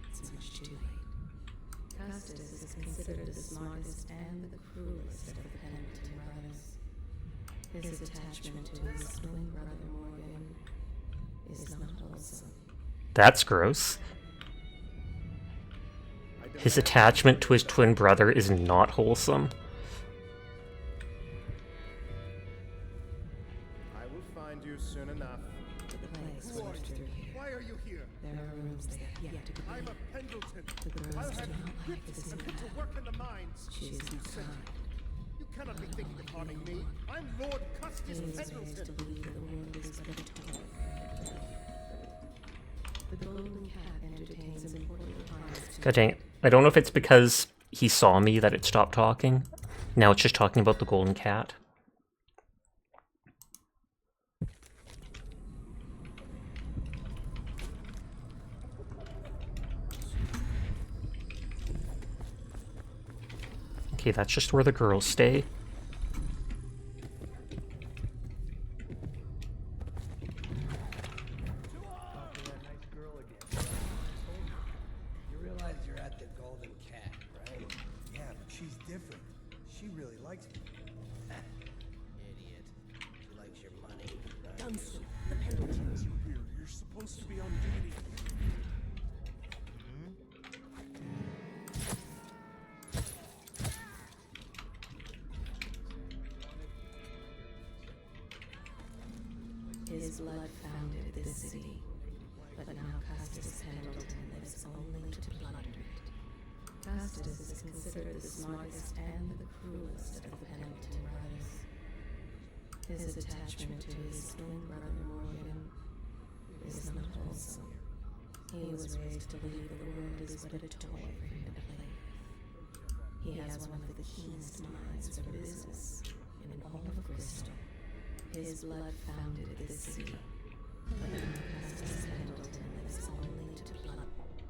it's much too late. Custis is considered the smartest and the cruelest of the Pendleton brothers. His attachment to his twin brother Morgan is not wholesome. That's gross. His attachment to his twin brother is not wholesome. I will find you soon enough. The place went through here. Why are you here? There are rooms they have yet to be I'm made. a Pendleton. The girls I'll do have not you like this fit to impact. work in the mines. She is not kind. You cannot be thinking of harming me. I'm Lord Custis He is raised to Pendleton. believe the world is but a toy. The golden cat entertains important clients to God dang it. I don't know if it's because he saw me that it stopped talking. Now it's just talking about the golden cat. Okay, that's just where the girls stay. You realize you're at the Golden Cat, right? Yeah, but she's different. She really likes me. Idiot. She likes your money. Dunstan, the Pendletons. You're supposed to be on duty. His blood founded this city, but now Custis Pendleton lives only to plunder it. Custis is considered the smartest and the cruelest of the Pendleton brothers. His attachment to his twin brother Morgan is not wholesome. He was raised to believe the world is but a toy for him to play with. He has one of the keenest minds for business in all of Crystal. His blood founded this city, but now Custis Pendleton lives only to plunder it.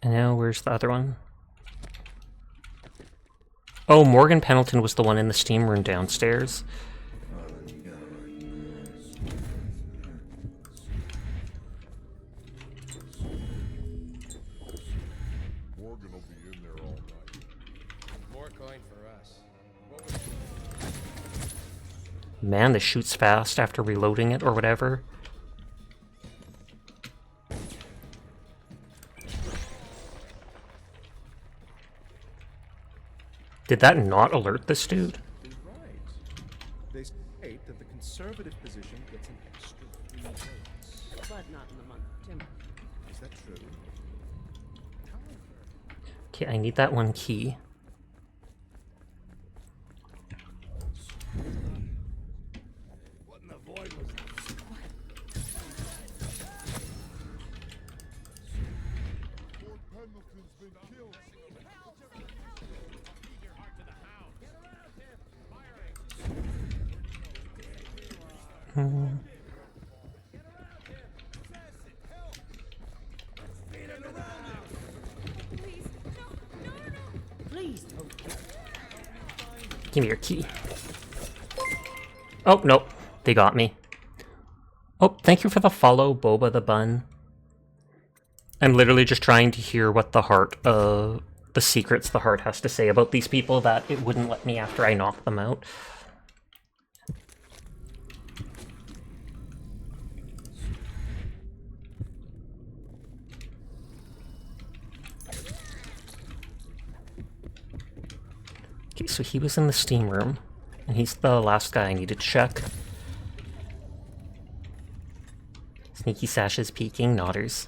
And now where's the other one? Oh, Morgan Pendleton was the one in the steam room downstairs. Morgan will be in there all night. More coin for us. What was Man, this shoots fast after reloading it or whatever. Did that not alert this dude? Be right. They state that the conservative position gets an extra 3 votes. But not in the month of Timber. Is that true? Okay, I need that one key. What in the void was that? Lord Pendleton's been killed. Please don't. Give me your key. Oh, nope. They got me. Oh, thank you for the follow, Boba the Bun. I'm literally just trying to hear what the secrets the heart has to say about these people that it wouldn't let me after I knocked them out. Okay, so he was in the steam room, and he's the last guy I need to check. Sneaky Sash is peeking, Nodders.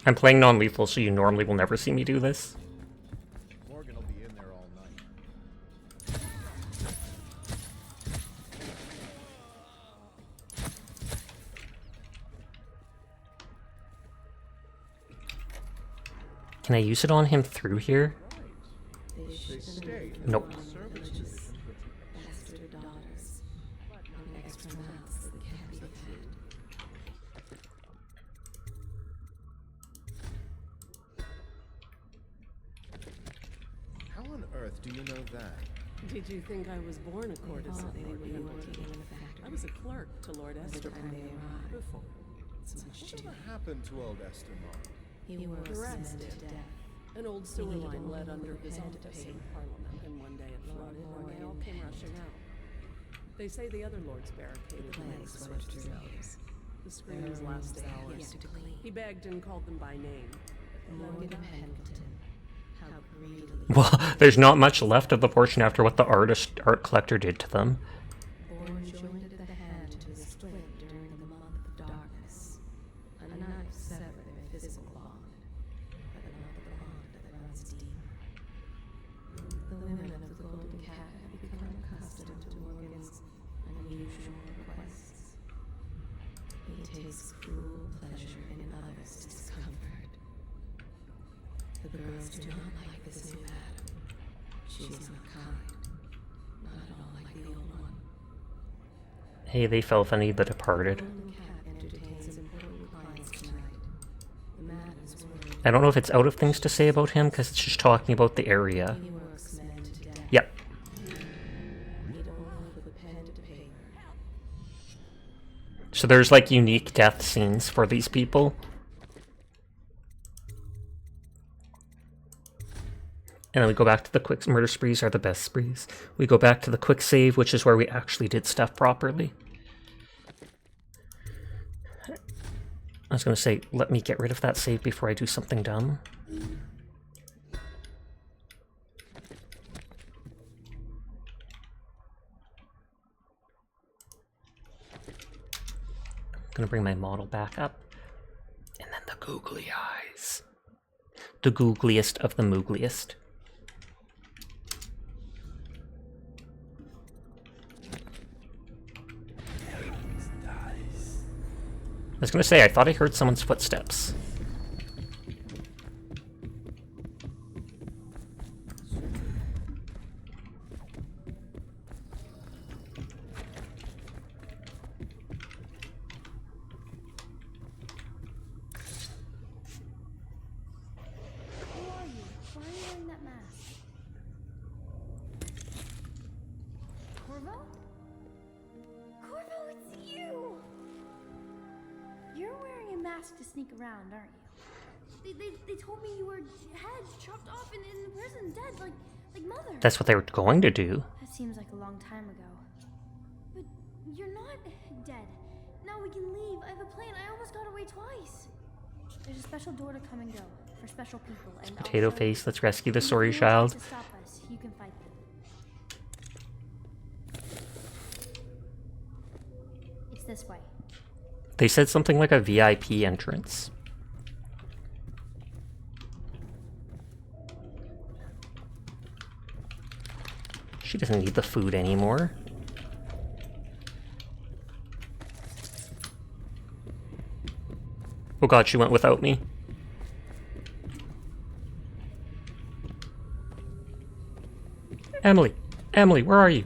I'm playing non-lethal, so you normally will never see me do this. Morgan will be in there all night. Can I use it on him through here? They state that Nope. the conservative position gets an Bastard daughters. And extra mouths that can't be fed. How on earth do you know that? Did you think I was born a courtesan, Lord Pendleton? I was a clerk to Lord Estermont before. Whatever happened to old Estermont? He was The rats sent did. to death. An old sewer needed line only led a under little his pen to office pay. in Parliament, and one day it flooded, and they all came rushing out. They say the other lords barricaded the Plague place swept with through his those. The screams lasted hours. Yet to clean. He begged and called them by name. Morgan Pendleton. How greedily. Well, there's not much left of the portion after what the art collector did to them. Born joined at the hand to his twin during the month of darkness. A knife severed their physical bond, but not the bond that runs deep. The women of the Golden Cat have become accustomed to Morgan's unusual requests. He takes cruel pleasure in others' discomfort. The girls do not like this new Adam. She is not kind, not at all like the old one. Hey, they felt any The Departed. Golden Cat entertains important clients tonight. The madam's word. I don't know if it's out of things to say about him, because it's just talking about the area. He works men to death. Yep. Need only for the pen to paper. So there's like unique death scenes for these people. And then we go back to the quick murder sprees are the best sprees. We go back to the quick save, which is where we actually did stuff properly. I was going to say, let me get rid of that save before I do something dumb. I'm going to bring my model back up. And then the googly eyes. The googliest of the moogliest. I was gonna say, I thought I heard someone's footsteps. Who are you? Why are you wearing that mask? Corvo? Corvo, it's you! You're wearing a to sneak around, aren't you? They told me you were head chopped off in the prison, dead, like Mother. That's what they were going to do. That seems like a long time ago. But you're not dead. Now we can leave. I have a plan. I almost got away twice. There's a special door to come and go for special people, and Potato also, face, let's rescue the if sorry anyone tries child. to stop us, you can fight them. It's this way. They said something like a VIP entrance. She doesn't need the food anymore. Oh god, she went without me. Emily! Emily, where are you?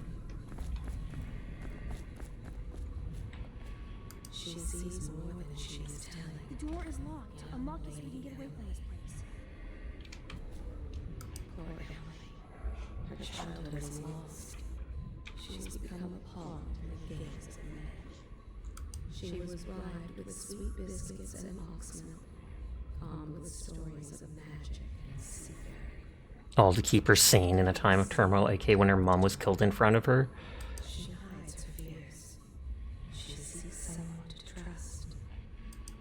She sees more than she is telling. The door is locked. Unlock it so we can get away from this place. Poor Emily. Her childhood is lost. She's become a pawn in the games of men. She was bribed with sweet biscuits and ox milk, armed with stories of magic and seafaring. All to keep her sane in a time of turmoil, aka when her mom was killed in front of her. She hides her fears. She seeks someone to trust.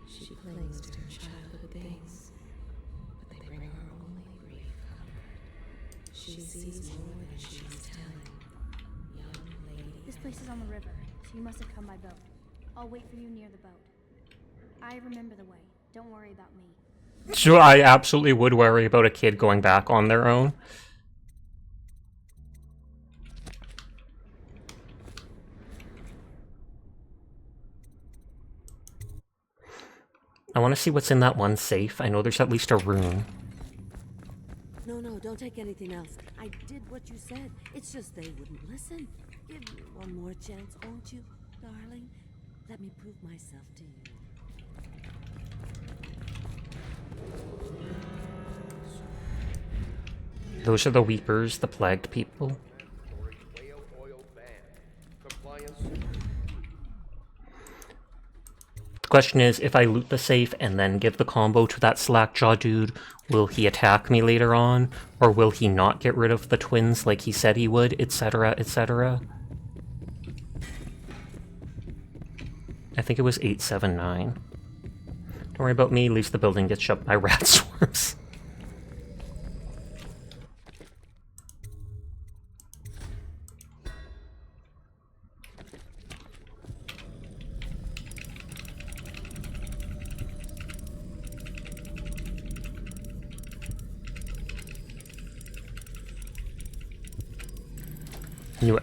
She clings to her childhood things, but they bring her only grief comfort. She sees more than she is telling. Young lady. This place is on the river, so you must have come by boat. I'll wait for you near the boat. I remember the way. Don't worry about me. So I absolutely would worry about a kid going back on their own. I want to see what's in that one safe. I know there's at least a rune. No, don't take anything else. I did what you said. It's just they wouldn't listen. Give me one more chance, won't you, darling? Let me prove myself to you. Those are the Weepers, the plagued people. The question is, if I loot the safe and then give the combo to that slackjaw dude, will he attack me later on? Or will he not get rid of the twins like he said he would, etc., etc.? I think it was 879. Don't worry about me, at least the building gets shut by rat swarms.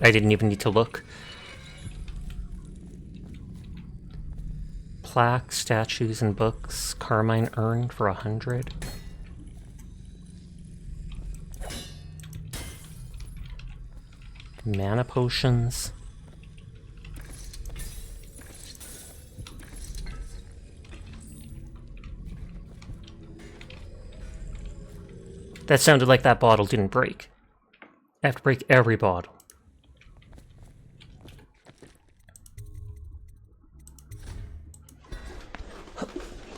I didn't even need to look. Plaques, statues, and books. Carmine urn for 100. Mana potions. That sounded like that bottle didn't break. I have to break every bottle.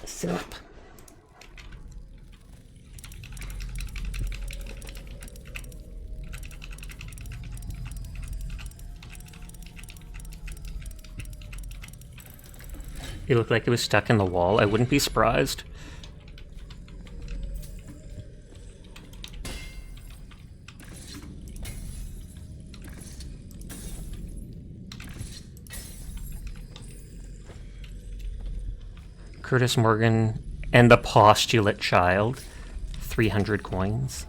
Syrup. It looked like it was stuck in the wall. I wouldn't be surprised. Curtis Morgan and the Postulate Child. 300 coins.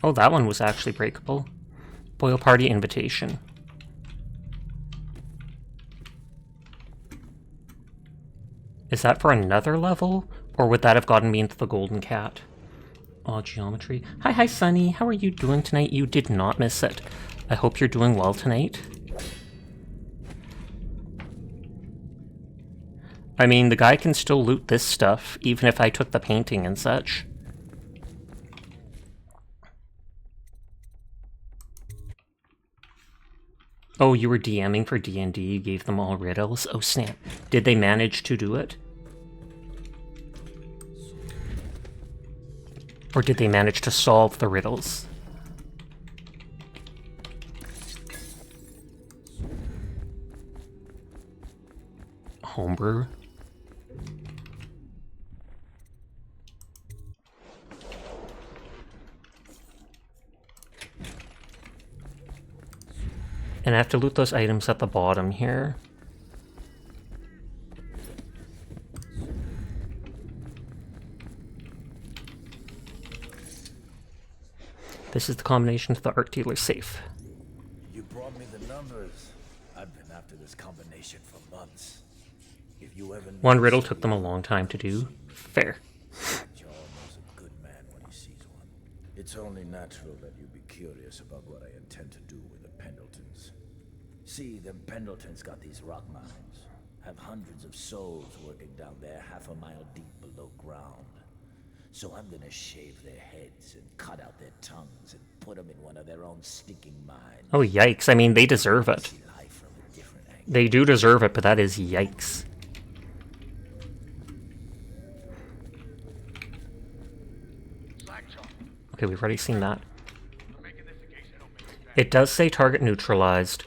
Oh, that one was actually breakable. Boil Party Invitation. Is that for another level? Or would that have gotten me into the Golden Cat? Oh, geometry. Hi, Sunny. How are you doing tonight? You did not miss it. I hope you're doing well tonight. I mean, the guy can still loot this stuff, even if I took the painting and such. Oh, you were DMing for D&D, you gave them all riddles? Oh snap. Did they manage to do it? Or did they manage to solve the riddles? Homebrew? And I have to loot those items at the bottom here. This is the combination to the art dealer's safe. You brought me the numbers. I've been after this combination for months. If you ever One riddle took them a long time to do. Fair. John knows a good man when he sees one. It's only natural that you be curious about what I intend to do with the Pendletons. See, them Pendletons got these rock mines. Have hundreds of souls working down there 1/2 mile deep below ground. So I'm gonna shave their heads and cut out their tongues and put them in one of their own stinking mines. Oh yikes, I mean they deserve it. They do deserve it, but that is yikes. Okay, we've already seen that. It does say target neutralized.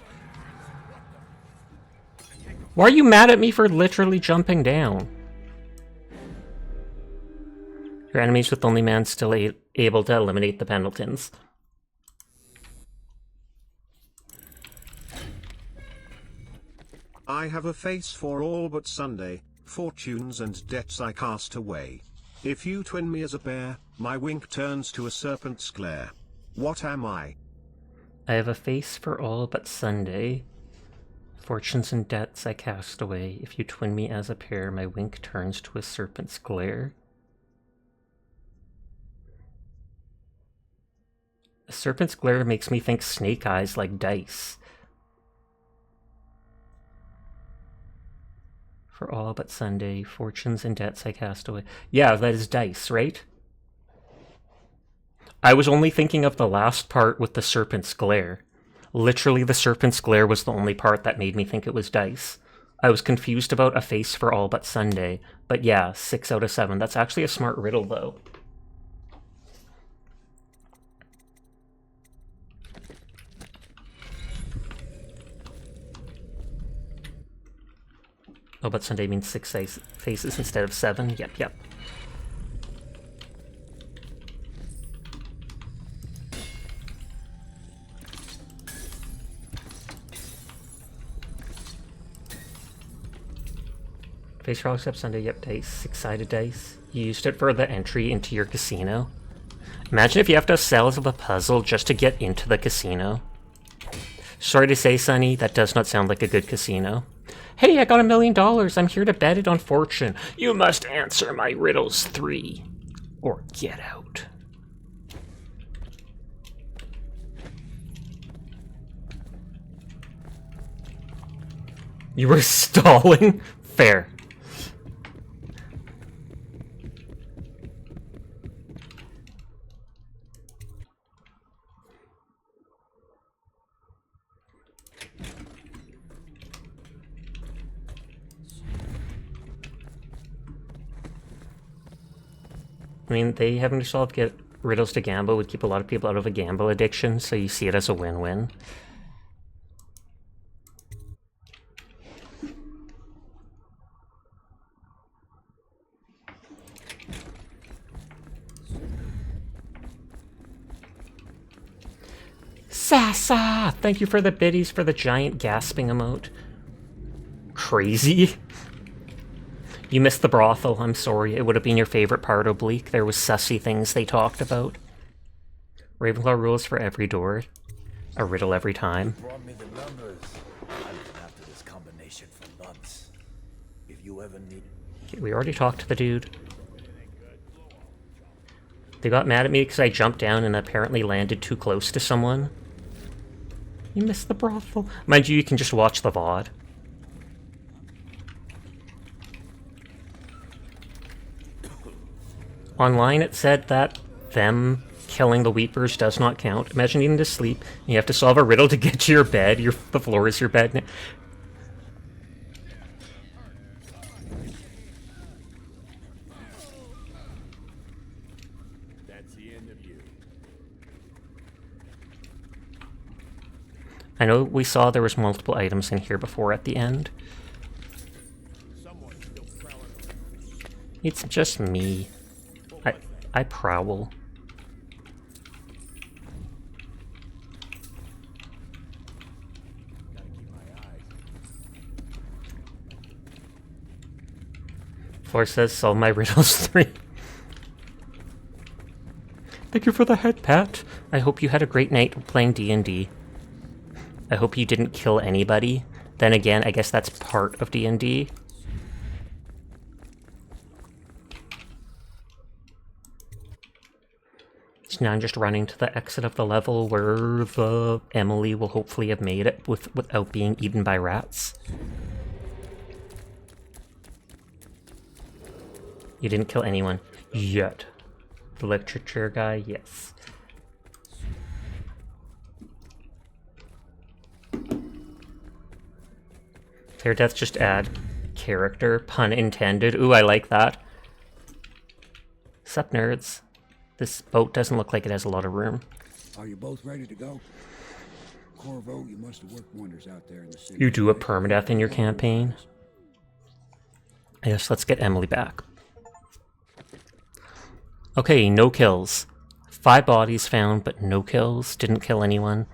Why are you mad at me for literally jumping down? Your enemies with only man still able to eliminate the Pendletons. I have a face for all but Sunday, fortunes and debts I cast away. If you twin me as a bear, my wink turns to a serpent's glare. What am I? I have a face for all but Sunday. Fortunes and debts I cast away. If you twin me as a pair, my wink turns to a serpent's glare. A serpent's glare makes me think snake eyes like dice. For all but Sunday, fortunes and debts I cast away. Yeah, that is dice, right? I was only thinking of the last part with the serpent's glare. Literally, the serpent's glare was the only part that made me think it was dice. I was confused about a face for all but Sunday. But yeah, 6 out of 7. That's actually a smart riddle, though. Oh, but Sunday means 6 faces instead of 7? Yep. Face for all except Sunday, yep, dice. 6-sided dice. You used it for the entry into your casino. Imagine if you have to solve a puzzle just to get into the casino. Sorry to say, Sonny, that does not sound like a good casino. Hey, I got $1 million. I'm here to bet it on fortune. You must answer my riddles 3. Or get out. You were stalling? Fair. I mean, they having to solve get riddles to gamble would keep a lot of people out of a gamble addiction, so you see it as a win-win. Sasa! Thank you for the biddies for the giant gasping emote. Crazy. You missed the brothel, I'm sorry. It would have been your favorite part, Oblique. There was sussy things they talked about. Ravenclaw rules for every door. A riddle every time. Brought me the numbers. I've been after this combination for months. If you ever need... Okay, we already talked to the dude. They got mad at me because I jumped down and apparently landed too close to someone. You missed the brothel. Mind you can just watch the VOD. Online it said that them killing the Weepers does not count. Imagine needing to sleep, and you have to solve a riddle to get to your bed. The floor is your bed. That's the end of you. I know we saw there was multiple items in here before at the end. It's just me. I prowl. Floor says, solve my riddles 3. Thank you for the head pat. I hope you had a great night playing D&D. I hope you didn't kill anybody. Then again, I guess that's part of D&D. So now I'm just running to the exit of the level where the Emily will hopefully have made it without being eaten by rats. You didn't kill anyone yet. The literature guy, yes. Fair death, just add character, pun intended. Ooh, I like that. Sup, nerds? This boat doesn't look like it has a lot of room. Are you both ready to go? Corvo, you must have worked wonders out there in the city. You do a permadeath in your campaign? Yes, let's get Emily back. Okay, no kills. 5 bodies found, but no kills. Didn't kill anyone.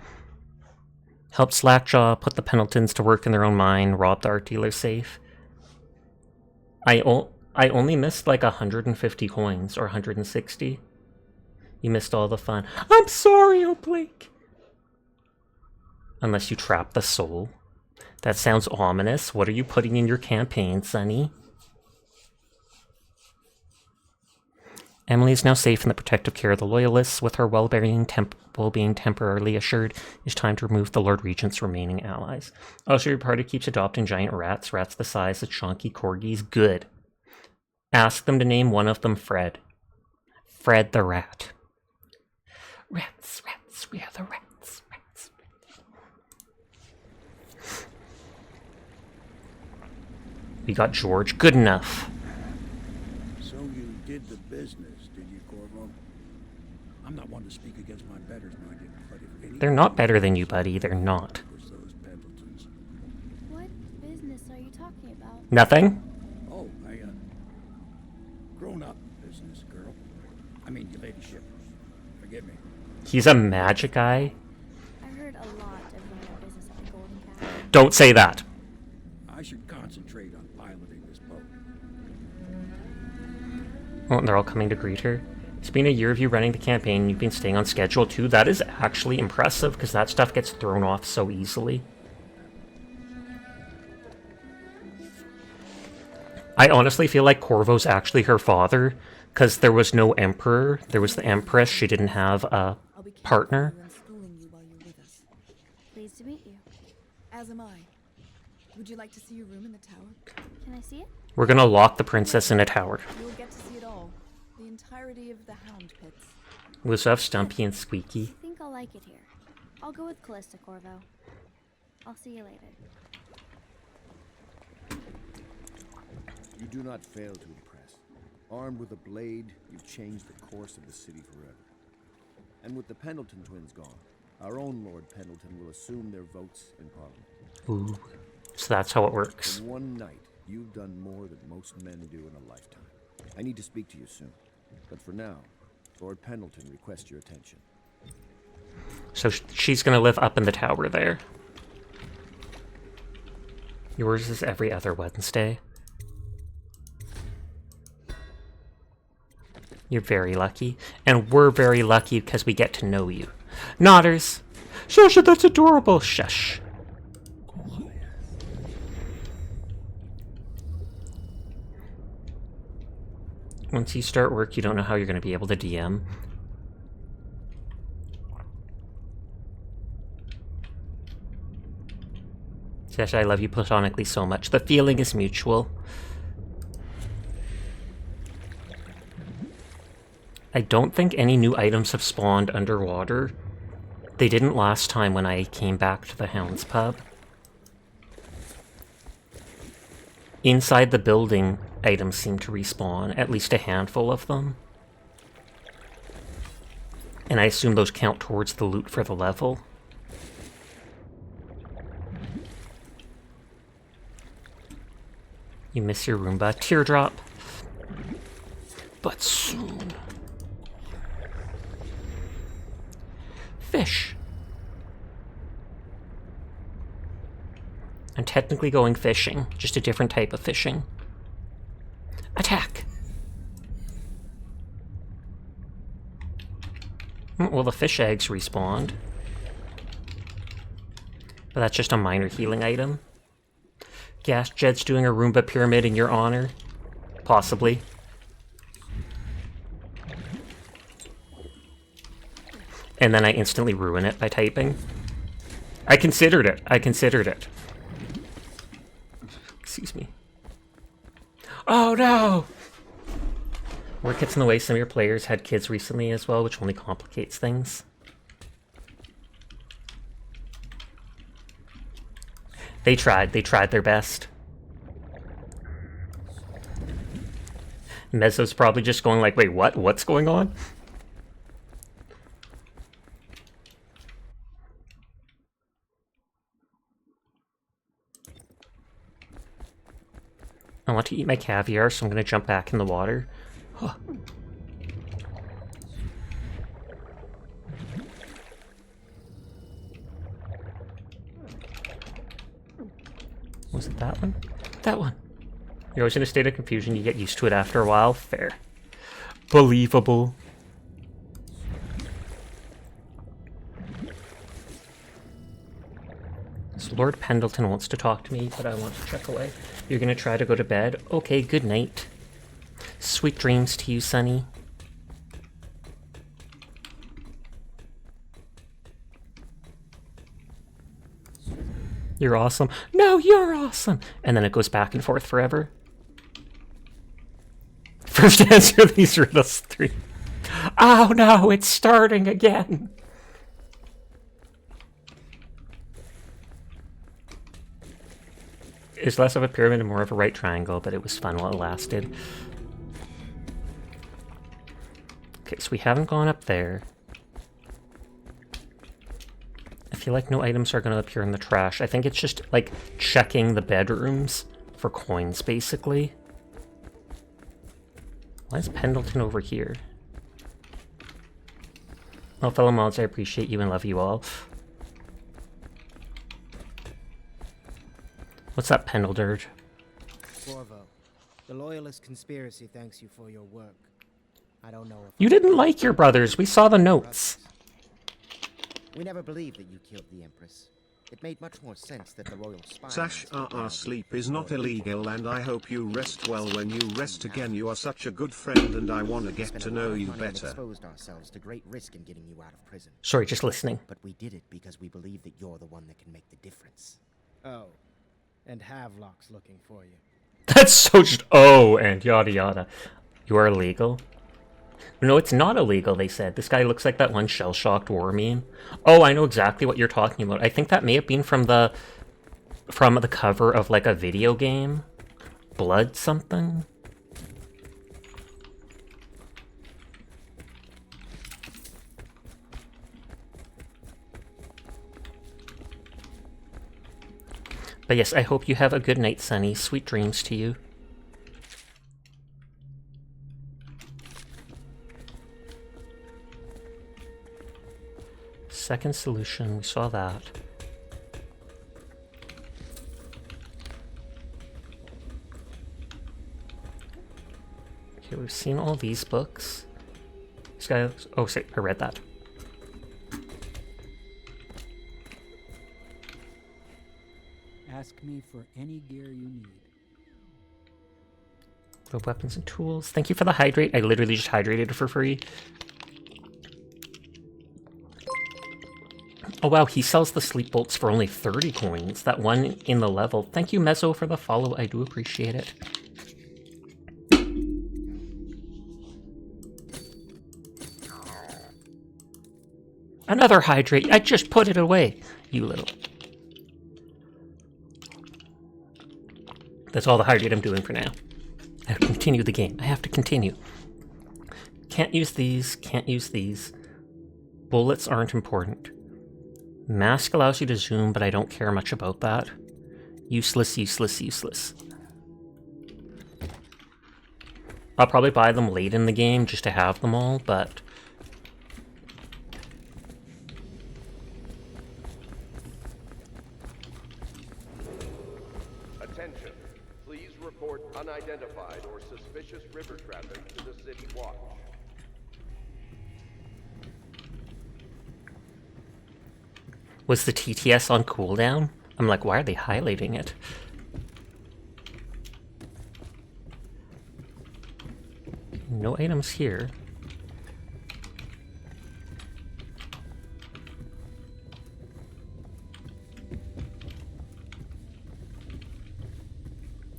Helped Slackjaw put the Pendletons to work in their own mine, robbed the art dealer safe. I only missed like 150 coins, or 160. You missed all the fun. I'm sorry, oh Blake. Unless you trap the soul. That sounds ominous. What are you putting in your campaign, Sonny? Emily is now safe in the protective care of the Loyalists. With her well-being temporarily assured, it's time to remove the Lord Regent's remaining allies. Also, your party keeps adopting giant rats the size of chunky corgis. Good. Ask them to name one of them Fred. Fred the rat. Rats, we are the rats, We got George. Good enough. So you did the business, did you, Corvo? I'm not one to speak against my betters, mind you, but if any... They're not better than you, buddy. They're not. What business are you talking about? Nothing? Oh, grown-up business, girl. I mean, your ladyship. Forgive me. He's a magic guy? I heard a lot of grown-up business at the Golden Cow. Don't say that. I should concentrate on piloting this boat. Oh, and they're all coming to greet her. It's been a year of you running the campaign. You've been staying on schedule too. That is actually impressive, because that stuff gets thrown off so easily. I honestly feel like Corvo's actually her father, because there was no emperor. There was the empress. She didn't have a partner. Pleased to meet you. As am I. Would you like to see your room in the tower? Can I see it? We're gonna lock the princess in a tower. You will get to see it all. The entirety of the Hound Pits. We also have Stumpy and Squeaky. I think I'll like it here. I'll go with Callista, Corvo. I'll see you later. You do not fail to impress. Armed with a blade, you've changed the course of the city forever. And with the Pendleton twins gone, our own Lord Pendleton will assume their votes in Parliament. Ooh. So that's how it works. In one night, you've done more than most men do in a lifetime. I need to speak to you soon. But for now, Lord Pendleton requests your attention. So she's gonna live up in the tower there. Yours is every other Wednesday. You're very lucky. And we're very lucky because we get to know you. Nodders! Shush, that's adorable! Shush. Once you start work, you don't know how you're going to be able to DM. Shush, I love you platonically so much. The feeling is mutual. I don't think any new items have spawned underwater. They didn't last time when I came back to the Hounds pub. Inside the building, items seem to respawn, at least a handful of them. And I assume those count towards the loot for the level. You miss your Roomba. Teardrop. But soon. Fish. I'm technically going fishing, just a different type of fishing. Attack! Well, the fish eggs respawned. But that's just a minor healing item. Gas Jet's doing a Roomba pyramid in your honor. Possibly. And then I instantly ruin it by typing. I considered it. I considered it. Excuse me. Oh no! Work gets in the way. Some of your players had kids recently as well, which only complicates things. They tried their best. Mezzo's probably just going like, wait, what? What's going on? I want to eat my caviar, so I'm going to jump back in the water. Huh. Was it that one? That one. You're always in a state of confusion. You get used to it after a while. Fair. Believable. So Lord Pendleton wants to talk to me, but I want to check away. You're gonna try to go to bed? Okay, good night. Sweet dreams to you, Sonny. You're awesome. No, you're awesome! And then it goes back and forth forever. First answer these riddles 3. Oh no, it's starting again! It's less of a pyramid and more of a right triangle, but it was fun while it lasted. Okay, so we haven't gone up there. I feel like no items are going to appear in the trash. I think it's just, like, checking the bedrooms for coins, basically. Why is Pendleton over here? Well, fellow mods, I appreciate you and love you all. What's up, Pendleton? Corvo, the Loyalist conspiracy thanks you for your work. I don't know if You didn't like your brothers. We saw the notes. We never believed that you killed the Empress. It made much more sense that the royal spy... Sash sleep is not illegal, and I hope you rest well when you rest again. You are such a good friend and I want to get to know you better. Exposed ourselves to great risk in getting you out of prison. Sorry, just listening. But we did it because we believe that you're the one that can make the difference. Oh, and Havelock's looking for you. That's so just, oh, and yada yada. You are illegal? No, it's not illegal, they said. This guy looks like that one shell-shocked war meme. Oh, I know exactly what you're talking about. I think that may have been from the cover of, like, a video game. Blood something? But yes, I hope you have a good night, Sonny. Sweet dreams to you. Second solution, we saw that. Okay, we've seen all these books. This guy looks, oh, say, I read that. Ask me for any gear you need. Glove weapons and tools. Thank you for the hydrate. I literally just hydrated for free. Oh wow, he sells the sleep bolts for only 30 coins. That one in the level. Thank you, Mezzo, for the follow. I do appreciate it. Another hydrate. I just put it away. You little... That's all the hydrate I'm doing for now. I have to continue the game. I have to continue. Can't use these. Can't use these. Bullets aren't important. Mask allows you to zoom, but I don't care much about that. Useless, useless, useless. I'll probably buy them late in the game just to have them all, but... Attention. Please report unidentified or suspicious river traffic to the City Watch. Was the TTS on cooldown? I'm like, why are they highlighting it? No items here.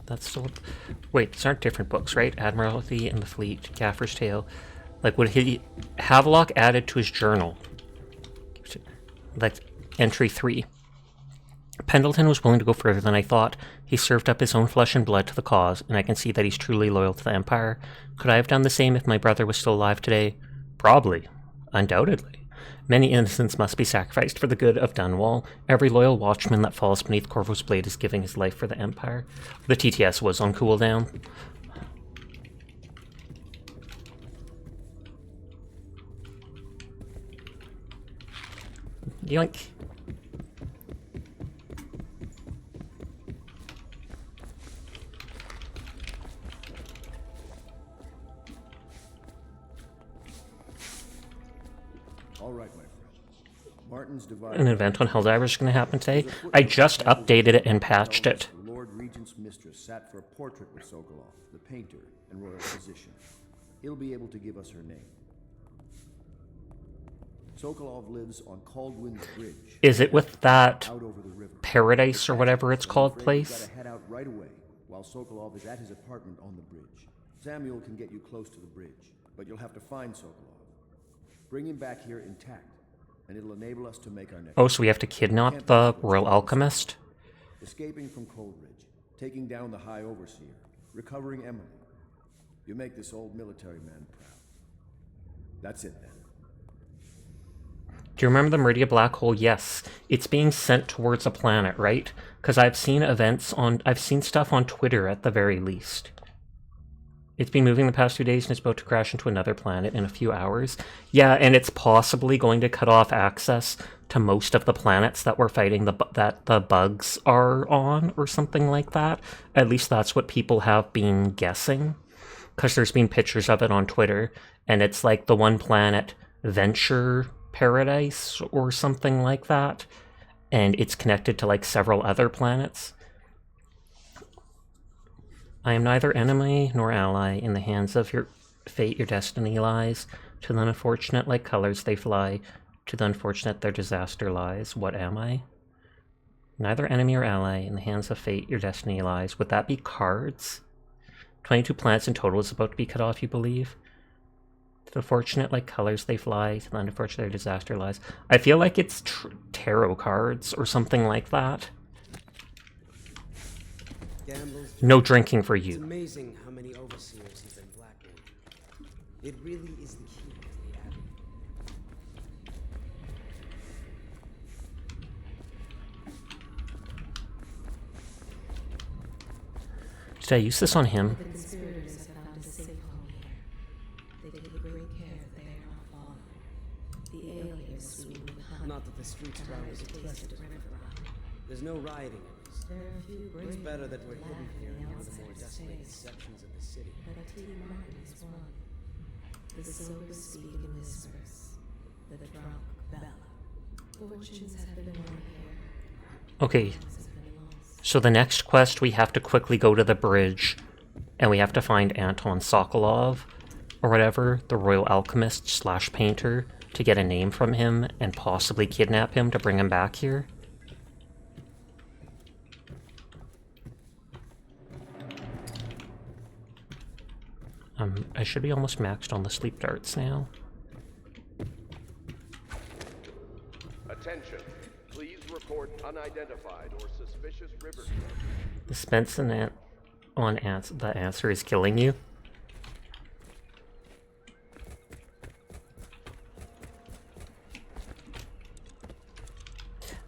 That's still... Wait, these aren't different books, right? Admiralty and the Fleet, Gaffer's Tale. Like, would he... Havelock added to his journal. Like, entry 3. Pendleton was willing to go further than I thought. He served up his own flesh and blood to the cause, and I can see that he's truly loyal to the Empire. Could I have done the same if my brother was still alive today? Probably. Undoubtedly. Many innocents must be sacrificed for the good of Dunwall. Every loyal watchman that falls beneath Corvo's blade is giving his life for the Empire. The TTS was on cooldown. Yoink. All right, my friend. Martin's divided. An event on Helldivers is going to happen today. I just updated it and patched it. The Lord Regent's mistress sat for a portrait with Sokolov, the painter and royal physician. He'll be able to give us her name. Sokolov lives on Caldwin's Bridge. Is it with that out over the river. Paradise or whatever it's called We've place? got to head out right away while Sokolov is at his apartment on the bridge. Samuel can get you close to the bridge, but you'll have to find Sokolov. Bring him back here intact, and it'll enable us to make our next... Oh, so we have to kidnap the Royal Alchemist? Escaping from Coldridge, taking down the High Overseer, recovering Emily. You make this old military man proud. That's it then. Do you remember the Meridia Black Hole? Yes. It's being sent towards a planet, right? Because I've seen I've seen stuff on Twitter at the very least. It's been moving the past 2 days and it's about to crash into another planet in a few hours. Yeah, and it's possibly going to cut off access to most of the planets that we're fighting that the bugs are on, or something like that. At least that's what people have been guessing. Because there's been pictures of it on Twitter, and it's like the one planet, Venture Paradise, or something like that. And it's connected to like several other planets. I am neither enemy nor ally. In the hands of your fate your destiny lies. To the unfortunate like colors they fly. To the unfortunate their disaster lies. What am I? Neither enemy or ally. In the hands of fate your destiny lies. Would that be cards? 22 planets in total is about to be cut off, you believe? To the fortunate like colors they fly. To the unfortunate their disaster lies. I feel like it's tarot cards or something like that. No drinking for you. It's amazing how many overseers have been blackmailed. It really is the key to the Abbey. Did I use this on him? The conspirators have found a safe home here. They take great care that they are not fallen. The aliens sweep with honey. Not that the streets around us are pleasant. There's no rioting at least. There are a few It's brave better that we're hidden laugh here in in the one of the more outsider's desolate face. sections of the city. But T. Martin is one. The silver speak in whispers. The drunk Bella. Fortunes have been won here. Okay. So the next quest, we have to quickly go to the bridge, and we have to find Anton Sokolov, or whatever, the Royal Alchemist / painter, to get a name from him, and possibly kidnap him to bring him back here. I should be almost maxed on the sleep darts now. Attention. Please report unidentified or suspicious river. Dispense on answer. The answer is killing you.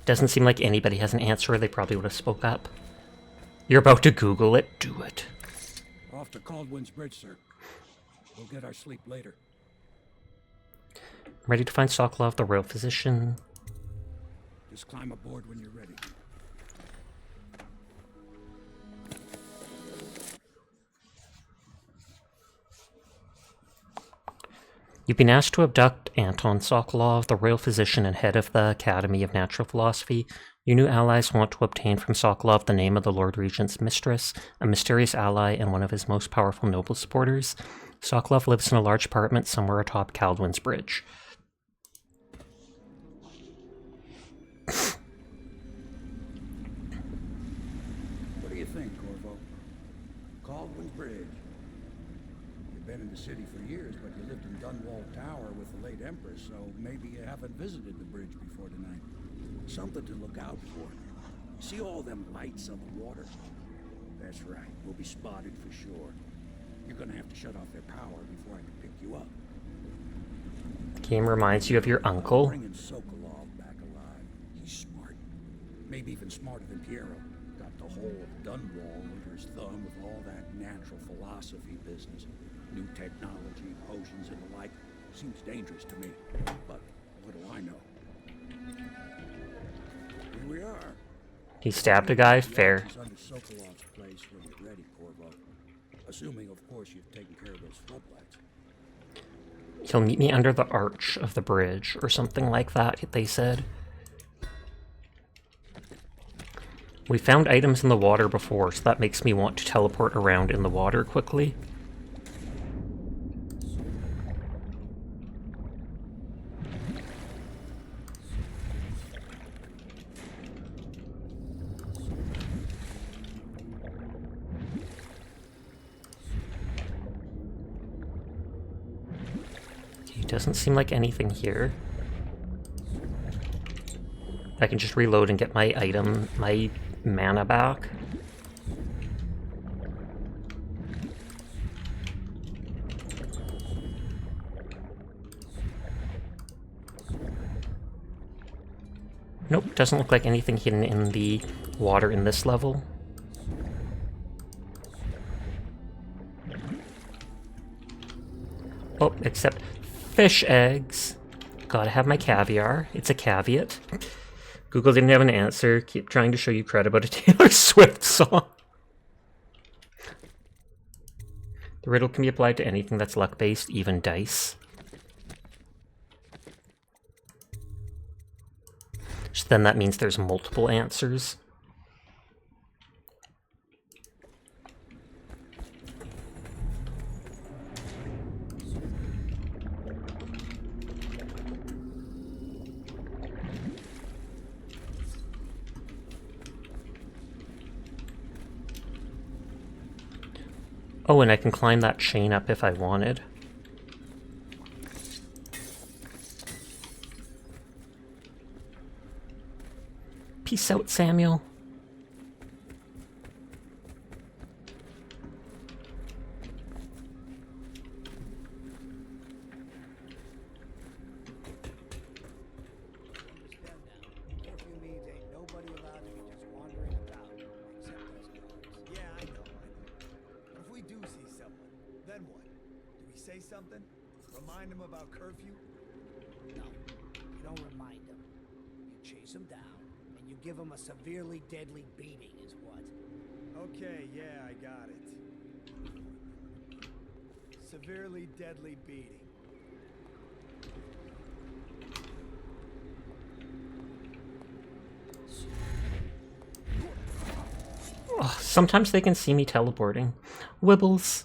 Doesn't seem like anybody has an answer, or they probably would have spoke up. You're about to Google it? Do it. Off to Caldwin's Bridge, sir. We'll get our sleep later. Ready to find Sokolov, the royal physician. Just climb aboard when you're ready. You've been asked to abduct Anton Sokolov, the royal physician and head of the Academy of Natural Philosophy. Your new allies want to obtain from Sokolov the name of the Lord Regent's mistress, a mysterious ally and one of his most powerful noble supporters. Sokolov lives in a large apartment somewhere atop Caldwin's Bridge. What do you think, Corvo? Caldwin's Bridge. You've been in the city for years, but you lived in Dunwall Tower with the late Empress, so maybe you haven't visited the bridge before tonight. Something to look out for. See all them lights on the water? That's right, we'll be spotted for sure. You're gonna have to shut off their power before I can pick you up. Game reminds you of your uncle. Bringing Sokolov back alive. He's smart. Maybe even smarter than Piero. Got the whole of Dunwall under his thumb with all that natural philosophy business. New technology, potions and the like. Seems dangerous to me. But what do I know? Here we are. He stabbed a guy? Fair. He's under Sokolov's place when you're ready, Corvo. Assuming, of course, you've taken care of those floodlights. He'll meet me under the arch of the bridge, or something like that, they said. We found items in the water before, so that makes me want to teleport around in the water quickly. Doesn't seem like anything here. I can just reload and get my item, my mana back. Nope, doesn't look like anything hidden in the water in this level. Oh, except fish eggs. Gotta have my caviar. It's a caveat. Google didn't have an answer. Keep trying to show you credit about a Taylor Swift song. The riddle can be applied to anything that's luck-based, even dice. So then that means there's multiple answers. Oh, and I can climb that chain up if I wanted. Peace out, Samuel. Say something? Remind him about curfew? No, you don't remind him. You chase him down, and you give him a severely deadly beating, is what? Okay, yeah, I got it. Severely deadly beating. Oh, sometimes they can see me teleporting. Wibbles.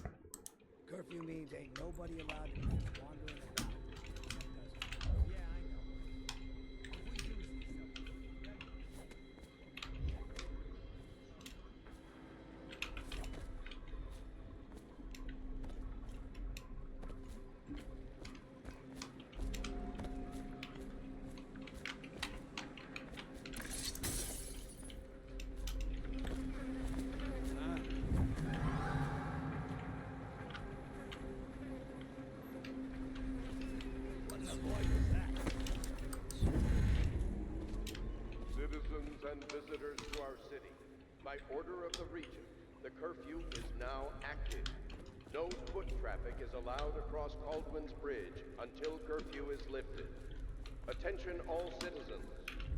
Curfew means ain't nobody allowed to be wandering around. Yeah, I know. Citizens and visitors to our city, by order of the Regent, the curfew is now active. No foot traffic is allowed across Caldwin's Bridge until curfew is lifted. Attention all citizens.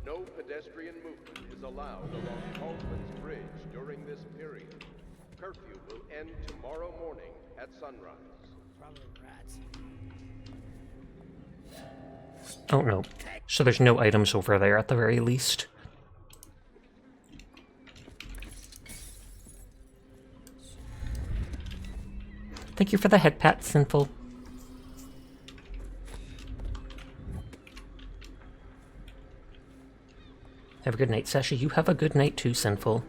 No pedestrian movement is allowed along Caldwin's Bridge during this period. Curfew will end tomorrow morning at sunrise. Probably rats. Oh no. So there's no items over there at the very least. Thank you for the head pat, Sinful. Have a good night, Sasha. You have a good night too, Sinful.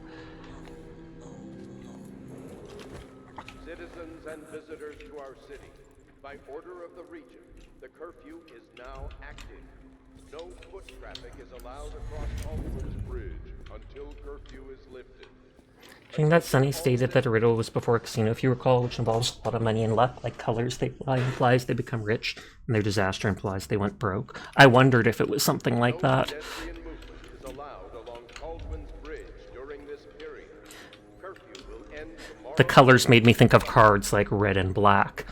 Citizens and visitors to our city, by order of the Regent, the curfew is now active. No foot traffic is allowed across Caldwin's Bridge until curfew is lifted. During that Sunny stated that a riddle was before a casino, if you recall, which involves a lot of money and luck, like colors they fly implies they become rich, and their disaster implies they went broke. I wondered if it was something like that. Pedestrian movement is allowed along Caldwin's Bridge during this period. Curfew will end tomorrow. The colors made me think of cards like red and black.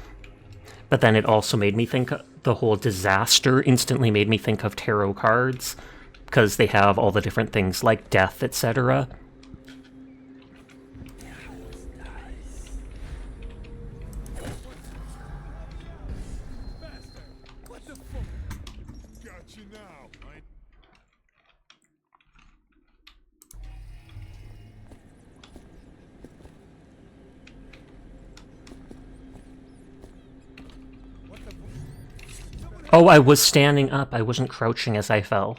But then it also made me think the whole disaster instantly made me think of tarot cards, because they have all the different things like death, etc. Oh, I was standing up. I wasn't crouching as I fell.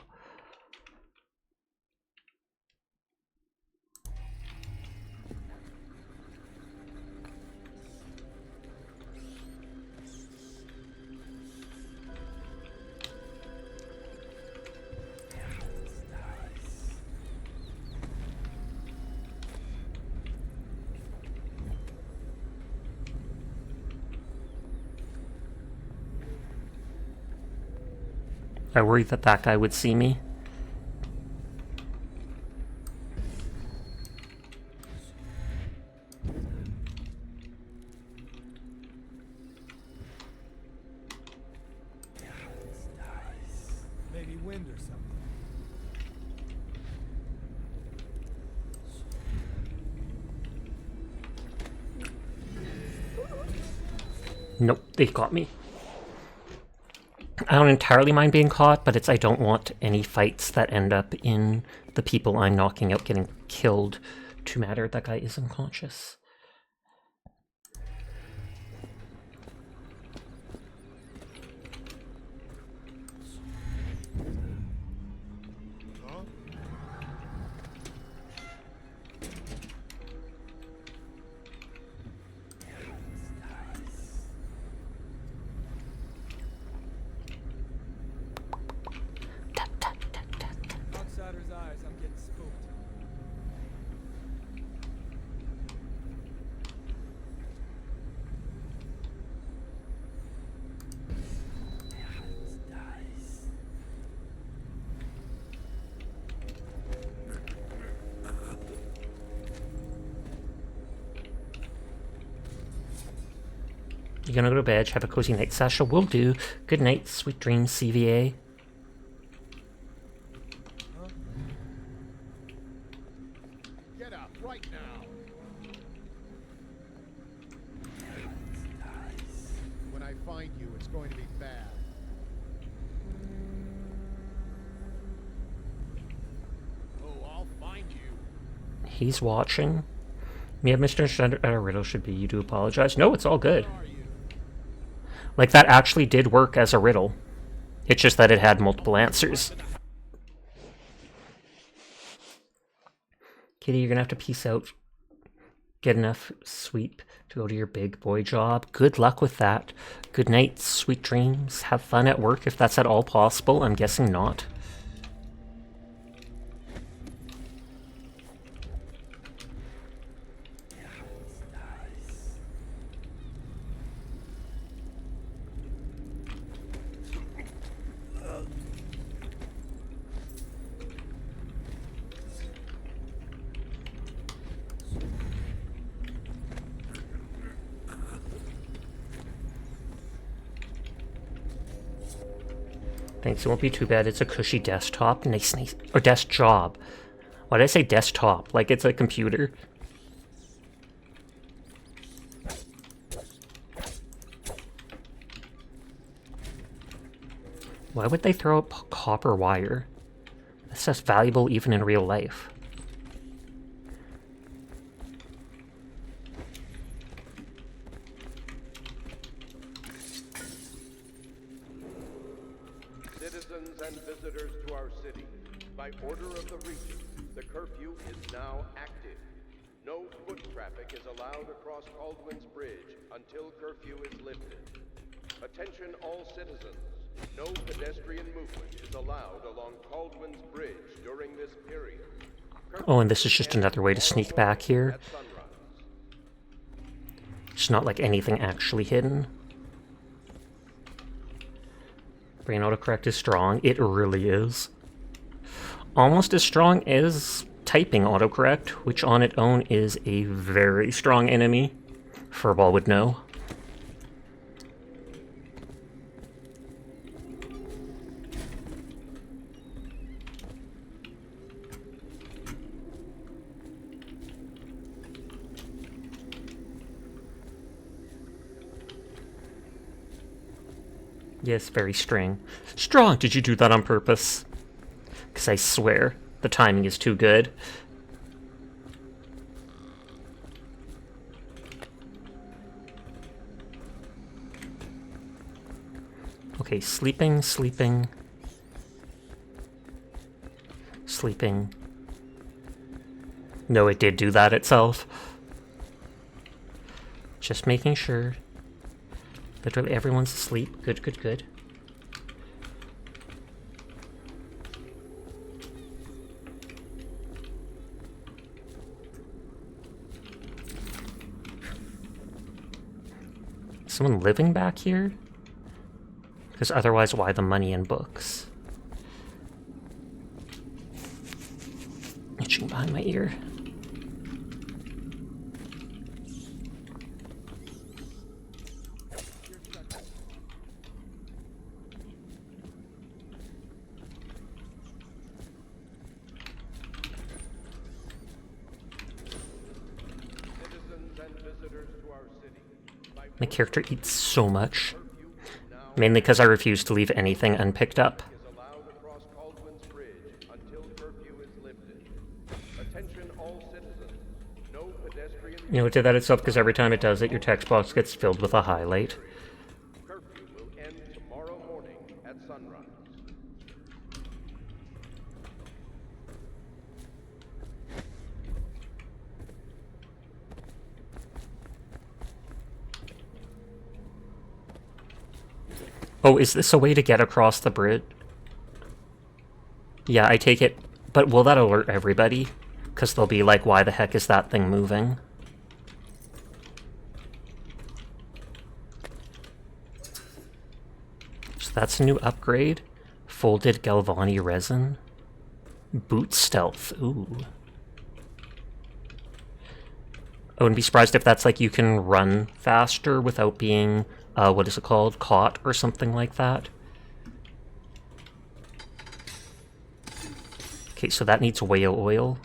I worried that that guy would see me. Maybe wind or something. Nope, they caught me. I don't entirely mind being caught, but I don't want any fights that end up in the people I'm knocking out getting killed to matter. That guy is unconscious. Outsider's eyes, I'm getting spooked. You gonna go to bed? Have a cozy night, Sasha. Will do. Good night, sweet dreams, CVA. Get up right now. When I find you, it's going to be bad. Oh, I'll find you. He's watching. Yeah, Mr. Riddle should be. You do apologize. No, it's all good. Like, that actually did work as a riddle. It's just that it had multiple answers. Kitty, you're gonna have to peace out. Get enough sleep to go to your big boy job. Good luck with that. Good night, sweet dreams. Have fun at work if that's at all possible. I'm guessing not. Thanks, it won't be too bad. It's a cushy desktop. Nice, nice. Or desk job. Why did I say desktop? Like it's a computer. Why would they throw up copper wire? That's just valuable even in real life. Citizens and visitors to our city, by order of the Regent, the curfew is now active. No foot traffic is allowed across Caldwin's Bridge until curfew is lifted. Attention all citizens. No pedestrian movement is allowed along Caldwin's Bridge during this period. Oh, and this is just another way to sneak back here. It's not like anything actually hidden. Brain autocorrect is strong. It really is. Almost as strong as typing autocorrect, which on its own is a very strong enemy. Furball would know. Yes, very strong. Strong! Did you do that on purpose? Because I swear, the timing is too good. Okay, sleeping, sleeping. Sleeping. No, it did do that itself. Just making sure. Literally everyone's asleep. Good, good, good. Someone living back here? Because otherwise, why the money and books? Itching behind my ear. My character eats so much. Mainly because I refuse to leave anything unpicked up. You know, it did that itself because every time it does it, your text box gets filled with a highlight. Curfew will end tomorrow morning at sunrise. Oh, is this a way to get across the bridge? Yeah, I take it. But will that alert everybody? Because they'll be like, why the heck is that thing moving? So that's a new upgrade. Folded Galvani resin. Boot stealth. Ooh. I wouldn't be surprised if that's like you can run faster without being, what is it called? Caught or something like that. Okay, so that needs whale oil.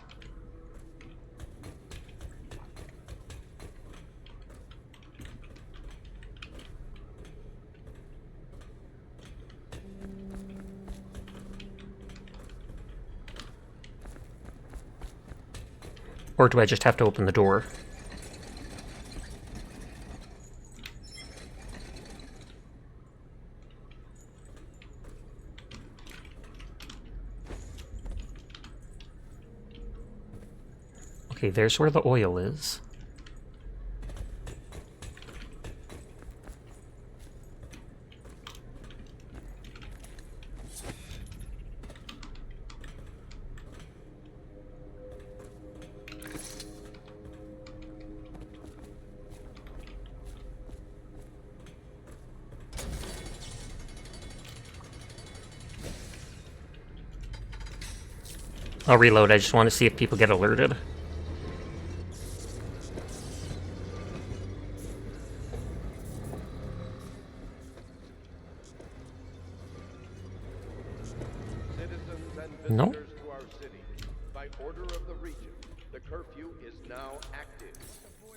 Or do I just have to open the door? Okay, there's where the oil is. I'll reload, I just want to see if people get alerted. No. visitors to our city. By order of the Regent, the curfew is now active.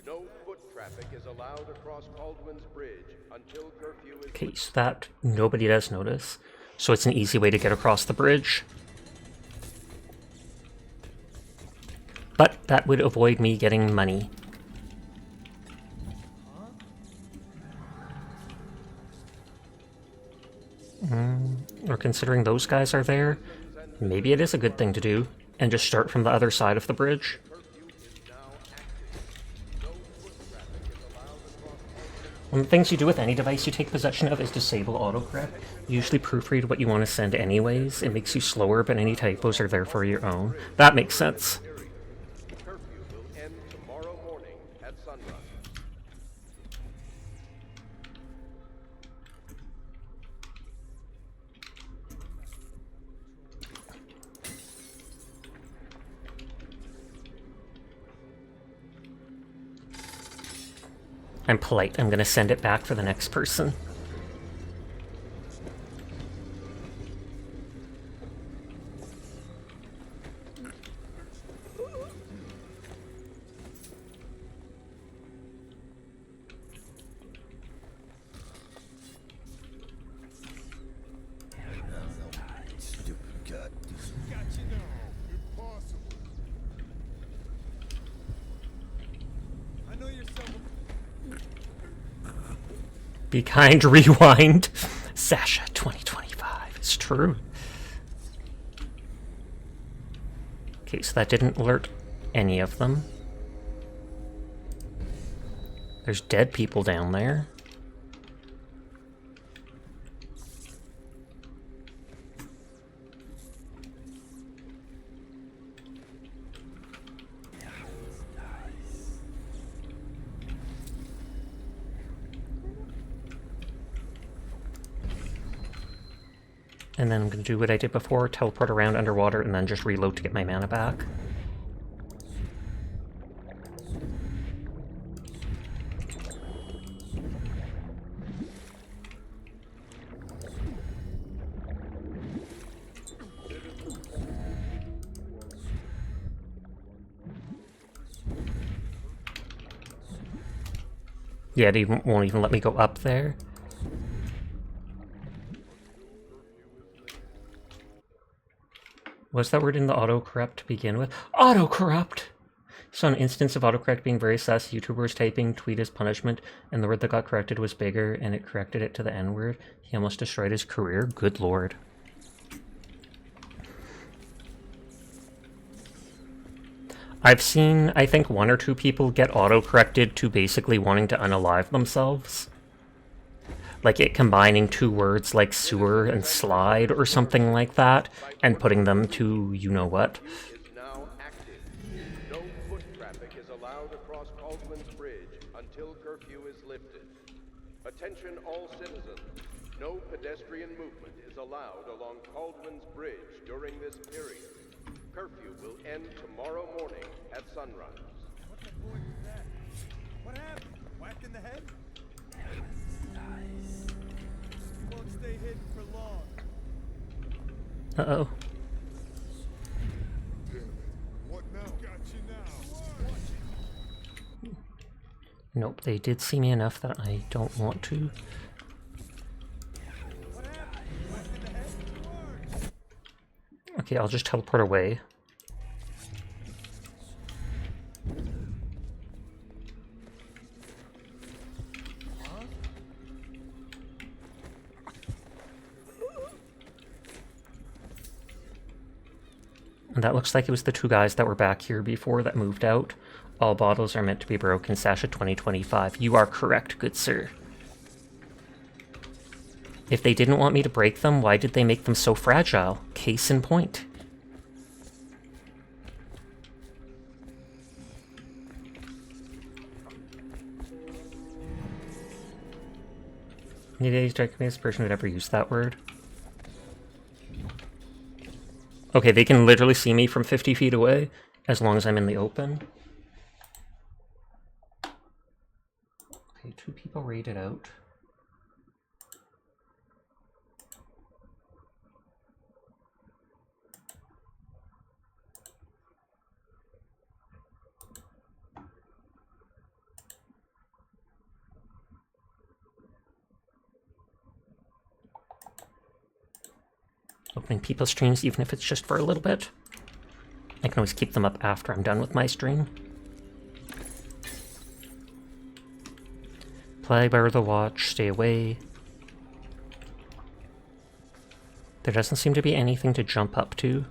No foot traffic is allowed across Caldwin's Bridge until curfew is... Okay, so that nobody does notice. So it's an easy way to get across the bridge. But that would avoid me getting money. Or considering those guys are there, maybe it is a good thing to do, and just start from the other side of the bridge. One of the things you do with any device you take possession of is disable autocorrect. You usually proofread what you want to send anyways. It makes you slower, but any typos are there for your own. That makes sense. Curfew will end tomorrow morning at sunrise. I'm polite. I'm gonna send it back for the next person. Be kind, rewind. Sasha 2025. It's true. Okay, so that didn't alert any of them. There's dead people down there. And then I'm going to do what I did before, teleport around underwater, and then just reload to get my mana back. Yeah, it won't even let me go up there. What's that word in the autocorrect to begin with? Autocorrupt! So an instance of autocorrect being very sus, YouTubers typing tweet as punishment, and the word that got corrected was bigger, and it corrected it to the N-word. He almost destroyed his career. Good lord. I've seen, I think, 1 or 2 people get auto-corrected to basically wanting to unalive themselves. Like it combining 2 words like sewer and slide or something like that, and putting them to you-know-what. Now active. No foot traffic is allowed across Caldwin's Bridge until curfew is lifted. Attention all citizens. No pedestrian movement is allowed along Caldwin's Bridge during this period. Curfew will end tomorrow morning at sunrise. What the boy was that? What happened? Whacked in the head? He won't stay hidden for long. Uh-oh. What now? Got you now. Nope, they did see me enough that I don't want to. Okay, I'll just teleport away. And that looks like it was the 2 guys that were back here before that moved out. All bottles are meant to be broken. Sasha 2025. You are correct, good sir. If they didn't want me to break them, why did they make them so fragile? Case in point. Maybe strike me as a person who'd ever use that word. Okay, they can literally see me from 50 feet away, as long as I'm in the open. Okay, 2 people raided out. Opening people's streams, even if it's just for a little bit. I can always keep them up after I'm done with my stream. Play by the watch, stay away. There doesn't seem to be anything to jump up to.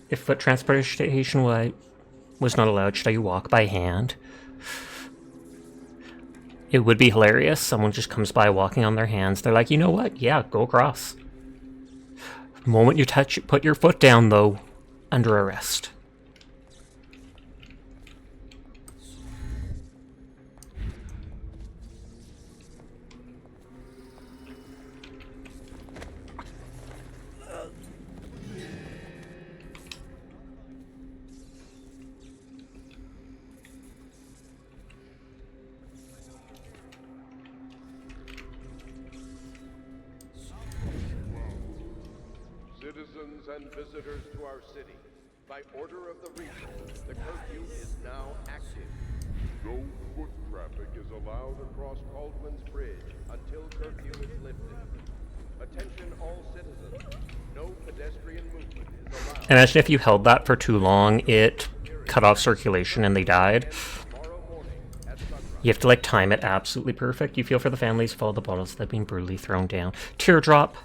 If foot transportation was not allowed, should I walk by hand? It would be hilarious. Someone just comes by walking on their hands. They're like, you know what? Yeah, go across. The moment you put your foot down, though, under arrest. Citizens and visitors to our city, by order of the Regent, the curfew is now active. No foot traffic is allowed across Caldwell's Bridge until curfew is lifted. Attention all citizens, no pedestrian movement is allowed. Imagine if you held that for too long, it cut off circulation and they died. You have to like time it absolutely perfect. You feel for the families of all the bottles that have been brutally thrown down. Teardrop.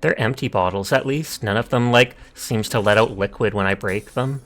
They're empty bottles, at least. None of them, like, seems to let out liquid when I break them.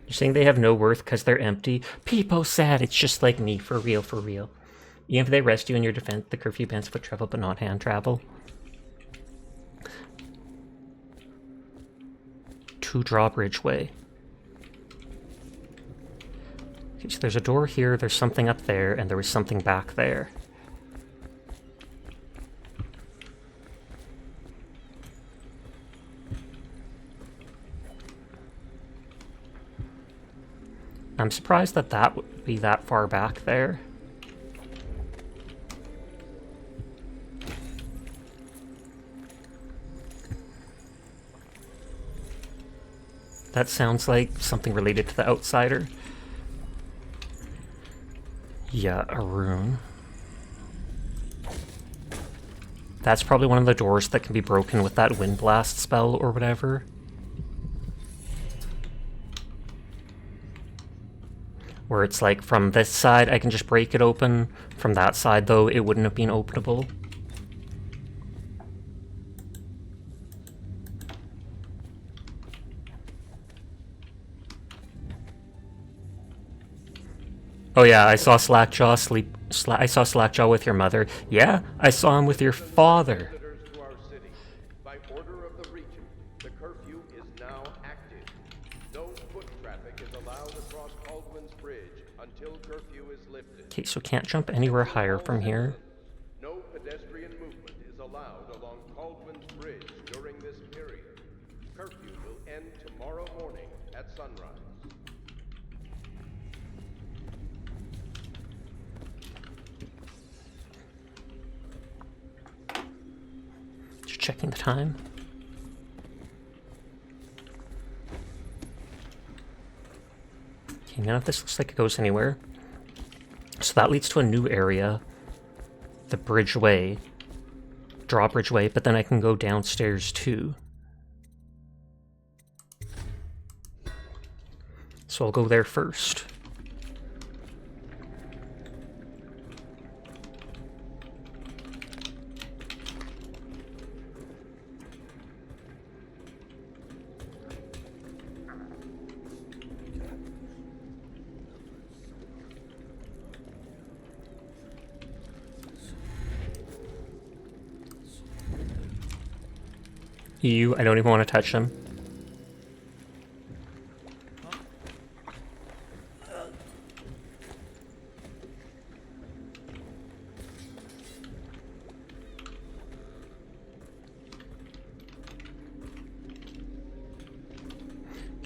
You're saying they have no worth because they're empty? People sad, it's just like me, for real, for real. Even if they arrest you in your defense, the curfew bans foot travel but not hand travel. 2 Drawbridge Way. Okay, so there's a door here, there's something up there, and there was something back there. I'm surprised that that would be that far back there. That sounds like something related to the Outsider. Yeah, a rune. That's probably one of the doors that can be broken with that Wind Blast spell or whatever. Where it's like, from this side I can just break it open. From that side, though, it wouldn't have been openable. Oh yeah, I saw Slackjaw I saw Slackjaw with your mother. Yeah, I saw him with your father. By order of the Regent, the curfew is now active. No foot traffic is allowed across Caldwell's Bridge until curfew is lifted. Okay, so can't jump anywhere higher from here. No pedestrian movement is allowed along Caldwell's Bridge during this period. Curfew will end tomorrow morning at sunrise. Just checking the time. Okay, none of this looks like it goes anywhere. So that leads to a new area. The Bridgeway. Drawbridge Way, but then I can go downstairs too. So I'll go there first. I don't even want to touch them.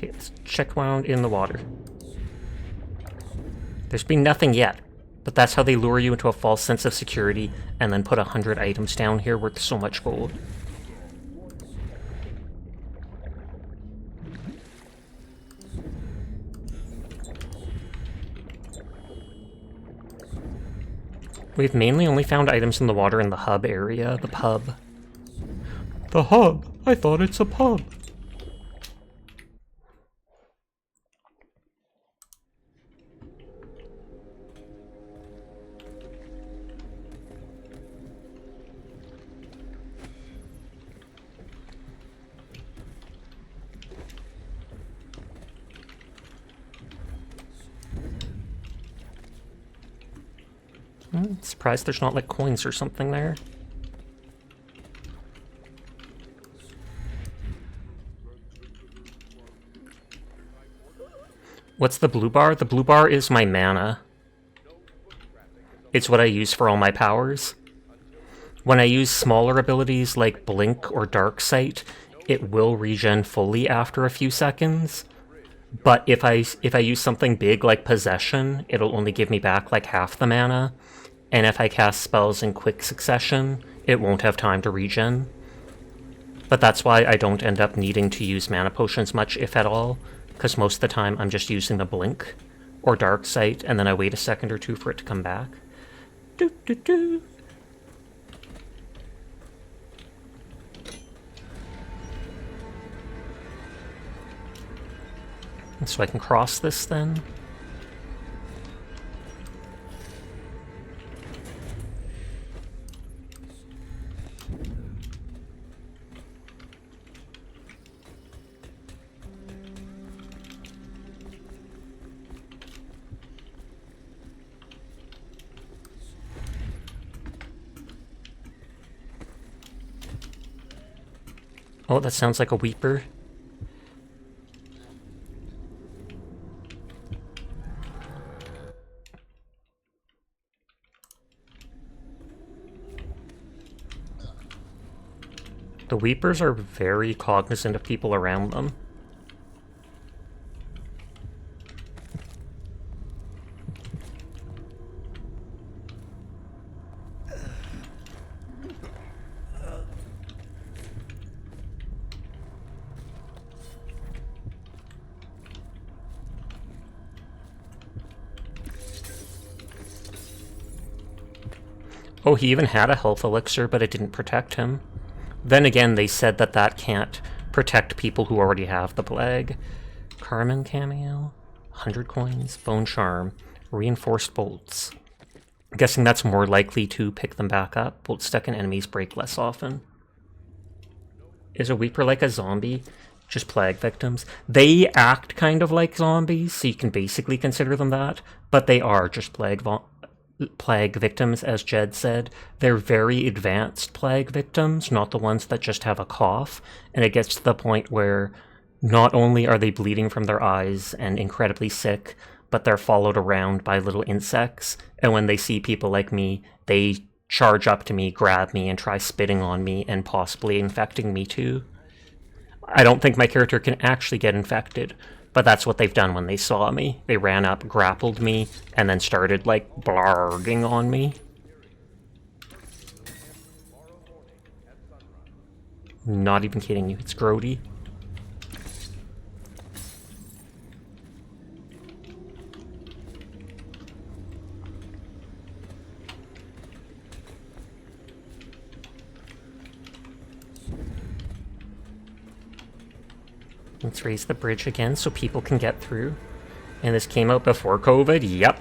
Okay, let's check around in the water. There's been nothing yet, but that's how they lure you into a false sense of security and then put 100 items down here worth so much gold. We've mainly only found items in the water in the hub area, the pub. The hub? I thought it's a pub. Surprised there's not like coins or something there. What's the blue bar? The blue bar is my mana. It's what I use for all my powers. When I use smaller abilities like Blink or Dark Sight, it will regen fully after a few seconds. But if I use something big like Possession, it'll only give me back like half the mana. And if I cast spells in quick succession, it won't have time to regen. But that's why I don't end up needing to use mana potions much, if at all, because most of the time I'm just using the Blink or Dark Sight, and then I wait a second or two for it to come back. Doo -doo -doo. And so I can cross this then. Oh, that sounds like a Weeper. The Weepers are very cognizant of people around them. Oh, he even had a health elixir, but it didn't protect him. Then again, they said that that can't protect people who already have the plague. Carmen cameo, 100 coins, bone charm, reinforced bolts. I'm guessing that's more likely to pick them back up. Bolt stuck in enemies break less often. Is a Weeper like a zombie? Just plague victims. They act kind of like zombies, so you can basically consider them that, but they are just plague victims, as Jed said. They're very advanced plague victims, not the ones that just have a cough, and it gets to the point where not only are they bleeding from their eyes and incredibly sick, but they're followed around by little insects, and when they see people like me, they charge up to me, grab me, and try spitting on me, and possibly infecting me too. I don't think my character can actually get infected, but that's what they've done when they saw me. They ran up, grappled me, and then started, like, blarging on me. Not even kidding you, it's grody. Let's raise the bridge again so people can get through. And this came out before COVID? Yep.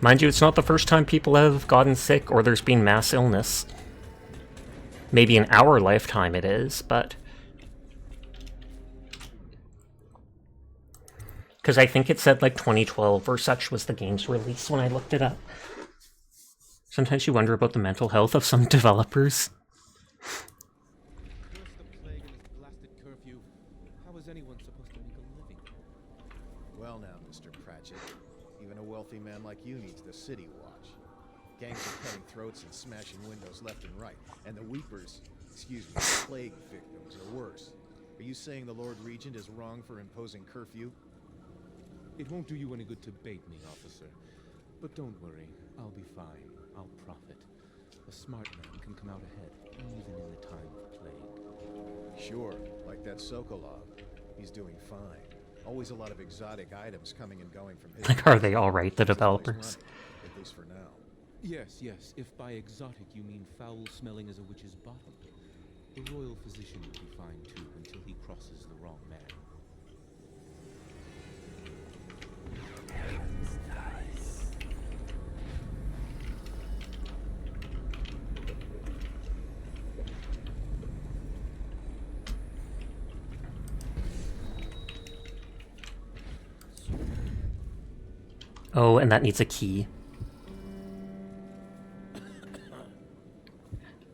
Mind you, it's not the first time people have gotten sick or there's been mass illness. Maybe in our lifetime it is, but... because I think it said like 2012 or such was the game's release when I looked it up. Sometimes you wonder about the mental health of some developers. Well now, Mr. Pratchett, even a wealthy man like you needs the city watch. Gangs are cutting throats and smashing windows left and right, and the Weepers, excuse me, plague victims are worse. Are you saying the Lord Regent is wrong for imposing curfew? It won't do you any good to bait me, officer. But don't worry, I'll be fine. I'll profit. A smart man can come out ahead, even in the time of plague. Sure, like that Sokolov. He's doing fine. Always a lot of exotic items coming and going from his... Like, are they all right, the developers? At least for now. Yes, yes. If by exotic you mean foul-smelling as a witch's bottom, the royal physician will be fine too until he crosses the wrong man. Oh, and that needs a key.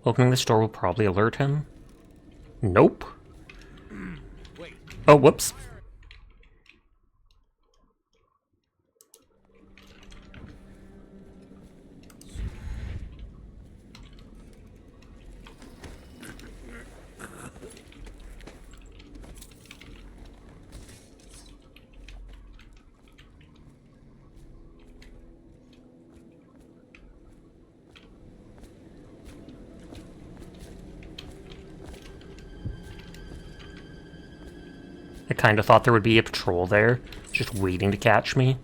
Opening this door will probably alert him. Nope. Oh, whoops. I kind of thought there would be a patrol there, just waiting to catch me.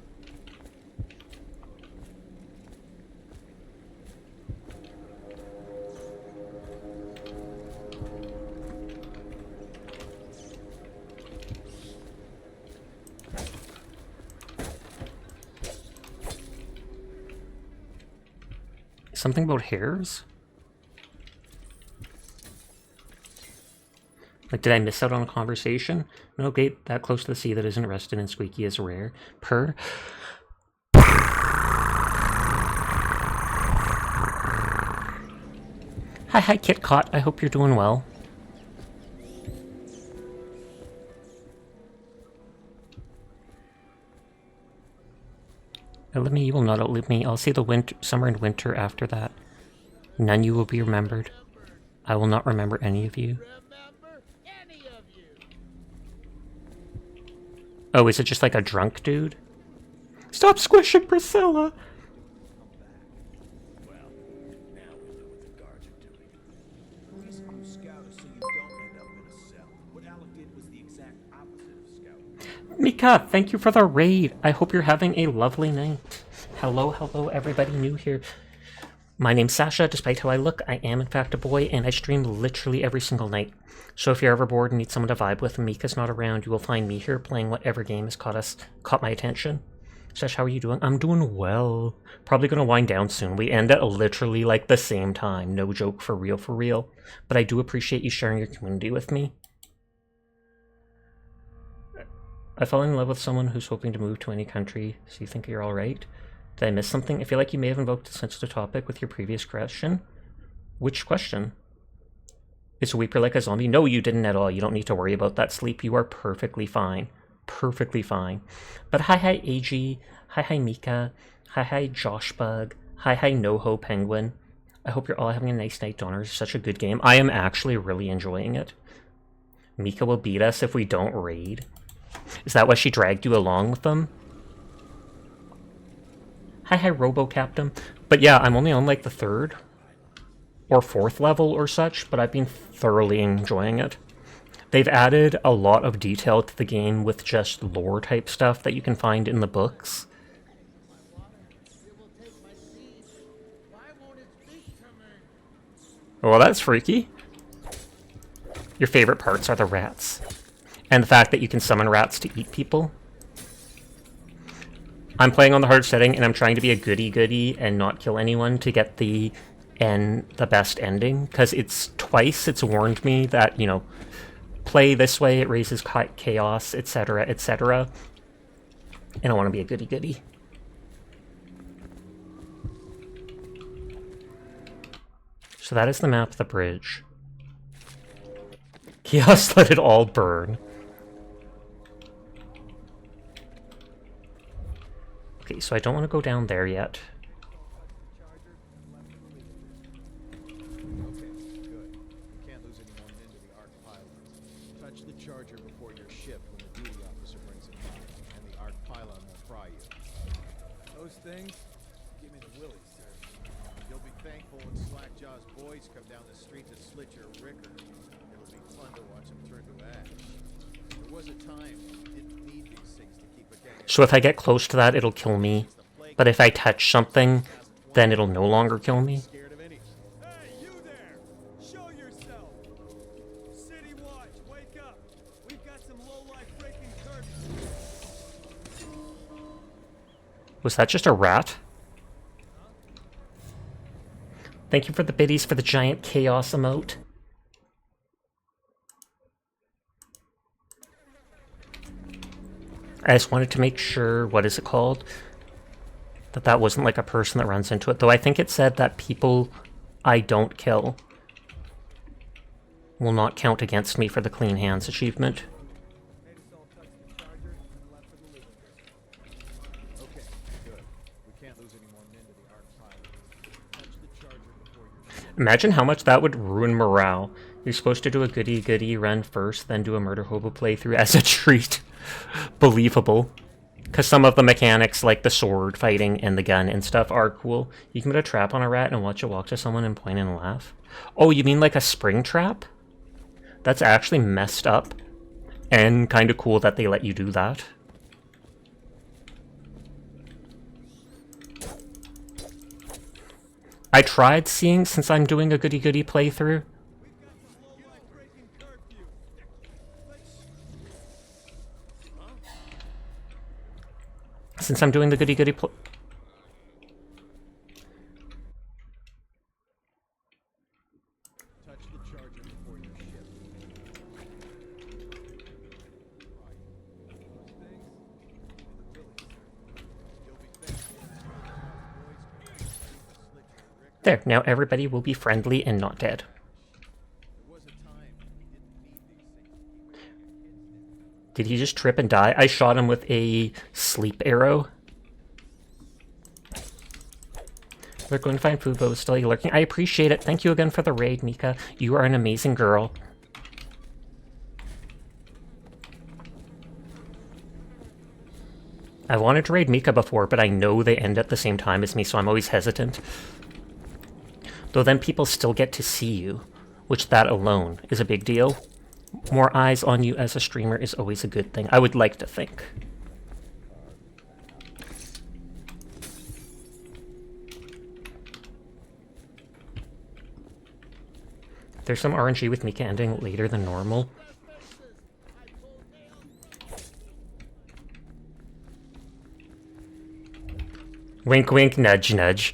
Something about hairs? Like, did I miss out on a conversation? No gate that close to the sea that isn't rested and squeaky is rare. Purr. Hi, Kitcot. I hope you're doing well. Outlive me, you will not outlive me. I'll see the winter, summer and winter after that. None you will be remembered. I will not remember any of you. Oh, is it just like a drunk dude? Stop squishing Priscilla! Mika, thank you for the raid. I hope you're having a lovely night. Hello, everybody new here. My name's Sasha. Despite how I look, I am in fact a boy, and I stream literally every single night. So if you're ever bored and need someone to vibe with and Mika's not around, you will find me here playing whatever game has caught my attention. Sash, how are you doing? I'm doing well. Probably gonna wind down soon. We end at literally like the same time. No joke, for real. But I do appreciate you sharing your community with me. I fell in love with someone who's hoping to move to any country, so you think you're alright? Did I miss something? I feel like you may have invoked a sensitive topic with your previous question. Which question? Is a weeper like a zombie? No, you didn't at all. You don't need to worry about that, Sleep. You are perfectly fine. Perfectly fine. But hi AG. Hi Mika. Hi Joshbug. Hi NoHo Penguin. I hope you're all having a nice night, Donner. It's such a good game. I am actually really enjoying it. Mika will beat us if we don't raid. Is that why she dragged you along with them? Hi Robo Captain. But yeah, I'm only on like the 3rd or 4th level or such, but I've been thoroughly enjoying it. They've added a lot of detail to the game with just lore type stuff that you can find in the books. Well, that's freaky. Your favorite parts are the rats. And the fact that you can summon rats to eat people. I'm playing on the hard setting, and I'm trying to be a goody-goody and not kill anyone to get the best ending. Because it's twice it's warned me that, you know, play this way, it raises chaos, etc., etc. And I want to be a goody-goody. So that is the map of the bridge. Chaos let it all burn. Okay, so I don't want to go down there yet. Okay, good. We can't lose any more men to the Arc pylons. Try Touch the charger before you're shipped when the duty officer brings it by, and the arc pylon won't fry you. Those things? Give me the willies, sir. You'll be thankful when Slackjaw's boys come down the street to slit your ricker. It'll be fun to watch them turn to ash. There was a time when you didn't need these things to keep a gang. So if I get close to that, it'll kill me. But if I touch something, then it'll no longer kill me. Hey, you there! Show yourself! City Watch, wake up! We've got some lowlife breaking curfew. Was that just a rat? Thank you for the biddies for the giant chaos emote. I just wanted to make sure, what is it called? That wasn't like a person that runs into it. Though I think it said that people I don't kill will not count against me for the clean hands achievement. Okay, good. We can't lose any more men to the arc pylon. Touch the charger before you're shipped. Imagine how much that would ruin morale. You're supposed to do a goody-goody run first, then do a murder hobo playthrough as a treat. Believable. Because some of the mechanics, like the sword fighting and the gun and stuff, are cool. You can put a trap on a rat and watch it walk to someone and point and laugh. Oh, you mean like a spring trap? That's actually messed up. And kind of cool that they let you do that. I tried seeing, since I'm doing a goody-goody playthrough. Since I'm doing the goody-goody Touch the charger before you're shipped. There, now everybody will be friendly and not dead. Did he just trip and die? I shot him with a sleep arrow. They're going to find Fubo still lurking. I appreciate it. Thank you again for the raid, Mika. You are an amazing girl. I wanted to raid Mika before, but I know they end at the same time as me, so I'm always hesitant. Though then people still get to see you, which that alone is a big deal. More eyes on you as a streamer is always a good thing. I would like to think. There's some RNG with Mika ending later than normal. Wink wink, nudge nudge.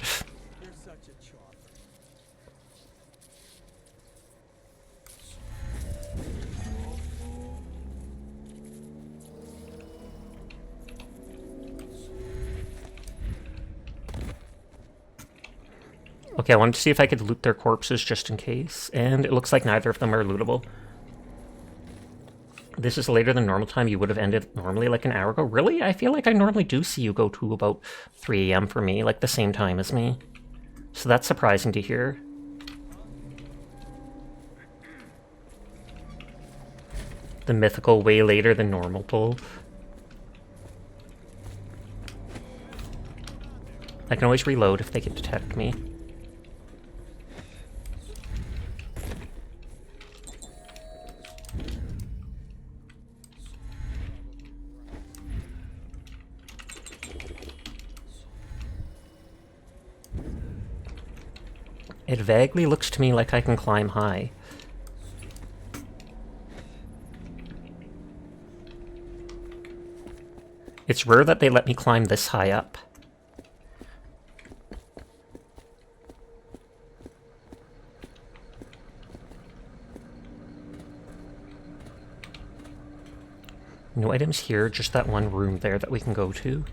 Okay, I wanted to see if I could loot their corpses just in case, and it looks like neither of them are lootable. This is later than normal time. You would have ended normally like an hour ago. Really? I feel like I normally do see you go to about 3 AM for me, like the same time as me. So that's surprising to hear. The mythical way later than normal pull. I can always reload if they can detect me. It vaguely looks to me like I can climb high. It's rare that they let me climb this high up. No items here, just that one room there that we can go to.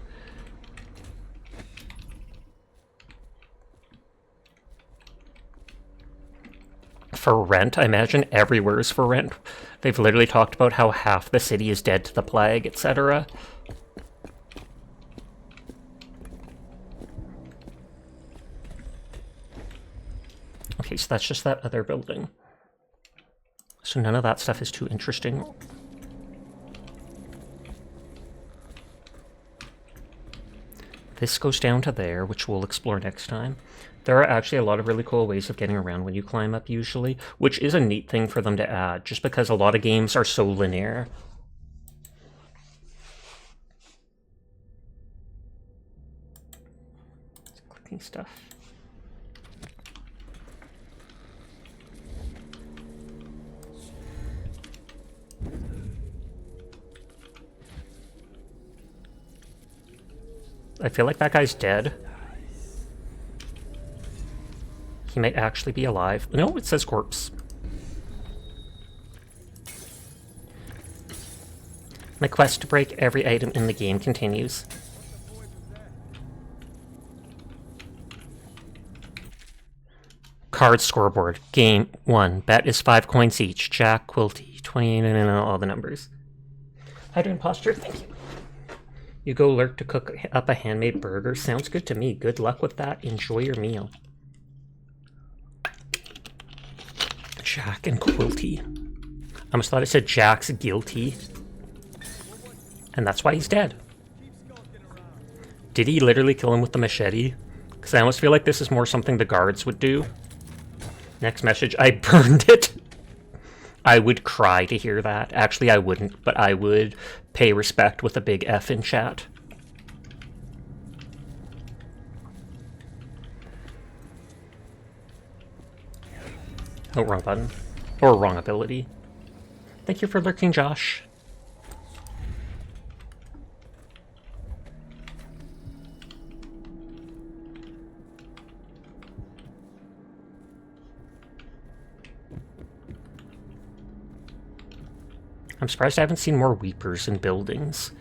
For rent, I imagine everywhere is for rent. They've literally talked about how half the city is dead to the plague, etc. Okay, so that's just that other building. So none of that stuff is too interesting. This goes down to there, which we'll explore next time. There are actually a lot of really cool ways of getting around when you climb up usually, which is a neat thing for them to add, just because a lot of games are so linear. Clicking stuff. I feel like that guy's dead. He might actually be alive. No, it says corpse. My quest to break every item in the game continues. Card scoreboard. Game 1. Bet is 5 coins each. Jack, Quilty, 20, all the numbers. Hydra Imposter, thank you. You go lurk to cook up a handmade burger. Sounds good to me. Good luck with that. Enjoy your meal. Jack and Quilty. I almost thought it said Jack's guilty. And that's why he's dead. Did he literally kill him with the machete? Because I almost feel like this is more something the guards would do. Next message, I burned it. I would cry to hear that. Actually, I wouldn't, but I would pay respect with a big F in chat. Oh, wrong button. Or wrong ability. Thank you for lurking, Josh. I'm surprised I haven't seen more Weepers in buildings.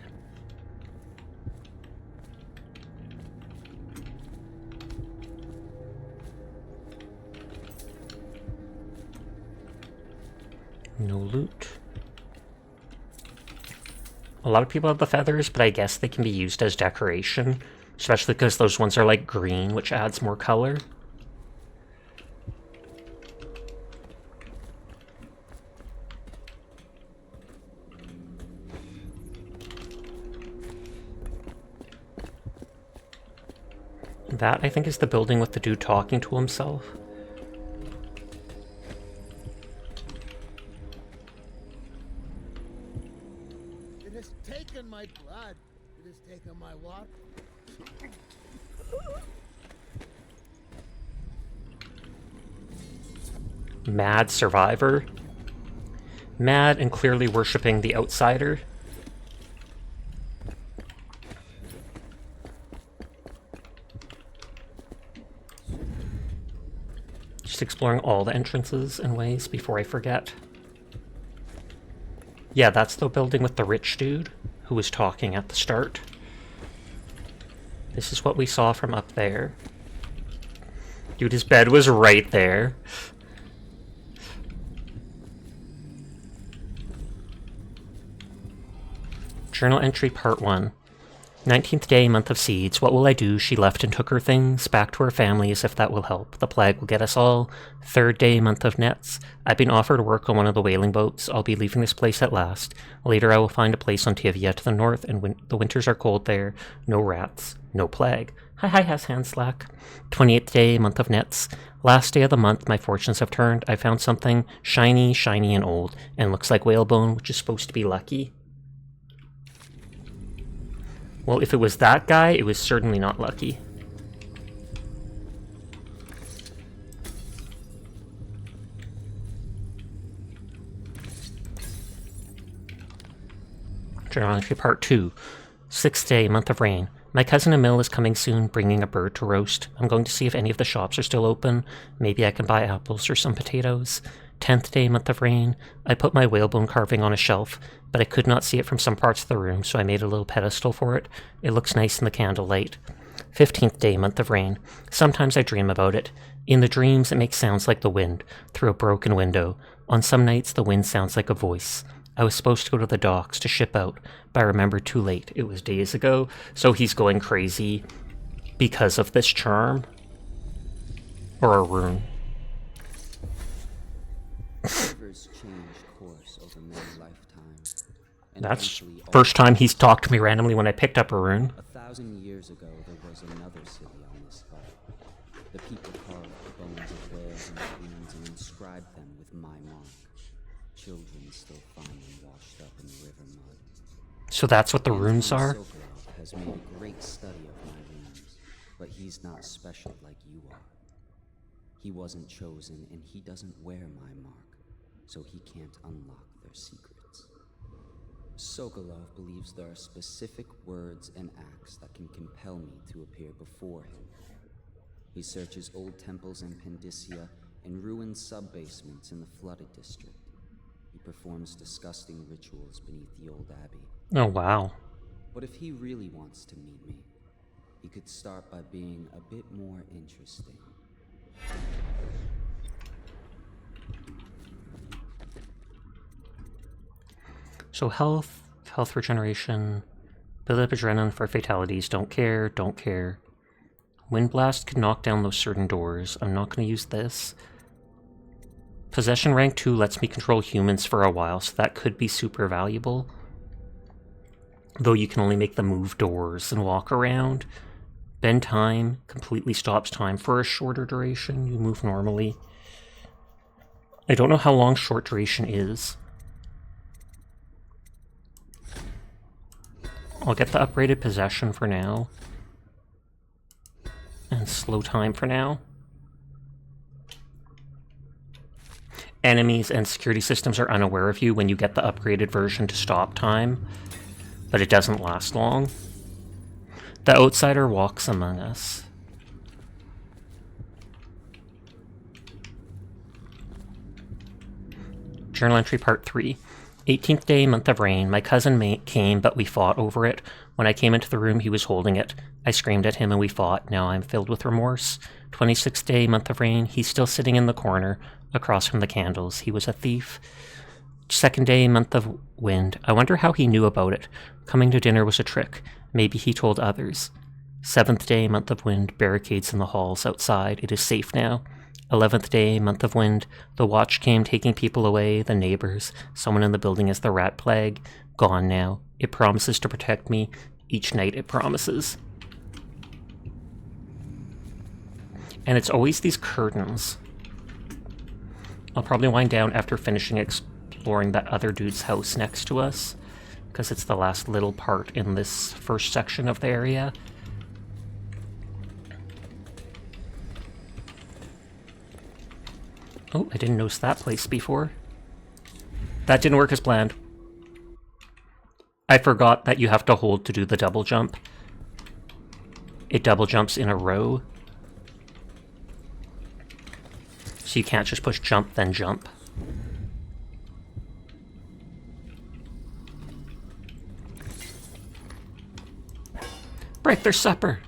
No loot. A lot of people have the feathers, but I guess they can be used as decoration, especially because those ones are like green, which adds more color. That, I think, is the building with the dude talking to himself. It has taken my blood. It has taken my water. Mad survivor. Mad and clearly worshipping the outsider. Just exploring all the entrances and ways before I forget. Yeah, that's the building with the rich dude who was talking at the start. This is what we saw from up there. Dude, his bed was right there. Journal entry part 1. 19th day, month of seeds. What will I do? She left and took her things back to her family as if that will help. The plague will get us all. 3rd day, month of nets. I've been offered work on one of the whaling boats. I'll be leaving this place at last. Later I will find a place on Tivia to the north, and the winters are cold there. No rats. No plague. Hi, has hand slack. 28th day, month of nets. Last day of the month, my fortunes have turned. I found something shiny, and old, and looks like whalebone, which is supposed to be lucky. Well, if it was that guy, it was certainly not lucky. Journal entry part 2. 6th day, month of rain. My cousin Emil is coming soon, bringing a bird to roast. I'm going to see if any of the shops are still open. Maybe I can buy apples or some potatoes. 10th day, month of rain. I put my whalebone carving on a shelf, but I could not see it from some parts of the room, so I made a little pedestal for it. It looks nice in the candlelight. 15th day, month of rain. Sometimes I dream about it. In the dreams, it makes sounds like the wind, through a broken window. On some nights, the wind sounds like a voice. I was supposed to go to the docks to ship out, but I remembered too late. It was days ago, so he's going crazy because of this charm. Or a rune. Rivers changed time. And That's eventually all first time he's talked to me randomly when I picked up a rune. 1,000 years ago, there was another city on this spot. The people carved the bones of bears and queens and inscribed them with my mark. Children still find them washed up in the river mud. So that's what the Anton runes are? Sokolov has made a great study of my runes, but he's not special like you are. He wasn't chosen, and he doesn't wear my mark, so he can't unlock their secrets. Sokolov believes there are specific words and acts that can compel me to appear before him. He searches old temples in Pendicia and ruined sub-basements in the flooded district. He performs disgusting rituals beneath the old abbey. Oh, wow. But if he really wants to meet me, he could start by being a bit more interesting. So health regeneration, build up adrenaline for fatalities, don't care, don't care. Wind blast could knock down those certain doors. I'm not going to use this. Possession rank 2 lets me control humans for a while, so that could be super valuable. Though you can only make them move doors and walk around. Bend time completely stops time for a shorter duration. You move normally. I don't know how long short duration is. I'll get the upgraded possession for now. And slow time for now. Enemies and security systems are unaware of you when you get the upgraded version to stop time, but it doesn't last long. The outsider walks among us. Journal entry part 3. 18th day, month of rain. My cousin came, but we fought over it. When I came into the room, he was holding it. I screamed at him and we fought. Now I'm filled with remorse. 26th day, month of rain. He's still sitting in the corner, across from the candles. He was a thief. 2nd day, month of wind. I wonder how he knew about it. Coming to dinner was a trick. Maybe he told others. 7th day, month of wind. Barricades in the halls outside. It is safe now. 11th day, month of wind. The watch came taking people away, the neighbors. Someone in the building is the rat plague. Gone now. It promises to protect me. Each night it promises. And it's always these curtains. I'll probably wind down after finishing exploring that other dude's house next to us, because it's the last little part in this first section of the area. Oh, I didn't notice that place before. That didn't work as planned. I forgot that you have to hold to do the double jump. It double jumps in a row. So you can't just push jump, then jump. Break their supper!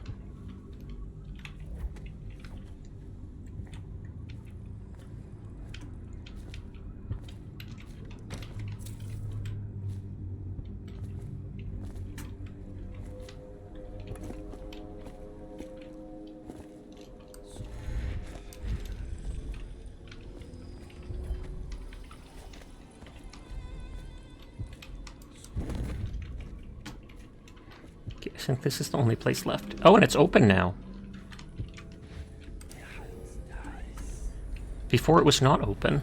I think this is the only place left. Oh, and it's open now. Before it was not open.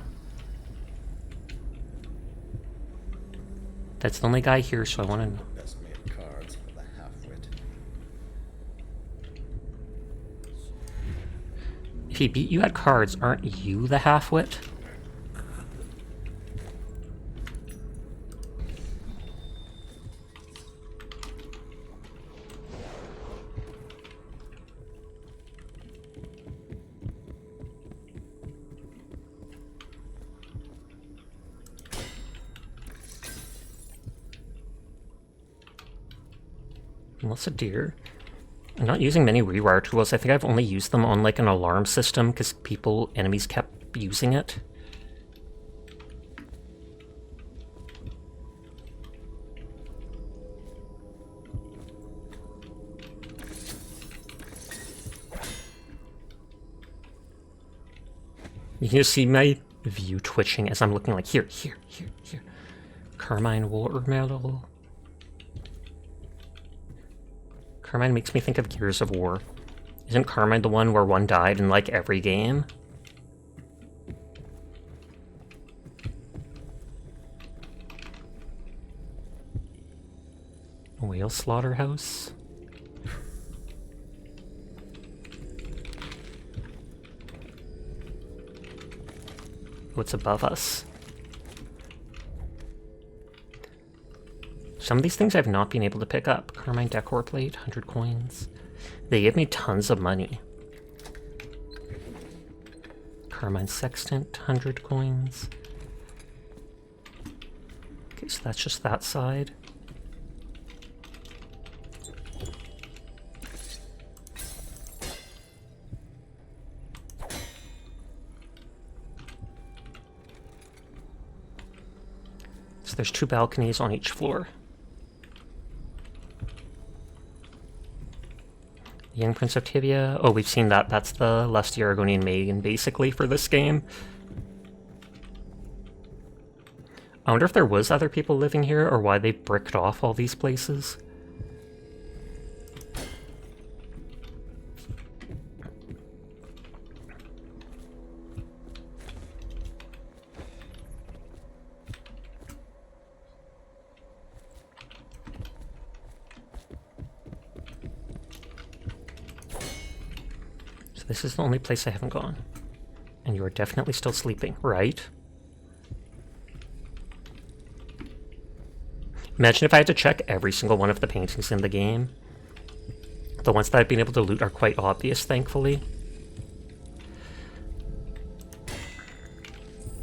That's the only guy here, so I want to know. Best made cards for the half-wit. If he beat you at cards, aren't you the half-wit? Unless a deer. I'm not using many rewire tools. I think I've only used them on like an alarm system because enemies kept using it. You can just see my view twitching as I'm looking like here. Carmine War Medal. Carmine makes me think of Gears of War. Isn't Carmine the one where one died in like every game? Whale slaughterhouse? What's above us? Some of these things I've not been able to pick up. Carmine decor plate, 100 coins. They gave me tons of money. Carmine sextant, 100 coins. Okay, so that's just that side. So there's 2 balconies on each floor. Young Prince of Tibia. Oh, we've seen that. That's the lusty Argonian maiden, basically, for this game. I wonder if there was other people living here, or why they bricked off all these places. This is the only place I haven't gone. And you are definitely still sleeping, right? Imagine if I had to check every single one of the paintings in the game. The ones that I've been able to loot are quite obvious, thankfully.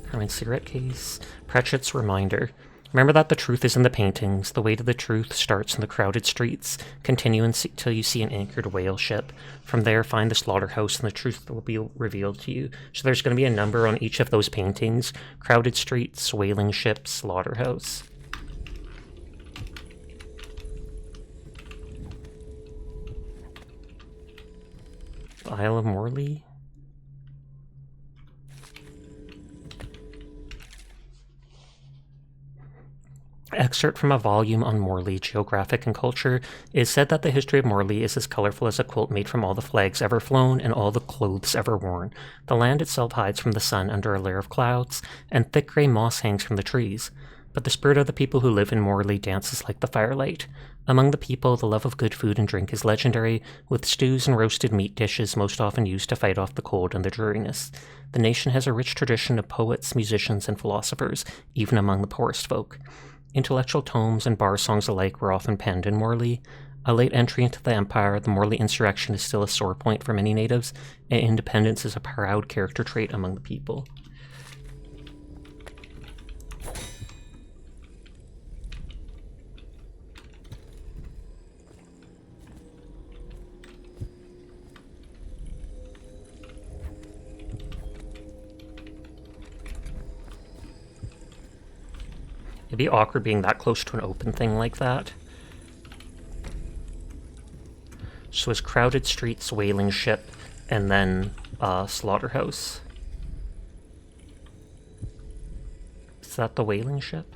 Carmine cigarette case. Pratchett's reminder. Remember that the truth is in the paintings. The way to the truth starts in the crowded streets. Continue until you see an anchored whale ship. From there, find the slaughterhouse and the truth will be revealed to you. So there's going to be a number on each of those paintings. Crowded streets, whaling ship, slaughterhouse. Isle of Morley. Excerpt from a volume on Morley, Geographic and Culture. It is said that the history of Morley is as colorful as a quilt made from all the flags ever flown and all the clothes ever worn. The land itself hides from the sun under a layer of clouds, and thick gray moss hangs from the trees. But the spirit of the people who live in Morley dances like the firelight. Among the people, the love of good food and drink is legendary, with stews and roasted meat dishes most often used to fight off the cold and the dreariness. The nation has a rich tradition of poets, musicians, and philosophers, even among the poorest folk. Intellectual tomes and bar songs alike were often penned in Morley. A late entry into the empire, the Morley insurrection is still a sore point for many natives, and independence is a proud character trait among the people. It'd be awkward being that close to an open thing like that. So it's crowded streets, whaling ship, and then slaughterhouse. Is that the whaling ship?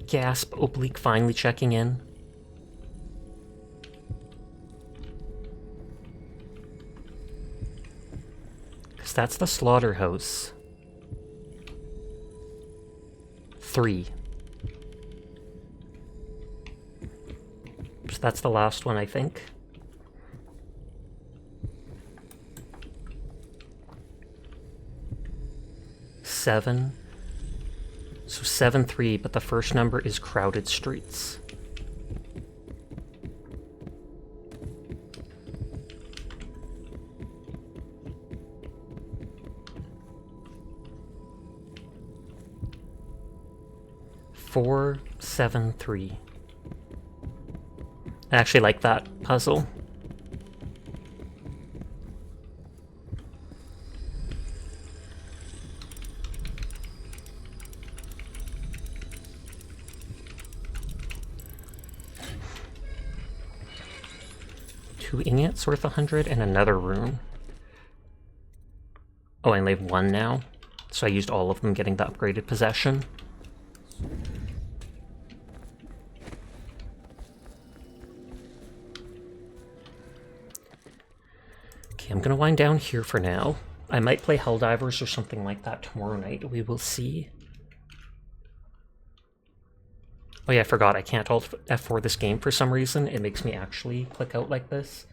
Gasp, Oblique finally checking in. Because that's the slaughterhouse. 3. So that's the last one, I think. Seven. So 7-3, but the first number is crowded streets. Four, 7, 3. I actually like that puzzle. Two ingots worth 100 and another rune. Oh, I only have one now. So I used all of them getting the upgraded possession. Okay, I'm gonna wind down here for now. I might play Helldivers or something like that tomorrow night. We will see. Oh yeah, I forgot. I can't Alt F4 this game for some reason. It makes me actually click out like this.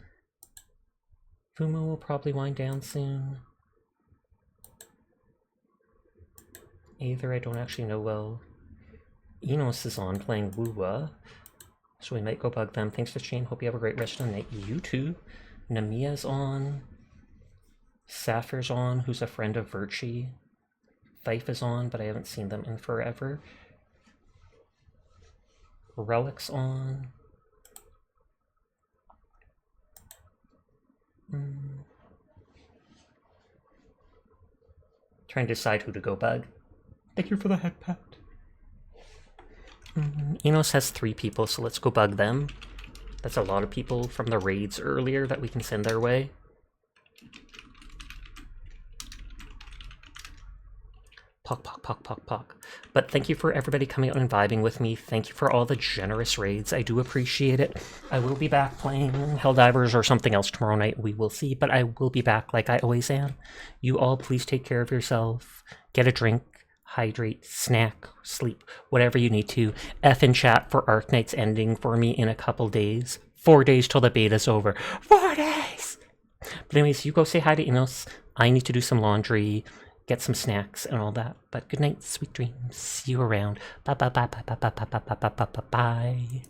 Fumo will probably wind down soon. Either I don't actually know well. Enos is on playing Wuwa, so we might go bug them. Thanks for Shane. Hope you have a great rest of the night. You too. Namia's on. Saphir's on, who's a friend of Virtue. Fife is on, but I haven't seen them in forever. Relic's on. Trying to decide who to go bug. Thank you for the head pat. Enos has 3 people, so let's go bug them. That's a lot of people from the raids earlier that we can send their way. Pock, pock, pock, pock, pock. But thank you for everybody coming out and vibing with me. Thank you for all the generous raids. I do appreciate it. I will be back playing Helldivers or something else tomorrow night. We will see, but I will be back like I always am. You all please take care of yourself. Get a drink, hydrate, snack, sleep, whatever you need to. F in chat for Arknight's ending for me in a couple days. 4 days till the beta's over. 4 days! But anyways, you go say hi to Enos. I need to do some laundry, get some snacks and all that. But good night, sweet dreams. See you around. Bye bye bye bye bye bye bye bye bye bye bye bye.